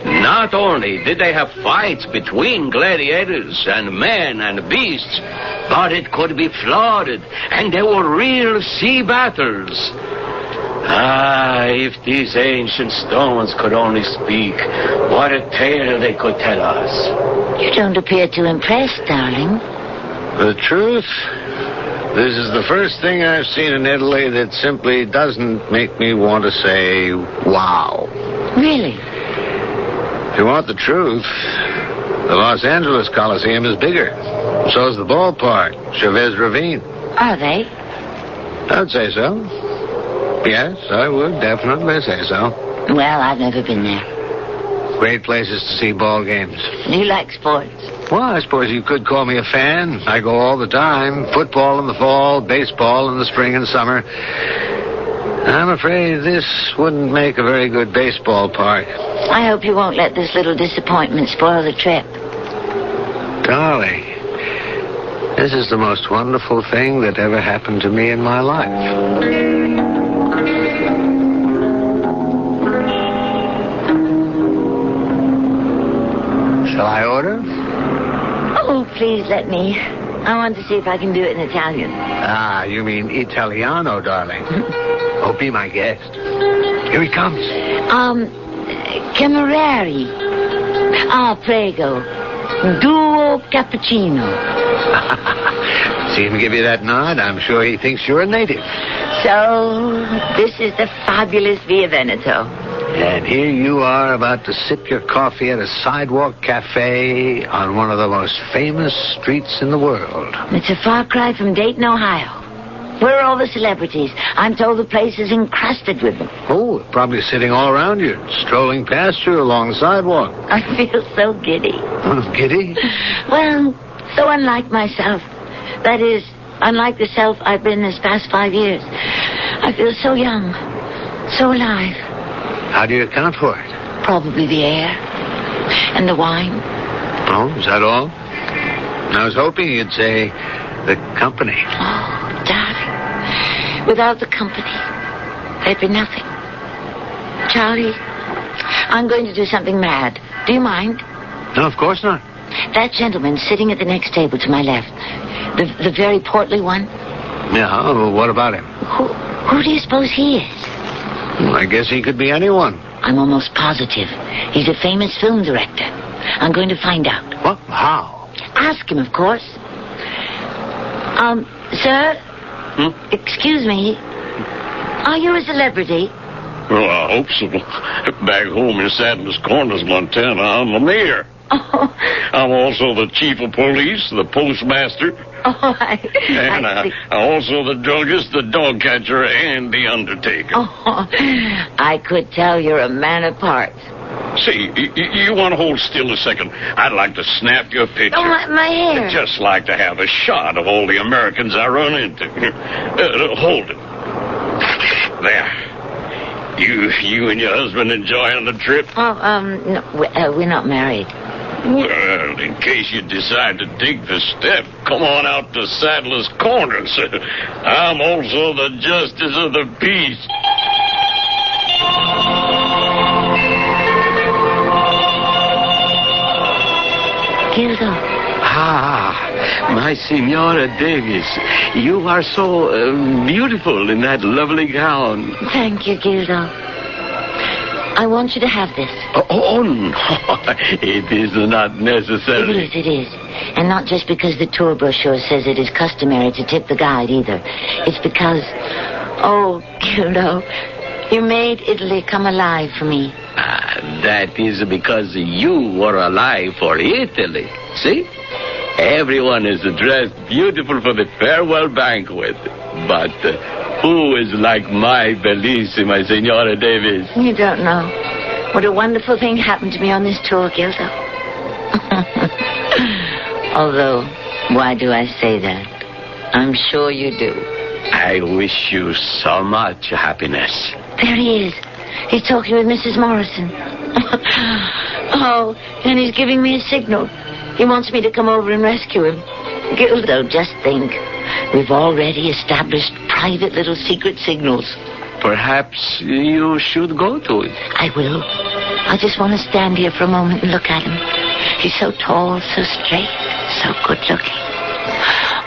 Not only did they have fights between gladiators and men and beasts, but it could be flooded, and there were real sea battles. Ah, if these ancient stones could only speak, what a tale they could tell us. You don't appear too impressed, darling. The truth? This is the first thing I've seen in Italy that simply doesn't make me want to say, wow. Really? If you want the truth, the Los Angeles Coliseum is bigger. So's the ballpark, Chavez Ravine. Are they? I'd say so. Yes, I would definitely say so. Well, I've never been there. Great places to see ball games. You like sports? Well, I suppose you could call me a fan. I go all the time. Football in the fall, baseball in the spring and summer. I'm afraid this wouldn't make a very good baseball park. I hope you won't let this little disappointment spoil the trip. Darling, this is the most wonderful thing that ever happened to me in my life. Shall I order? Oh, please let me. I want to see if I can do it in Italian. Ah, you mean Italiano, darling. Oh, be my guest. Here he comes. Camerari. Prego. Duo cappuccino. See him give you that nod? I'm sure he thinks you're a native. So, this is the fabulous Via Veneto. And here you are about to sip your coffee at a sidewalk cafe on one of the most famous streets in the world. It's a far cry from Dayton, Ohio. Where are all the celebrities? I'm told the place is encrusted with them. Oh, probably sitting all around you, strolling past you along the sidewalk. I feel so giddy. Giddy? Well, so unlike myself. That is, unlike the self I've been this past 5 years. I feel so young, so alive. How do you account for it? Probably the air and the wine. Oh, is that all? I was hoping you'd say the company. Oh, darling. Without the company, there'd be nothing. Charlie, I'm going to do something mad. Do you mind? No, of course not. That gentleman sitting at the next table to my left, the very portly one. Yeah, well, what about him? Who do you suppose he is? Well, I guess he could be anyone. I'm almost positive. He's a famous film director. I'm going to find out. What? How? Ask him, of course. Sir? Excuse me. Are you a celebrity? Well, I hope so. Back home in Sadler's Corners, Montana, I'm the mayor. Oh. I'm also the chief of police, the postmaster. Oh, I also the druggist, the dog catcher, and the undertaker. Oh, I could tell you're a man of parts. See, you want to hold still a second? I'd like to snap your picture. Oh, my hair. I'd just like to have a shot of all the Americans I run into. Hold it. There. You and your husband enjoying the trip? Oh, no, we're not married. Well, in case you decide to take the step, come on out to Sadler's Corners. I'm also the justice of the peace. Gildo. My Signora Davis. You are so beautiful in that lovely gown. Thank you, Gildo. I want you to have this. Oh, no. It is not necessary. It is. And not just because the tour brochure says it is customary to tip the guide, either. It's because, oh, Gildo, you made Italy come alive for me. That is because you were alive for Italy. See? Everyone is dressed beautiful for the farewell banquet. But who is like my bellissima Signora Davis? You don't know. What a wonderful thing happened to me on this tour, Gildo. Although, why do I say that? I'm sure you do. I wish you so much happiness. There he is. He's talking with Mrs. Morrison. Oh, and he's giving me a signal. He wants me to come over and rescue him. Gildo, just think. We've already established private little secret signals. Perhaps you should go to it. I will. I just want to stand here for a moment and look at him. He's so tall, so straight, so good looking.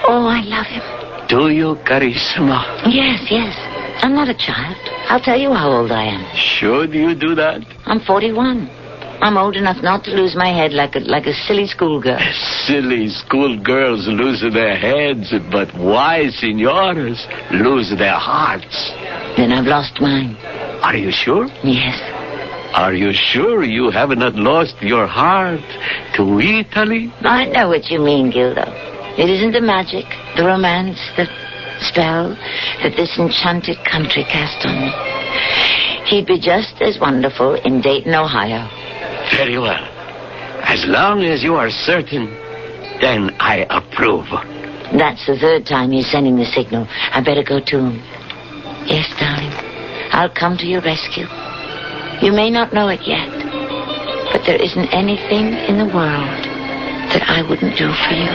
Oh, I love him. Do you, Carissima? Yes. I'm not a child. I'll tell you how old I am. Should you do that? I'm 41. I'm old enough not to lose my head like a silly schoolgirl. Silly schoolgirls lose their heads, but wise signoras lose their hearts. Then I've lost mine. Are you sure? Yes. Are you sure you have not lost your heart to Italy? I know what you mean, Gildo. It isn't the magic, the romance, the spell that this enchanted country cast on me. He'd be just as wonderful in Dayton, Ohio. Very well. As long as you are certain, then I approve. That's the third time you're sending the signal. I better go to him. Yes, darling. I'll come to your rescue. You may not know it yet, but there isn't anything in the world that I wouldn't do for you.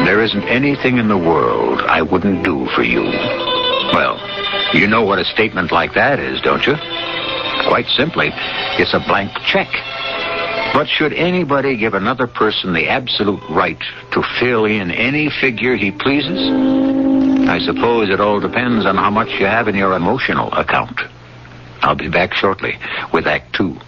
There isn't anything in the world I wouldn't do for you. Well, you know what a statement like that is, don't you? Quite simply, it's a blank check. But should anybody give another person the absolute right to fill in any figure he pleases? I suppose it all depends on how much you have in your emotional account. I'll be back shortly with Act 2.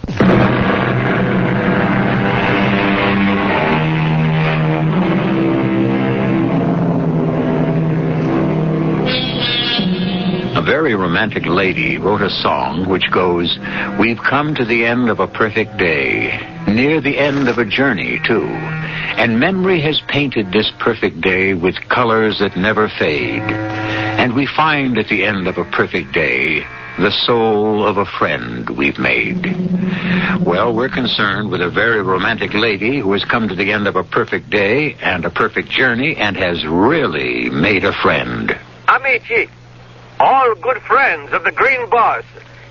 A very romantic lady wrote a song which goes, "We've come to the end of a perfect day, near the end of a journey, too. And memory has painted this perfect day with colors that never fade. And we find at the end of a perfect day the soul of a friend we've made." Well, we're concerned with a very romantic lady who has come to the end of a perfect day and a perfect journey and has really made a friend. Amici, all good friends of the Green Bus,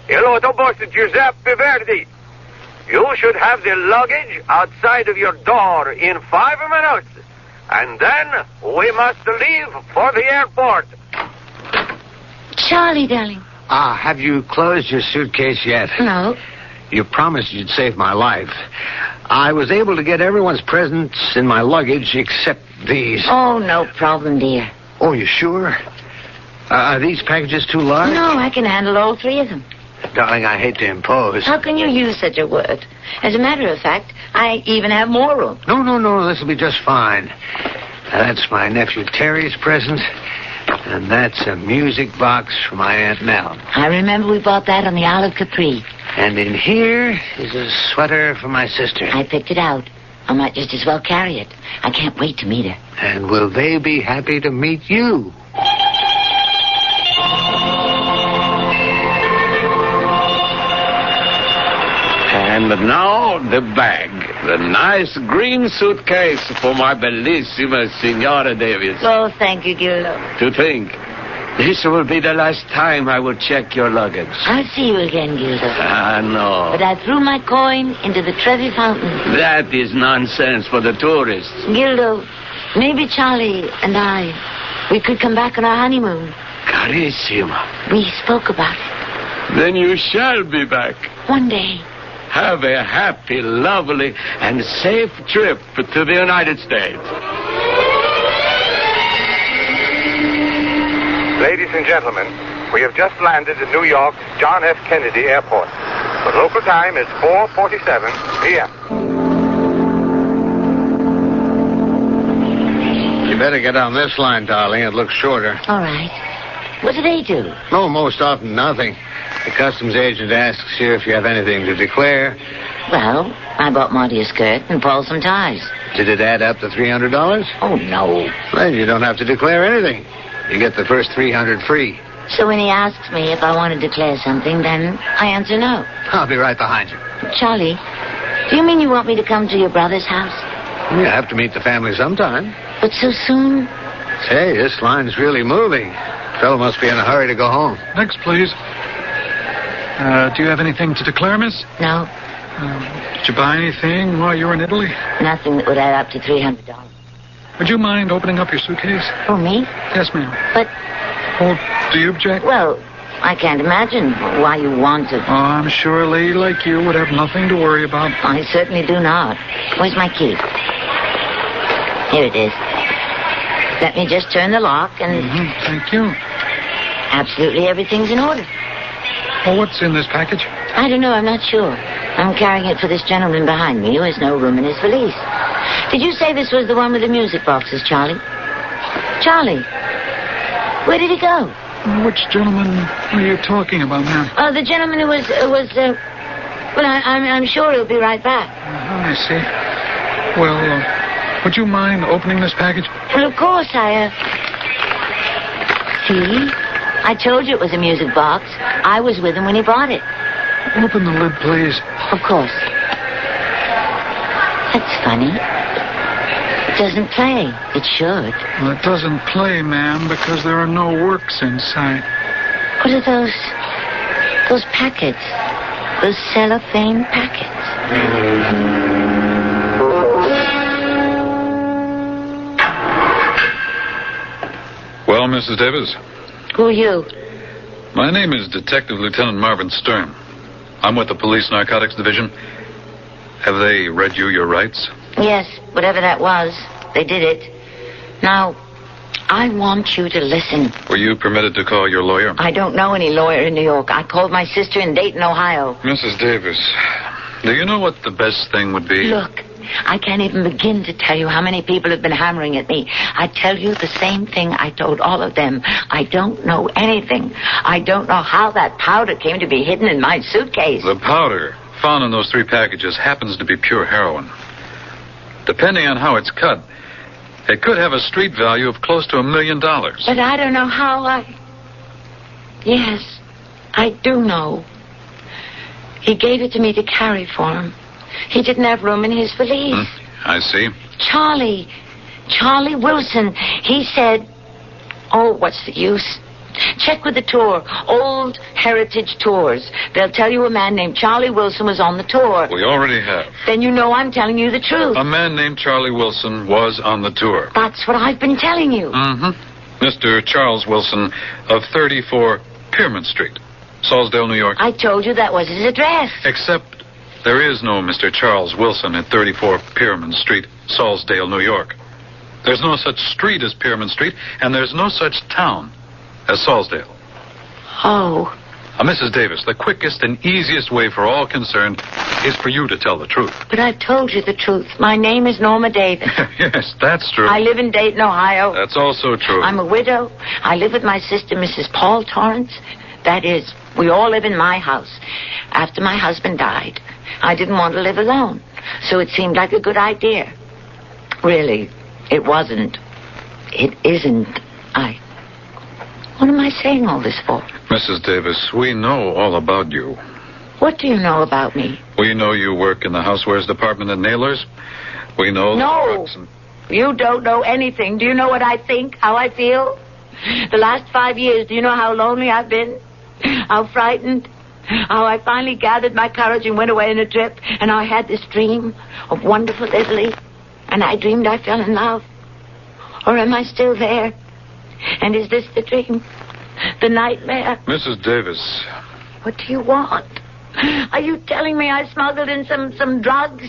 il autobus Giuseppe Verdi. You should have the luggage outside of your door in 5 minutes, and then we must leave for the airport. Charlie, darling. Have you closed your suitcase yet? No. You promised you'd save my life. I was able to get everyone's presents in my luggage except these. Oh, no problem, dear. Oh, you sure? Are these packages too large? No, I can handle all 3 of them. Darling, I hate to impose. How can you use such a word? As a matter of fact, I even have more room. No, this will be just fine. That's my nephew Terry's present, and that's a music box for my Aunt Nell. I remember we bought that on the Olive Capri. And in here is a sweater for my sister. I picked it out. I might just as well carry it. I can't wait to meet her. And will they be happy to meet you? And now the bag. The nice green suitcase for my bellissima Signora Davis. Oh, thank you, Gildo. To think, this will be the last time I will check your luggage. I'll see you again, Gildo. No. But I threw my coin into the Trevi fountain. That is nonsense for the tourists. Gildo, maybe Charlie and I, we could come back on our honeymoon. Carissima. We spoke about it. Then you shall be back. One day. Have a happy, lovely, and safe trip to the United States. Ladies and gentlemen, we have just landed at New York's John F. Kennedy Airport. The local time is 4:47 p.m. You better get on this line, darling. It looks shorter. All right. What do they do? No, most often nothing. The customs agent asks you if you have anything to declare. Well, I bought Monty a skirt and Paul some ties. Did it add up to $300? Oh, no. Then you don't have to declare anything. You get the first $300 free. So when he asks me if I want to declare something, then I answer no. I'll be right behind you. Charlie, do you mean you want me to come to your brother's house? You have to meet the family sometime. But so soon? Say, this line's really moving. Fellow must be in a hurry to go home. Next, please. Do you have anything to declare, miss? No. Did you buy anything while you were in Italy? Nothing that would add up to $300. Would you mind opening up your suitcase? For me? Yes, ma'am. But... Oh, do you object? Well, I can't imagine why you want to. Oh, I'm sure a lady like you would have nothing to worry about. I certainly do not. Where's my key? Here it is. Let me just turn the lock and... Thank you. Absolutely everything's in order. Well, what's in this package? I don't know. I'm not sure. I'm carrying it for this gentleman behind me who has no room in his valise. Did you say this was the one with the music boxes, Charlie? Charlie? Where did he go? Which gentleman are you talking about, ma'am? The gentleman who was well, I'm sure he'll be right back. I see. Well, would you mind opening this package? Well, of course, See? I told you it was a music box. I was with him when he bought it. Open the lid, please. Of course. That's funny. It doesn't play. It should. Well, it doesn't play, ma'am, because there are no works inside. What are those? Those packets. Those cellophane packets. Well, Mrs. Davis? Who are you? My name is Detective Lieutenant Marvin Stern. I'm with the Police Narcotics Division. Have they read you your rights? Yes, whatever that was. They did it. Now, I want you to listen. Were you permitted to call your lawyer? I don't know any lawyer in New York. I called my sister in Dayton, Ohio. Mrs. Davis, do you know what the best thing would be? Look, I can't even begin to tell you how many people have been hammering at me. I tell you the same thing I told all of them. I don't know anything. I don't know how that powder came to be hidden in my suitcase. The powder found in those 3 packages happens to be pure heroin. Depending on how it's cut, it could have a street value of close to $1 million. But I don't know how Yes, I do know. He gave it to me to carry for him. He didn't have room in his valise. I see. Charlie Wilson. He said, oh, what's the use? Check with the tour. Old Heritage Tours. They'll tell you a man named Charlie Wilson was on the tour. We already have. Then you know I'm telling you the truth. A man named Charlie Wilson was on the tour. That's what I've been telling you. Mm-hmm. Mr. Charles Wilson of 34 Piermont Street, Salisdale, New York. I told you that was his address. Except there is no Mr. Charles Wilson at 34 Piermont Street, Salisdale, New York. There's no such street as Piermont Street, and there's no such town as Salisdale. Oh. Mrs. Davis, the quickest and easiest way for all concerned is for you to tell the truth. But I've told you the truth. My name is Norma Davis. Yes, that's true. I live in Dayton, Ohio. That's also true. I'm a widow. I live with my sister, Mrs. Paul Torrance. That is, we all live in my house. After my husband died, I didn't want to live alone. So it seemed like a good idea. Really, it wasn't. It isn't. What am I saying all this for? Mrs. Davis, we know all about you. What do you know about me? We know you work in the housewares department at Naylor's. We know... No, you don't know anything. Do you know what I think, how I feel? The last 5 years, do you know how lonely I've been? How frightened? How I finally gathered my courage and went away on a trip, and I had this dream of wonderful Italy, and I dreamed I fell in love. Or am I still there? And is this the dream? The nightmare? Mrs. Davis. What do you want? Are you telling me I smuggled in some drugs?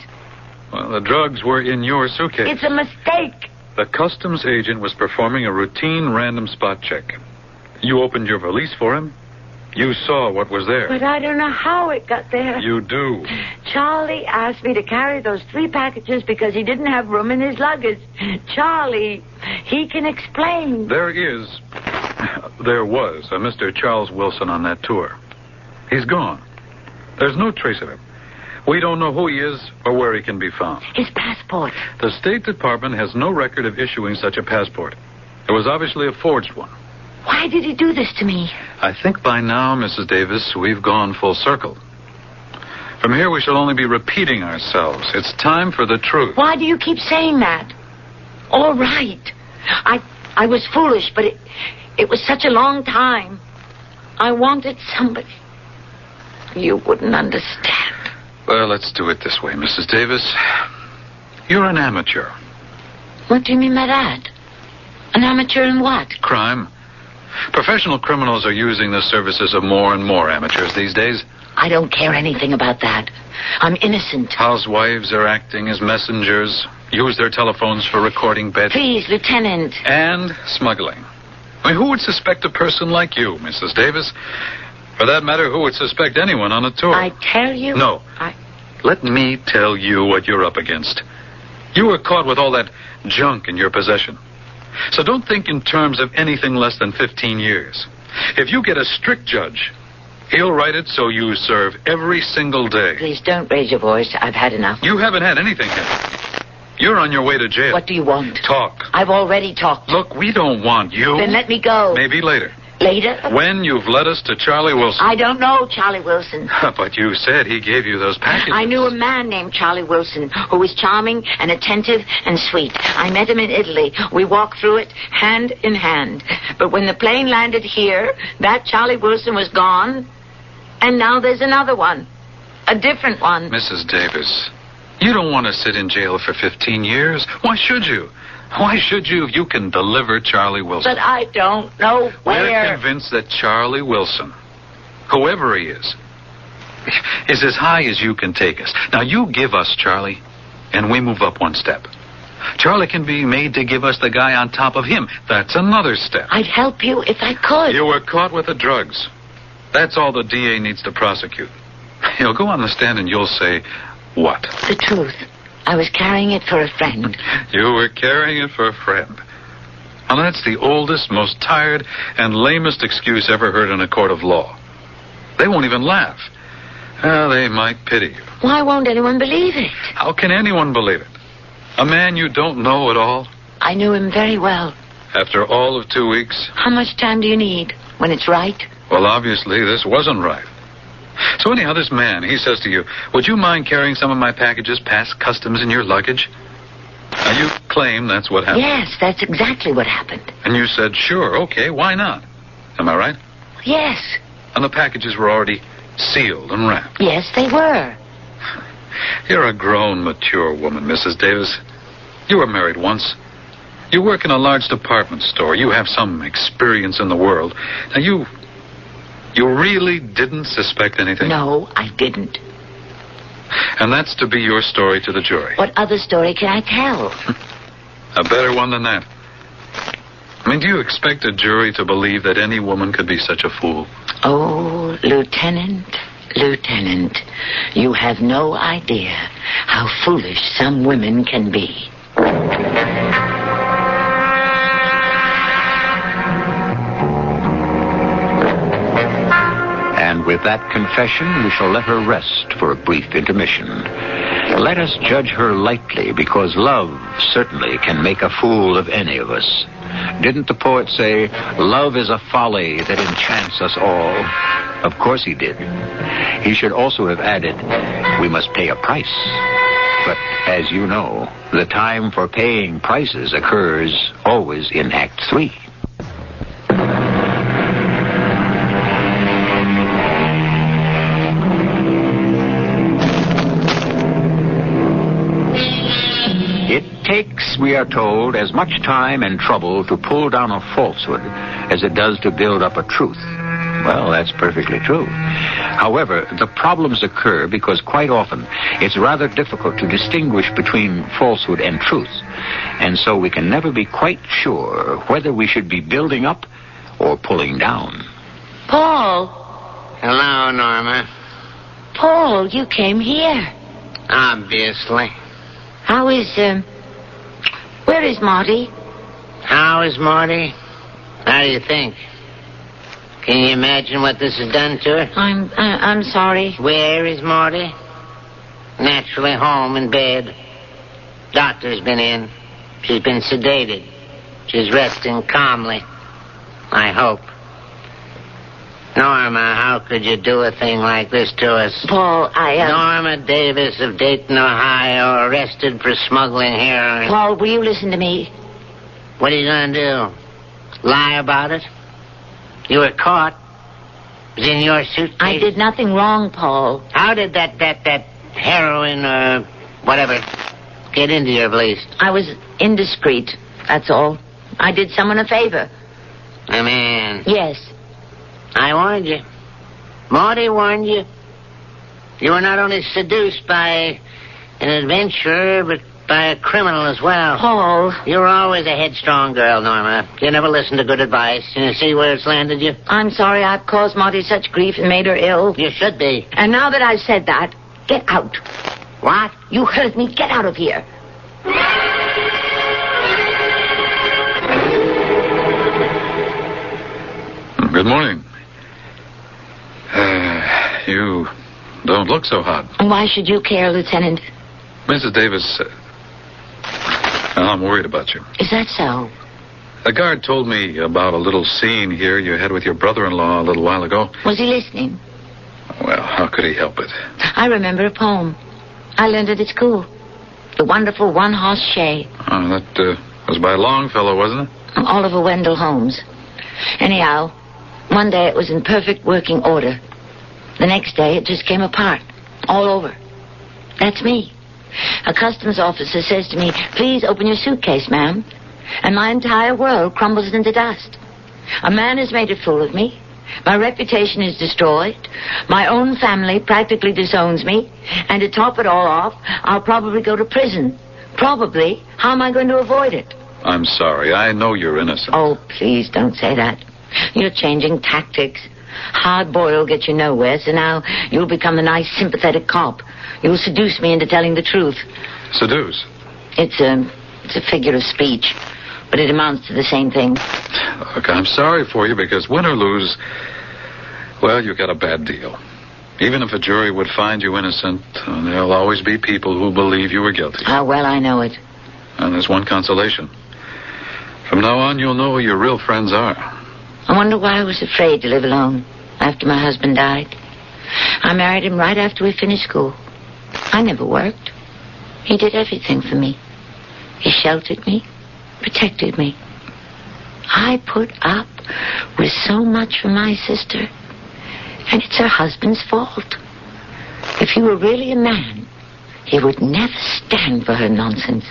Well, the drugs were in your suitcase. It's a mistake. The customs agent was performing a routine random spot check. You opened your valise for him. You saw what was there. But I don't know how it got there. You do. Charlie asked me to carry those 3 packages because he didn't have room in his luggage. Charlie, he can explain. There was a Mr. Charles Wilson on that tour. He's gone. There's no trace of him. We don't know who he is or where he can be found. His passport. The State Department has no record of issuing such a passport. It was obviously a forged one. Why did he do this to me? I think by now, Mrs. Davis, we've gone full circle. From here, we shall only be repeating ourselves. It's time for the truth. Why do you keep saying that? All right. I was foolish, but it was such a long time. I wanted somebody. You wouldn't understand. Well, let's do it this way, Mrs. Davis. You're an amateur. What do you mean by that? An amateur in what? Crime. Professional criminals are using the services of more and more amateurs these days. I don't care anything about that. I'm innocent. Housewives are acting as messengers, use their telephones for recording bets. Please, Lieutenant. And smuggling. I mean, who would suspect a person like you, Mrs. Davis? For that matter, who would suspect anyone on a tour? I tell you... No. Let me tell you what you're up against. You were caught with all that junk in your possession. So don't think in terms of anything less than 15 years. If you get a strict judge, he'll write it so you serve every single day. Please don't raise your voice. I've had enough. You haven't had anything yet. You're on your way to jail. What do you want? Talk. I've already talked. Look, we don't want you. Then let me go. Maybe later. Later? When you've led us to Charlie Wilson. I don't know Charlie Wilson. But you said he gave you those packages. I knew a man named Charlie Wilson who was charming and attentive and sweet. I met him in Italy. We walked through it hand in hand. But when the plane landed here, that Charlie Wilson was gone. And now there's another one. A different one. Mrs. Davis, you don't want to sit in jail for 15 years. Why should you? Why should you if you can deliver Charlie Wilson? But I don't know where. We're convinced that Charlie Wilson, whoever he is as high as you can take us. Now, you give us Charlie, and we move up one step. Charlie can be made to give us the guy on top of him. That's another step. I'd help you if I could. You were caught with the drugs. That's all the DA needs to prosecute. He'll go on the stand and you'll say, what? The truth. I was carrying it for a friend. You were carrying it for a friend. Well, that's the oldest, most tired, and lamest excuse ever heard in a court of law. They won't even laugh. Well, they might pity you. Why won't anyone believe it? How can anyone believe it? A man you don't know at all? I knew him very well. After all of 2 weeks? How much time do you need when it's right? Well, obviously, this wasn't right. So anyhow, this man, he says to you, would you mind carrying some of my packages past customs in your luggage? Now, you claim that's what happened. Yes, that's exactly what happened. And you said, sure, okay, why not? Am I right? Yes. And the packages were already sealed and wrapped. Yes, they were. You're a grown, mature woman, Mrs. Davis. You were married once. You work in a large department store. You have some experience in the world. Now, you really didn't suspect anything? No, I didn't. And that's to be your story to the jury. What other story can I tell? A better one than that. I mean, do you expect a jury to believe that any woman could be such a fool? Oh, Lieutenant, you have no idea how foolish some women can be. And with that confession, we shall let her rest for a brief intermission. Let us judge her lightly, because love certainly can make a fool of any of us. Didn't the poet say, love is a folly that enchants us all? Of course he did. He should also have added, we must pay a price. But as you know, the time for paying prices occurs always in Act 3. It takes, we are told, as much time and trouble to pull down a falsehood as it does to build up a truth. Well, that's perfectly true. However, the problems occur because quite often it's rather difficult to distinguish between falsehood and truth. And so we can never be quite sure whether we should be building up or pulling down. Paul. Hello, Norma. Paul, you came here. Obviously. How is, where is Marty? How is Marty? How do you think? Can you imagine what this has done to her? I'm sorry. Where is Marty? Naturally home in bed. Doctor's been in. She's been sedated. She's resting calmly. I hope. Norma, how could you do a thing like this to us? Paul, Norma Davis of Dayton, Ohio, arrested for smuggling heroin. Paul, will you listen to me? What are you going to do? Lie about it? You were caught. It was in your suitcase. I did nothing wrong, Paul. How did that heroin or whatever get into your valise? I was indiscreet, that's all. I did someone a favor. A man? Yes. I warned you. Marty warned you. You were not only seduced by an adventurer, but by a criminal as well. Paul. You were always a headstrong girl, Norma. You never listened to good advice. You see where it's landed you? I'm sorry I've caused Marty such grief and made her ill. You should be. And now that I've said that, get out. What? You heard me. Get out of here. Good morning. You don't look so hot. Why should you care, Lieutenant? Mrs. Davis, I'm worried about you. Is that so? The guard told me about a little scene here you had with your brother-in-law a little while ago. Was he listening? Well, how could he help it? I remember a poem. I learned it at school. The Wonderful One-Horse Shay. Oh, that was by Longfellow, wasn't it? Oliver Wendell Holmes. Anyhow, one day it was in perfect working order. The next day it just came apart. All over. That's me. A customs officer says to me, please open your suitcase, ma'am. And my entire world crumbles into dust. A man has made a fool of me. My reputation is destroyed. My own family practically disowns me. And to top it all off, I'll probably go to prison. Probably. How am I going to avoid it? I'm sorry. I know you're innocent. Oh, please don't say that. You're changing tactics. Hard boil will get you nowhere, so now you'll become a nice, sympathetic cop. You'll seduce me into telling the truth. Seduce? It's a figure of speech, but it amounts to the same thing. Look, I'm sorry for you because win or lose, well, you got a bad deal. Even if a jury would find you innocent, there'll always be people who believe you were guilty. Ah, well, I know it. And there's one consolation. From now on, you'll know who your real friends are. I wonder why I was afraid to live alone after my husband died. I married him right after we finished school. I never worked. He did everything for me. He sheltered me, protected me. I put up with so much from my sister, and it's her husband's fault. If he were really a man, he would never stand for her nonsense.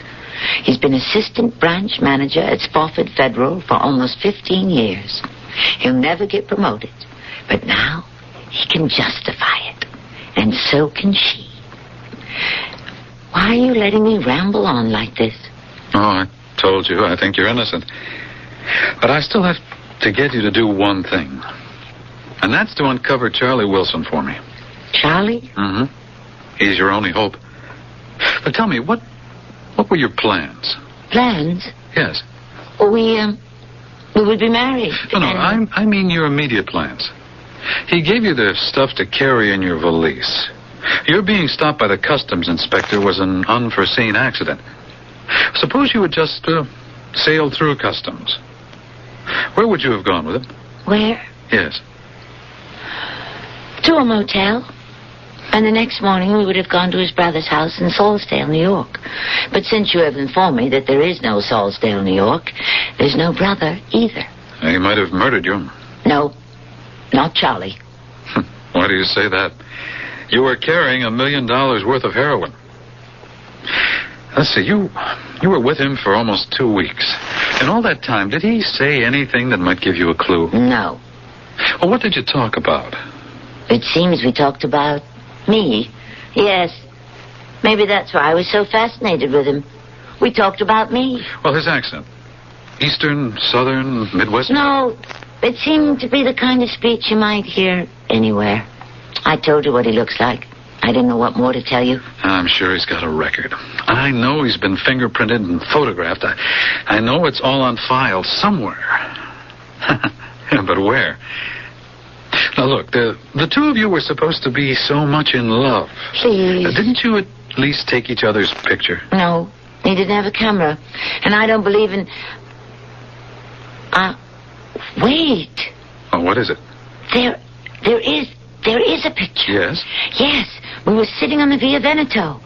He's been assistant branch manager at Spofford Federal for almost 15 years. He'll never get promoted, but now he can justify it, and so can she. Why are you letting me ramble on like this? Oh, I told you, I think you're innocent. But I still have to get you to do one thing. And that's to uncover Charlie Wilson for me. Charlie? Mm-hmm. He's your only hope. But tell me, what were your plans? Plans? Yes. Well, we would be married. No, I mean your immediate plans. He gave you the stuff to carry in your valise. Your being stopped by the customs inspector was an unforeseen accident. Suppose you had just sailed through customs. Where would you have gone with him? Where? Yes. To a motel. And the next morning we would have gone to his brother's house in Salisdale, New York. But since you have informed me that there is no Salisdale, New York, there's no brother either. He might have murdered you. No, not Charlie. Why do you say that? You were carrying $1 million worth of heroin. Let's see, you were with him for almost 2 weeks. In all that time, did he say anything that might give you a clue? No. Well, what did you talk about? It seems we talked about me. Yes. Maybe that's why I was so fascinated with him. We talked about me. Well, his accent. Eastern, Southern, Midwest? No, it seemed to be the kind of speech you might hear anywhere. I told you what he looks like. I didn't know what more to tell you. I'm sure he's got a record. I know he's been fingerprinted and photographed. I know it's all on file somewhere. But where? Now, look, the two of you were supposed to be so much in love. Please. Didn't you at least take each other's picture? No, he didn't have a camera. And I don't believe in... Wait. Oh, what is it? There is a picture. Yes? Yes. We were sitting on the Via Veneto.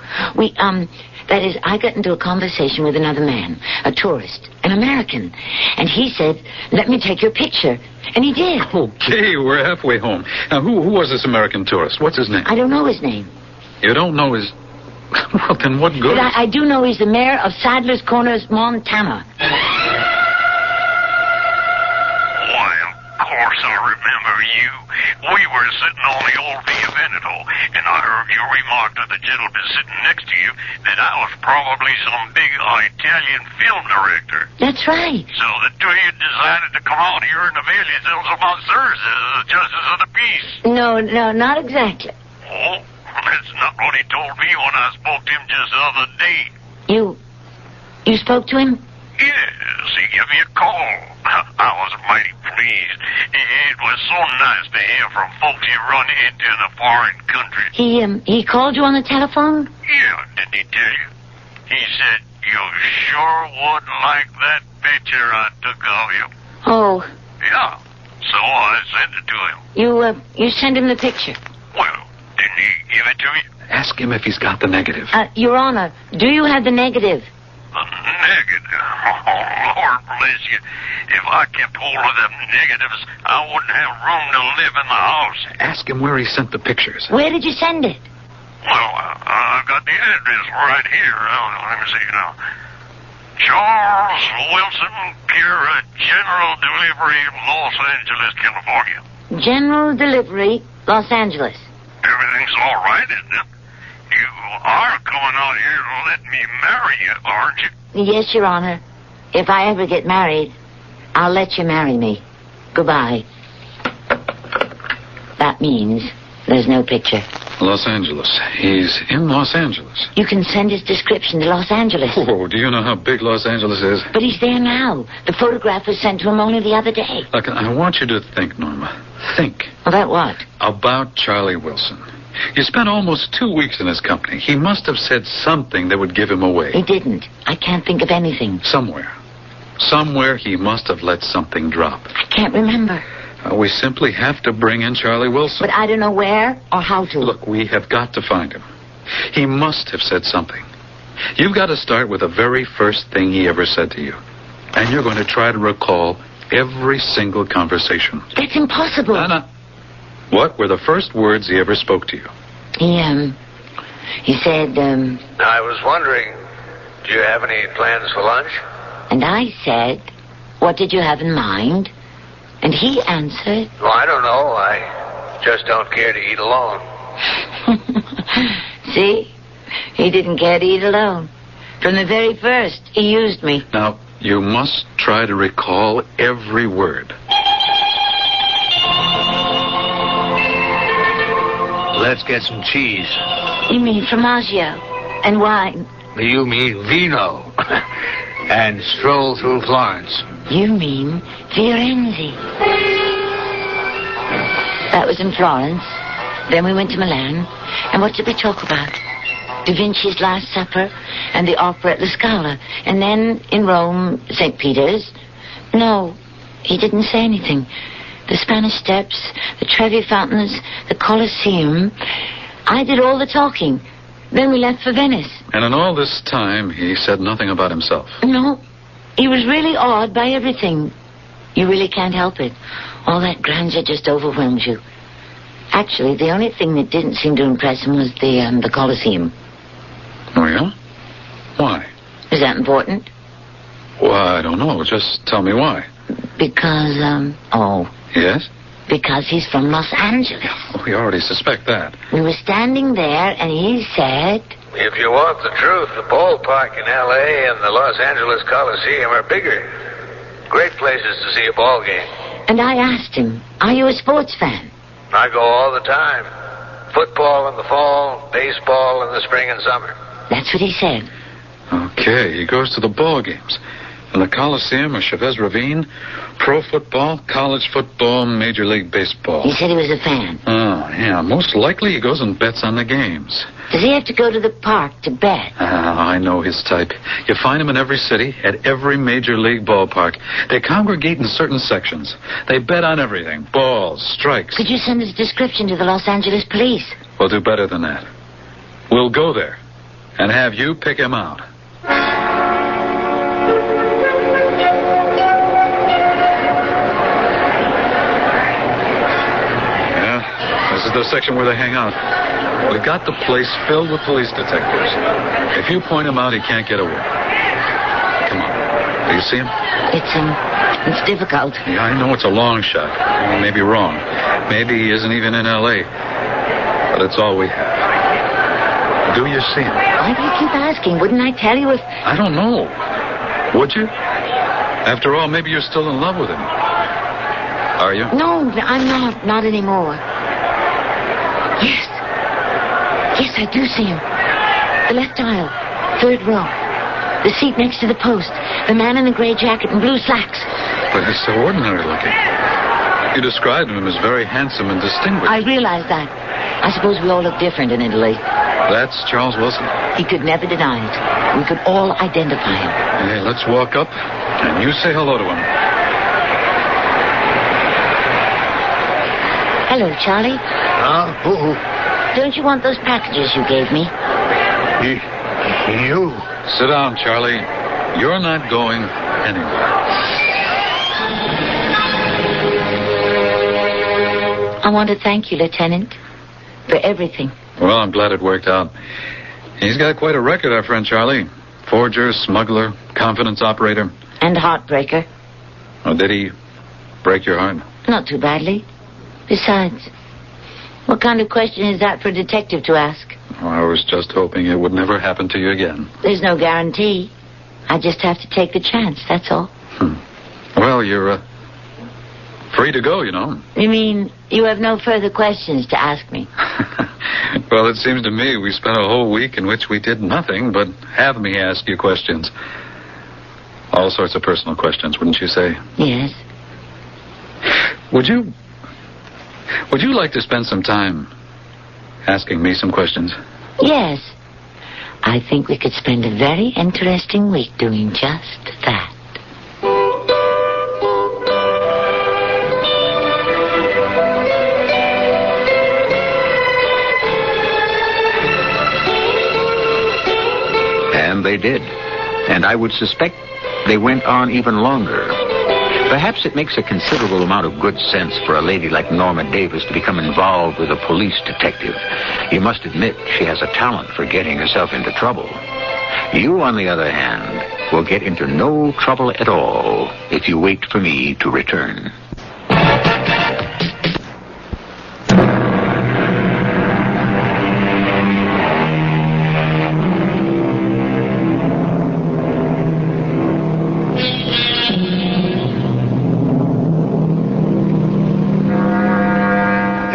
That is, I got into a conversation with another man, a tourist, an American. And he said, let me take your picture. And he did. Okay, we're halfway home. Now, who was this American tourist? What's his name? I don't know his name. You don't know his... Well, then what good? But I do know he's the mayor of Sadler's Corners, Montana. Of course I remember you. We were sitting on the old Via Veneto, and I heard you remark to the gentleman sitting next to you that I was probably some big Italian film director. That's right. So the two of you decided to come out here and avail yourselves of my services as a justice of the peace. No, not exactly. Oh, that's not what he told me when I spoke to him just the other day. You spoke to him? Yes, he gave me a call. I was mighty pleased. It was so nice to hear from folks you run into in a foreign country. He called you on the telephone? Yeah, didn't he tell you? He said you sure would like that picture I took of you. Oh. Yeah, so I sent it to him. You sent him the picture? Well, didn't he give it to you? Ask him if he's got the negative. Your Honor, do you have the negative? The negative? Oh, Lord bless you. If I kept hold of them negatives, I wouldn't have room to live in the house. Ask him where he sent the pictures. Where did you send it? Well, I've got the address right here. Let me see now. Charles Wilson, Kira, General Delivery, Los Angeles, California. General Delivery, Los Angeles. Everything's all right, isn't it? You are coming out here to let me marry you, aren't you? Yes, Your Honor. If I ever get married, I'll let you marry me. Goodbye. That means there's no picture. Los Angeles. He's in Los Angeles. You can send his description to Los Angeles. Oh, do you know how big Los Angeles is? But he's there now. The photograph was sent to him only the other day. Look, I want you to think, Norma. Think. About what? About Charlie Wilson. You spent almost 2 weeks in his company. He must have said something that would give him away. He didn't. I can't think of anything. Somewhere he must have let something drop. I can't remember. We simply have to bring in Charlie Wilson. But I don't know where or how to. Look, we have got to find him. He must have said something. You've got to start with the very first thing he ever said to you. And you're going to try to recall every single conversation. That's impossible. Anna, what were the first words he ever spoke to you? He said, I was wondering, do you have any plans for lunch? And I said, what did you have in mind? And he answered, Well, I don't know. I just don't care to eat alone. See? He didn't care to eat alone. From the very first, he used me. Now, you must try to recall every word. Let's get some cheese. You mean formaggio and wine? You mean vino. And stroll through Florence. You mean Firenze. That was in Florence. Then we went to Milan. And what did we talk about? Da Vinci's Last Supper and the opera at La Scala. And then in Rome, St. Peter's. No, he didn't say anything. The Spanish Steps, the Trevi Fountains, the Colosseum. I did all the talking. Then we left for Venice. And in all this time, he said nothing about himself. No. He was really awed by everything. You really can't help it. All that grandeur just overwhelms you. Actually, the only thing that didn't seem to impress him was the Colosseum. Oh, yeah? Why? Is that important? Well, I don't know. Just tell me why. Because, Yes? Because he's from Los Angeles. We already suspect that. We were standing there, and he said... If you want the truth, the ballpark in L.A. and the Los Angeles Coliseum are bigger. Great places to see a ball game. And I asked him, are you a sports fan? I go all the time. Football in the fall, baseball in the spring and summer. That's what he said. Okay, he goes to the ball games. In the Coliseum or Chavez Ravine, pro football, college football, Major League Baseball. He said he was a fan. Oh, yeah. Most likely he goes and bets on the games. Does he have to go to the park to bet? I know his type. You find him in every city, at every Major League ballpark. They congregate in certain sections. They bet on everything. Balls, strikes. Could you send his description to the Los Angeles police? We'll do better than that. We'll go there and have you pick him out. This is the section where they hang out. We've got the place filled with police detectives. If you point him out, he can't get away. Come on. Do you see him? It's difficult. Yeah, I know it's a long shot. We may be wrong. Maybe he isn't even in L.A. But it's all we have. Do you see him? Why do you keep asking? Wouldn't I tell you if... I don't know. Would you? After all, maybe you're still in love with him. Are you? No, I'm not. Not anymore. Yes. Yes, I do see him. The left aisle. Third row. The seat next to the post. The man in the gray jacket and blue slacks. But he's so ordinary looking. You described him as very handsome and distinguished. I realize that. I suppose we all look different in Italy. That's Charles Wilson. He could never deny it. We could all identify him. Hey, let's walk up and you say hello to him. Hello, Charlie. Who? Don't you want those packages you gave me? You? Sit down, Charlie. You're not going anywhere. I want to thank you, Lieutenant, for everything. Well, I'm glad it worked out. He's got quite a record, our friend Charlie. Forger, smuggler, confidence operator. And heartbreaker. Oh, did he break your heart? Not too badly. Besides, what kind of question is that for a detective to ask? I was just hoping it would never happen to you again. There's no guarantee. I just have to take the chance, that's all. Well, you're free to go, you know. You mean you have no further questions to ask me? Well, it seems to me we spent a whole week in which we did nothing but have me ask you questions. All sorts of personal questions, wouldn't you say? Yes. Would you like to spend some time asking me some questions? Yes. I think we could spend a very interesting week doing just that. And they did. And I would suspect they went on even longer. Perhaps it makes a considerable amount of good sense for a lady like Norma Davis to become involved with a police detective. You must admit she has a talent for getting herself into trouble. You, on the other hand, will get into no trouble at all if you wait for me to return.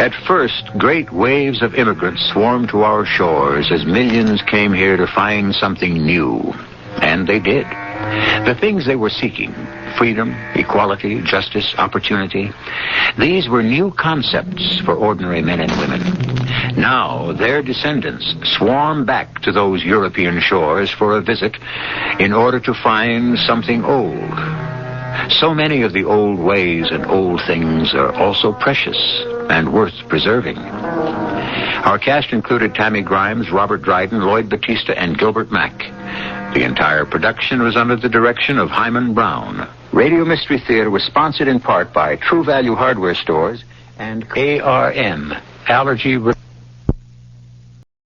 At first, great waves of immigrants swarmed to our shores as millions came here to find something new. And they did. The things they were seeking, freedom, equality, justice, opportunity, these were new concepts for ordinary men and women. Now, their descendants swarm back to those European shores for a visit in order to find something old. So many of the old ways and old things are also precious and worth preserving. Our cast included Tammy Grimes, Robert Dryden, Lloyd Batista, and Gilbert Mack. The entire production was under the direction of Hyman Brown. Radio Mystery Theater was sponsored in part by True Value Hardware Stores and ARM, Allergy...